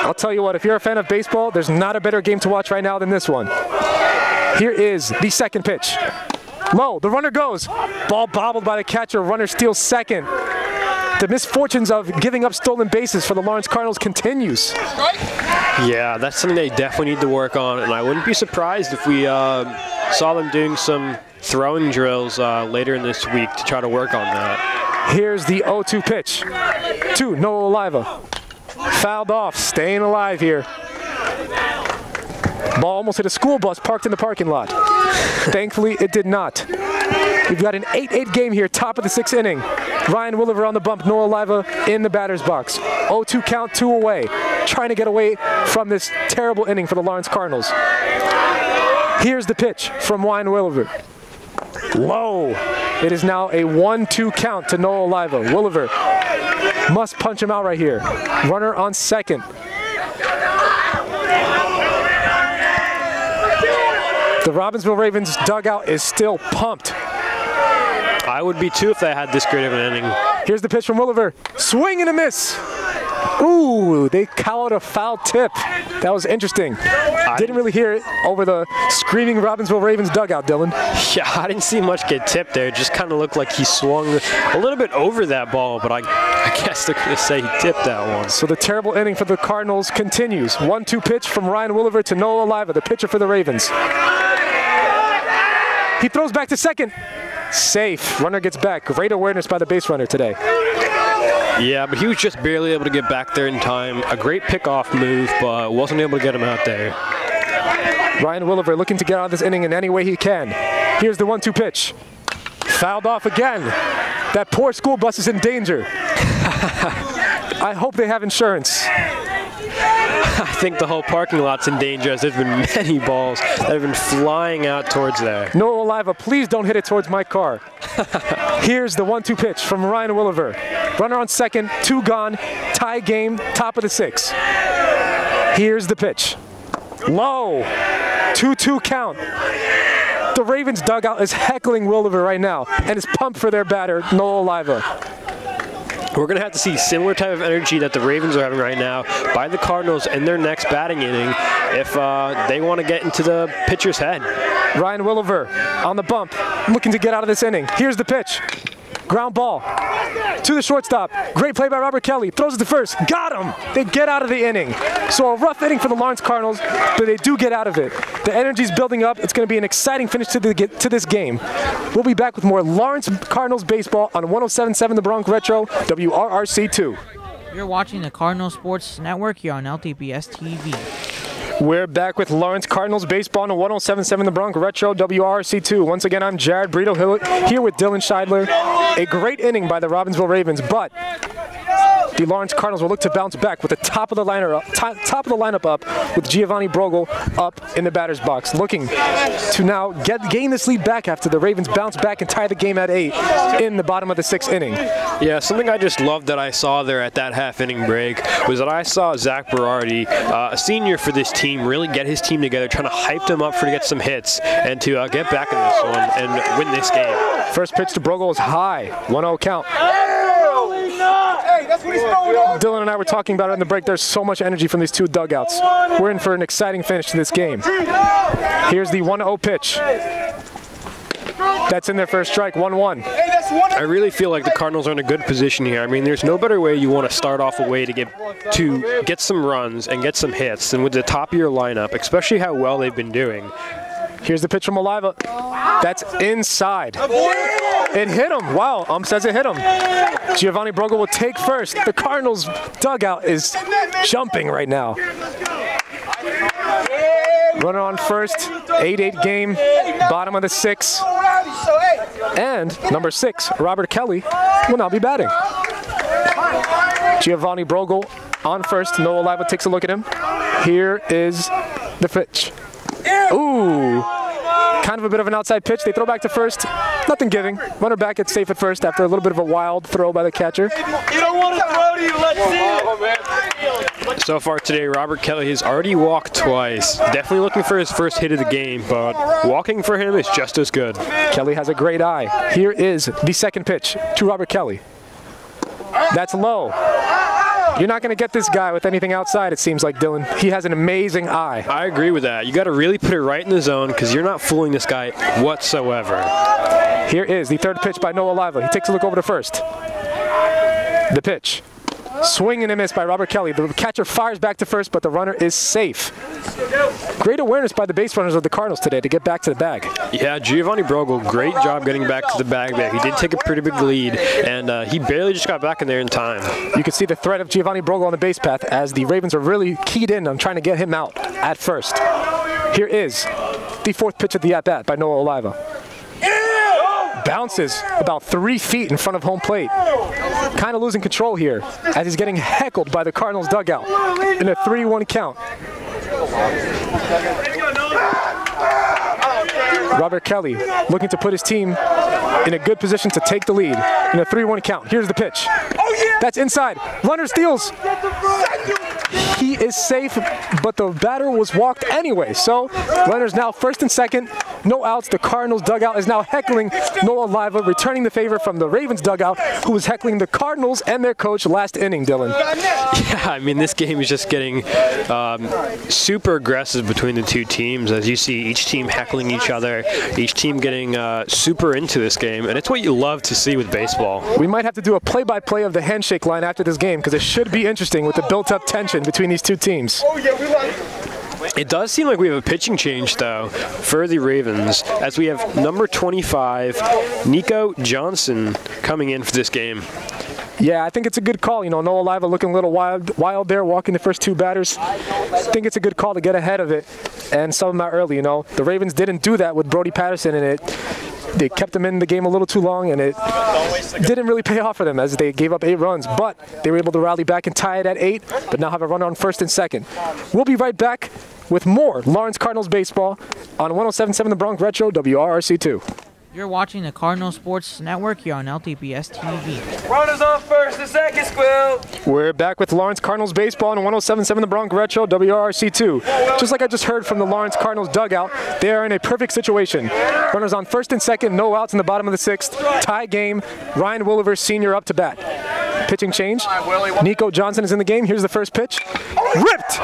S2: I'll tell you what, if you're a fan of baseball, there's not a better game to watch right now than this one. Here is the second pitch. Low, the runner goes. Ball bobbled by the catcher, runner steals second. The misfortunes of giving up stolen bases for the Lawrence Cardinals continues.
S3: Yeah, that's something they definitely need to work on, and I wouldn't be surprised if we saw them doing some throwing drills later in this week to try to work on that.
S2: Here's the 0-2 pitch to Noah Oliva. Fouled off, staying alive here. Ball almost hit a school bus parked in the parking lot. Thankfully, it did not. We've got an 8-8 game here, top of the 6th inning. Ryan Williver on the bump, Noah Oliva in the batter's box. 0-2 count, 2 away. Trying to get away from this terrible inning for the Lawrence Cardinals. Here's the pitch from Ryan Williver. Low. It is now a 1-2 count to Noah Oliva. Williver must punch him out right here. Runner on second. The Robbinsville Ravens dugout is still pumped.
S3: I would be too if they had this great of an inning.
S2: Here's the pitch from Williver. Swing and a miss. Ooh, they called a foul tip. That was interesting. Didn't really hear it over the screaming Robbinsville Ravens dugout, Dylan.
S3: Yeah, I didn't see much get tipped there. It just kind of looked like he swung a little bit over that ball, but I guess they're going to say he tipped that one.
S2: So the terrible inning for the Cardinals continues. 1-2 pitch from Ryan Williver to Noah Oliva, the pitcher for the Ravens. He throws back to second. Safe. Runner gets back. Great awareness by the base runner today.
S3: Yeah, but he was just barely able to get back there in time. A great pickoff move, but wasn't able to get him out there.
S2: Ryan Williver looking to get out of this inning in any way he can. Here's the 1-2 pitch. Fouled off again. That poor school bus is in danger. I hope they have insurance.
S3: I think the whole parking lot's in danger as there's been many balls that have been flying out towards there.
S2: Noah Oliva, please don't hit it towards my car. Here's the 1-2 pitch from Ryan Williver. Runner on second, 2 gone, tie game, top of the 6th. Here's the pitch. Low, 2-2 count. The Ravens dugout is heckling Williver right now and is pumped for their batter, Noah Oliva.
S3: We're going to have to see similar type of energy that the Ravens are having right now by the Cardinals in their next batting inning if they want to get into the pitcher's head.
S2: Ryan Williver on the bump, looking to get out of this inning. Here's the pitch. Ground ball to the shortstop. Great play by Robert Kelly. Throws it to first. Got him. They get out of the inning. So a rough inning for the Lawrence Cardinals, but they do get out of it. The energy's building up. It's going to be an exciting finish to this game. We'll be back with more Lawrence Cardinals baseball on 107.7 The Bronx Retro, WRRC2.
S4: You're watching the Cardinal Sports Network here on LTBS TV.
S2: We're back with Lawrence Cardinals baseball on 107.7 The Bronx Retro, WRC2. Once again, I'm Jared Brito here with Dylan Scheidler. A great inning by the Robbinsville Ravens, but the Lawrence Cardinals will look to bounce back with the top of the lineup up with Giovanni Brogel up in the batter's box, looking to now gain this lead back after the Ravens bounce back and tie the game at 8 in the bottom of the 6th inning.
S3: Yeah, something I just loved that I saw there at that half-inning break was that I saw Zach Berardi, a senior for this team, really get his team together, trying to hype them up to get some hits and to get back in this one and win this game.
S2: First pitch to Brogel is high, 1-0 count. Dylan and I were talking about it in the break. There's so much energy from these two dugouts. We're in for an exciting finish to this game. Here's the 1-0 pitch. That's in there for a strike, 1-1.
S3: I really feel like the Cardinals are in a good position here. I mean, there's no better way you want to start off a way to get some runs and get some hits than with the top of your lineup, especially how well they've been doing.
S2: Here's the pitch from Oliva. That's inside. It hit him. Wow, says it hit him. Giovanni Brogel will take first. The Cardinals dugout is jumping right now. Runner on first, 8-8 game, bottom of the 6th. And number 6, Robert Kelly, will now be batting. Giovanni Brogel on first. Noah Oliva takes a look at him. Here is the pitch. Ooh, kind of a bit of an outside pitch. They throw back to first. Nothing giving. Runner back at safe at first after a little bit of a wild throw by the catcher.
S5: You don't want to throw to you. Let's see it.
S3: So far today, Robert Kelly has already walked twice. Definitely looking for his first hit of the game, but walking for him is just as good.
S2: Kelly has a great eye. Here is the second pitch to Robert Kelly. That's low. You're not going to get this guy with anything outside, it seems like, Dylan. He has an amazing eye.
S3: I agree with that. You got to really put it right in the zone because you're not fooling this guy whatsoever.
S2: Here is the third pitch by Noah Liva. He takes a look over to first. The pitch. Swing and a miss by Robert Kelly. The catcher fires back to first, but the runner is safe. Great awareness by the base runners of the Cardinals today to get back to the bag.
S3: Yeah, Giovanni Brogel, great job getting back to the bag there. He did take a pretty big lead, and he barely just got back in there in time.
S2: You can see the threat of Giovanni Brogel on the base path as the Ravens are really keyed in on trying to get him out at first. Here is the fourth pitch of the at-bat by Noah Oliva. Bounces about 3 feet in front of home plate. Kind of losing control here as he's getting heckled by the Cardinals dugout in a 3-1 count. Robert Kelly looking to put his team in a good position to take the lead in a 3-1 count. Here's the pitch. That's inside. Runner steals. He is safe, but the batter was walked anyway. So runners now first and second, no outs. The Cardinals dugout is now heckling Noah Liva, returning the favor from the Ravens dugout, who was heckling the Cardinals and their coach last inning, Dylan.
S3: Yeah, I mean, this game is just getting super aggressive between the two teams, as you see each team heckling each other, each team getting super into this game, and it's what you love to see with baseball.
S2: We might have to do a play-by-play of the handshake line after this game, because it should be interesting with the built-up tension between these two teams.
S3: It does seem like we have a pitching change, though, for the Ravens, as we have number 25, Nico Johnson, coming in for this game.
S2: Yeah, I think it's a good call. You know, Noah Liva looking a little wild there, walking the first two batters. I think it's a good call to get ahead of it and sub him out early, you know. The Ravens didn't do that with Brodie Patterson, and they kept him in the game a little too long, and it didn't really pay off for them as they gave up 8 runs. But they were able to rally back and tie it at 8, but now have a runner on first and second. We'll be right back with more Lawrence Cardinals baseball on 107.7 The Bronx Retro, WRRC2.
S4: You're watching the Cardinal Sports Network here on LTBS TV.
S5: Runners on first and second, Squill.
S2: We're back with Lawrence Cardinals baseball on 107.7 The Bronx Retro, WRRC2. Just like I just heard from the Lawrence Cardinals dugout, they are in a perfect situation. Runners on first and second, no outs in the bottom of the 6th. Tie game, Ryan Williver Sr. up to bat. Pitching change. Nico Johnson is in the game. Here's the first pitch. Ripped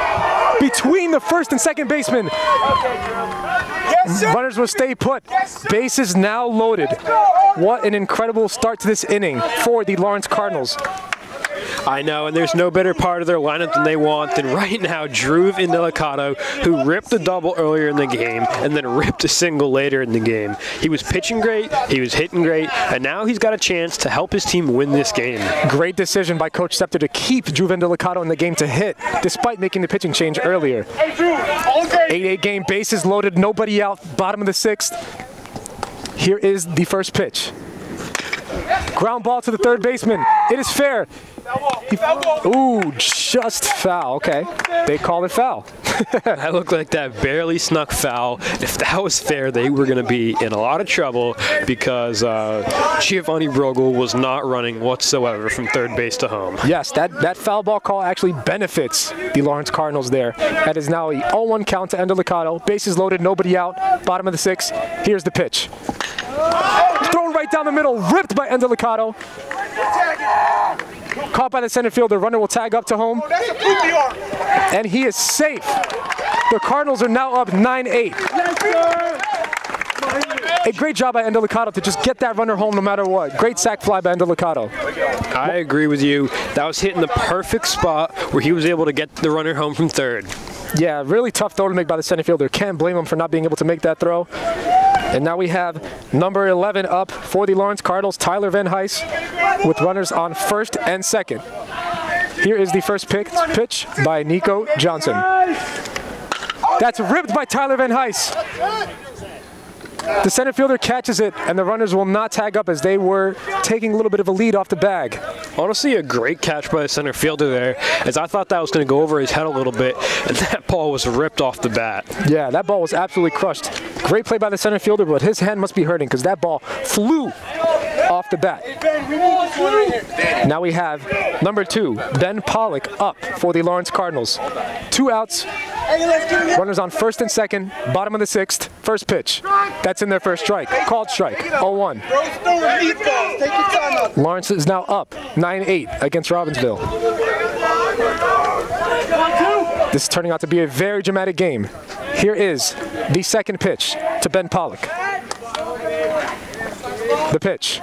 S2: between the first and second baseman. Runners will stay put. Bases now loaded. What an incredible start to this inning for the Lawrence Cardinals.
S3: I know, and there's no better part of their lineup than they want than right now Drew Indelicato, who ripped a double earlier in the game and then ripped a single later in the game. He was pitching great, he was hitting great, and now he's got a chance to help his team win this game.
S2: Great decision by Coach Scepter to keep Drew Indelicato in the game to hit, despite making the pitching change earlier. 8-8 game, bases loaded, nobody out, bottom of the 6th. Here is the first pitch. Ground ball to the third baseman. It is fair. Ooh, just foul. Okay, they call it foul.
S3: That looked like that barely snuck foul. If that was fair, they were going to be in a lot of trouble because Giovanni Brogel was not running whatsoever from third base to home.
S2: Yes, that foul ball call actually benefits the Lawrence Cardinals there. That is now a 0-1 count to Indelicato. Bases loaded, nobody out, bottom of the 6th. Here's the pitch. Thrown right down the middle, ripped by Indelicato. Caught by the center fielder, runner will tag up to home. And he is safe. The Cardinals are now up 9-8. A great job by Indelicato to just get that runner home no matter what. Great sac fly by Indelicato.
S3: I agree with you. That was hitting the perfect spot where he was able to get the runner home from third.
S2: Yeah, really tough throw to make by the center fielder. Can't blame him for not being able to make that throw. And now we have number 11 up for the Lawrence Cardinals, Tyler Van Heis, with runners on first and second. Here is the first pitch by Nico Johnson. That's ripped by Tyler Van Heis. The center fielder catches it, and the runners will not tag up as they were taking a little bit of a lead off the bag.
S3: Honestly, a great catch by the center fielder there, as I thought that was going to go over his head a little bit, and that ball was ripped off the bat.
S2: Yeah, that ball was absolutely crushed. Great play by the center fielder, but his hand must be hurting because that ball flew off the bat. Now we have number 2, Ben Pollock, up for the Lawrence Cardinals. 2 outs, runners on first and second, bottom of the 6th, first pitch. That's in their first strike, called strike, 0-1. Lawrence is now up 9-8 against Robbinsville. This is turning out to be a very dramatic game. Here is the second pitch to Ben Pollock. The pitch.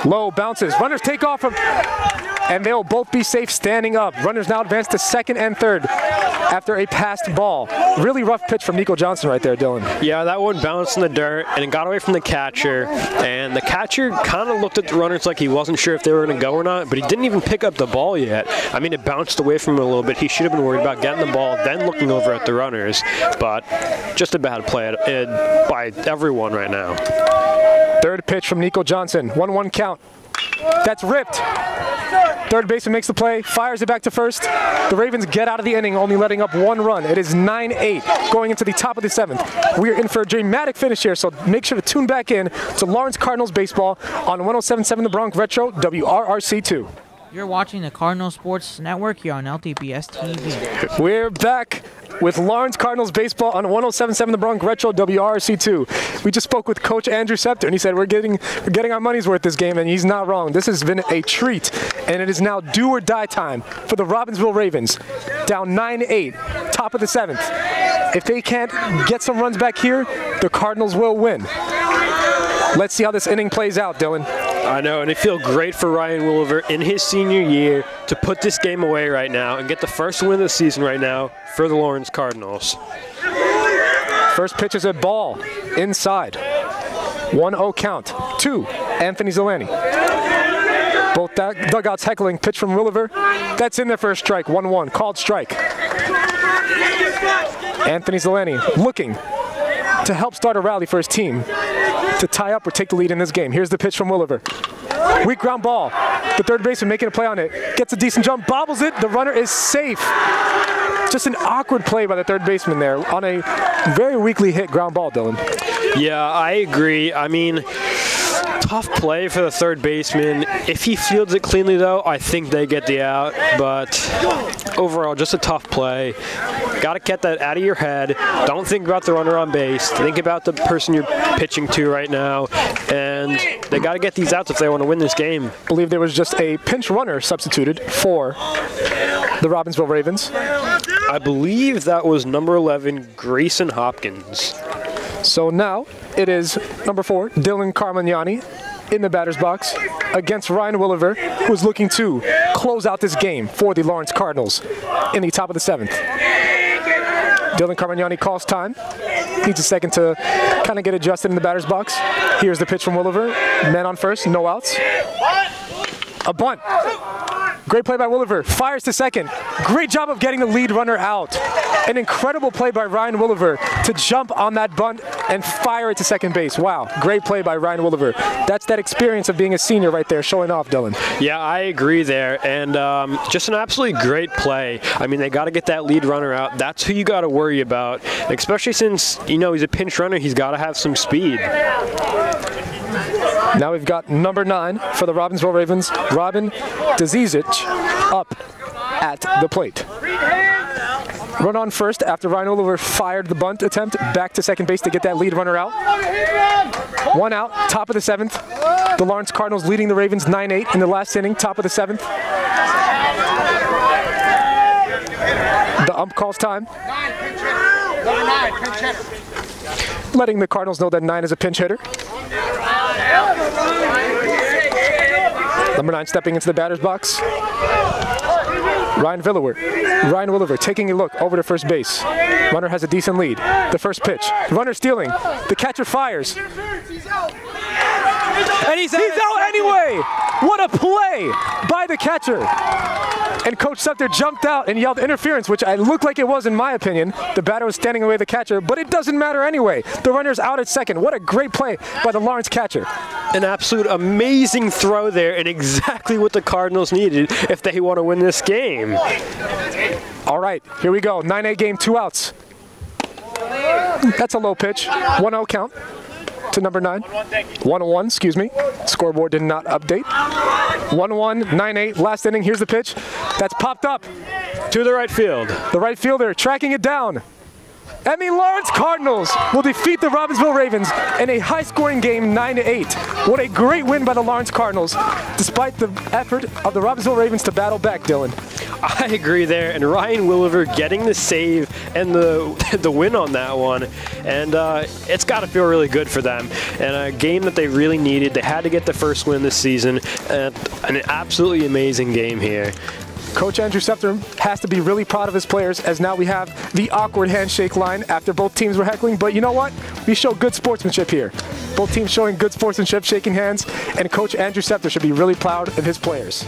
S2: Low, bounces, runners take off from, and they'll both be safe standing up. Runners now advance to second and third after a passed ball. Really rough pitch from Nico Johnson right there, Dylan.
S3: Yeah, that one bounced in the dirt, and it got away from the catcher. And the catcher kind of looked at the runners like he wasn't sure if they were going to go or not, but he didn't even pick up the ball yet. I mean, it bounced away from him a little bit. He should have been worried about getting the ball, then looking over at the runners. But just a bad play by everyone right now.
S2: Third pitch from Nico Johnson, 1-1 count. That's ripped. Third baseman makes the play, fires it back to first. The Ravens get out of the inning, only letting up 1 run. It is 9-8 going into the top of the 7th. We are in for a dramatic finish here, so make sure to tune back in to Lawrence Cardinals baseball on 107.7 The Bronx Retro, WRRC2.
S4: You're watching the Cardinal Sports Network here on LTBS TV.
S2: We're back with Lawrence Cardinals baseball on 107.7 The Bronx Retro, WRC2. We just spoke with Coach Andrew Scepter, and he said we're getting our money's worth this game, and he's not wrong. This has been a treat, and it is now do or die time for the Robbinsville Ravens. Down 9-8, top of the 7th. If they can't get some runs back here, the Cardinals will win. Let's see how this inning plays out, Dylan.
S3: I know, and it feels great for Ryan Williver in his senior year to put this game away right now and get the first win of the season right now for the Lawrence Cardinals.
S2: First pitch is a ball inside. 1-0 count to Anthony Zelani. Both dugouts heckling. Pitch from Williver. That's in their first strike. 1-1, called strike. Anthony Zelani looking to help start a rally for his team to tie up or take the lead in this game. Here's the pitch from Williver. Weak ground ball. The third baseman making a play on it. Gets a decent jump, bobbles it. The runner is safe. Just an awkward play by the third baseman there on a very weakly hit ground ball, Dylan.
S3: Yeah, I agree. I mean, tough play for the third baseman. If he fields it cleanly, though, I think they get the out. But overall, just a tough play. Got to get that out of your head. Don't think about the runner on base. Think about the person you're pitching to right now. And they got to get these outs if they want to win this game.
S2: I believe there was just a pinch runner substituted for the Robbinsville Ravens.
S3: I believe that was number 11, Grayson Hopkins.
S2: So now it is number 4, Dylan Carmignani, in the batter's box against Ryan Williver, who is looking to close out this game for the Lawrence Cardinals in the top of the 7th. Dylan Carmignani calls time. Needs a second to kind of get adjusted in the batter's box. Here's the pitch from Williver. Man on first, no outs. A bunt. Great play by Williver. Fires to second. Great job of getting the lead runner out. An incredible play by Ryan Williver to jump on that bunt and fire it to second base. Wow, great play by Ryan Williver. That's that experience of being a senior right there, showing off, Dylan.
S3: Yeah, I agree there. And just an absolutely great play. I mean, they got to get that lead runner out. That's who you got to worry about, especially since, you know, he's a pinch runner. He's got to have some speed.
S2: Now we've got number 9 for the Robbinsville Ravens, Robin Dzizic, up at the plate. Run on first after Ryan Oliver fired the bunt attempt back to second base to get that lead runner out. 1 out, top of the 7th. The Lawrence Cardinals leading the Ravens 9-8 in the last inning, top of the 7th. The ump calls time, letting the Cardinals know that 9 is a pinch hitter. Number 9 stepping into the batter's box. Ryan Williver taking a look over to first base. Runner has a decent lead. The first pitch. Runner stealing. The catcher fires. And he's out anyway! What a play by the catcher! And Coach Scepter jumped out and yelled interference, which I looked like it was in my opinion. The batter was standing away the catcher, but it doesn't matter anyway. The runner's out at second. What a great play by the Lawrence catcher.
S3: An absolute amazing throw there, and exactly what the Cardinals needed if they want to win this game.
S2: All right, here we go. 9-8 game, 2 outs. That's a low pitch. 1-0 count. to number 9. 1-1, excuse me. Scoreboard did not update. 1-1, 9-8, last inning. Here's the pitch. That's popped up
S3: To the right field.
S2: the right fielder, tracking it down. And the Lawrence Cardinals will defeat the Robbinsville Ravens in a high-scoring game, 9-8. What a great win by the Lawrence Cardinals, despite the effort of the Robbinsville Ravens to battle back, Dylan.
S3: I agree there, and Ryan Williver getting the save and the win on that one, and it's got to feel really good for them. And a game that they really needed. They had to get the first win this season. An absolutely amazing game here.
S2: Coach Andrew Sefter has to be really proud of his players, as now we have the awkward handshake line after both teams were heckling. But you know what? We show good sportsmanship here. Both teams showing good sportsmanship, shaking hands, and Coach Andrew Sefter should be really proud of his players.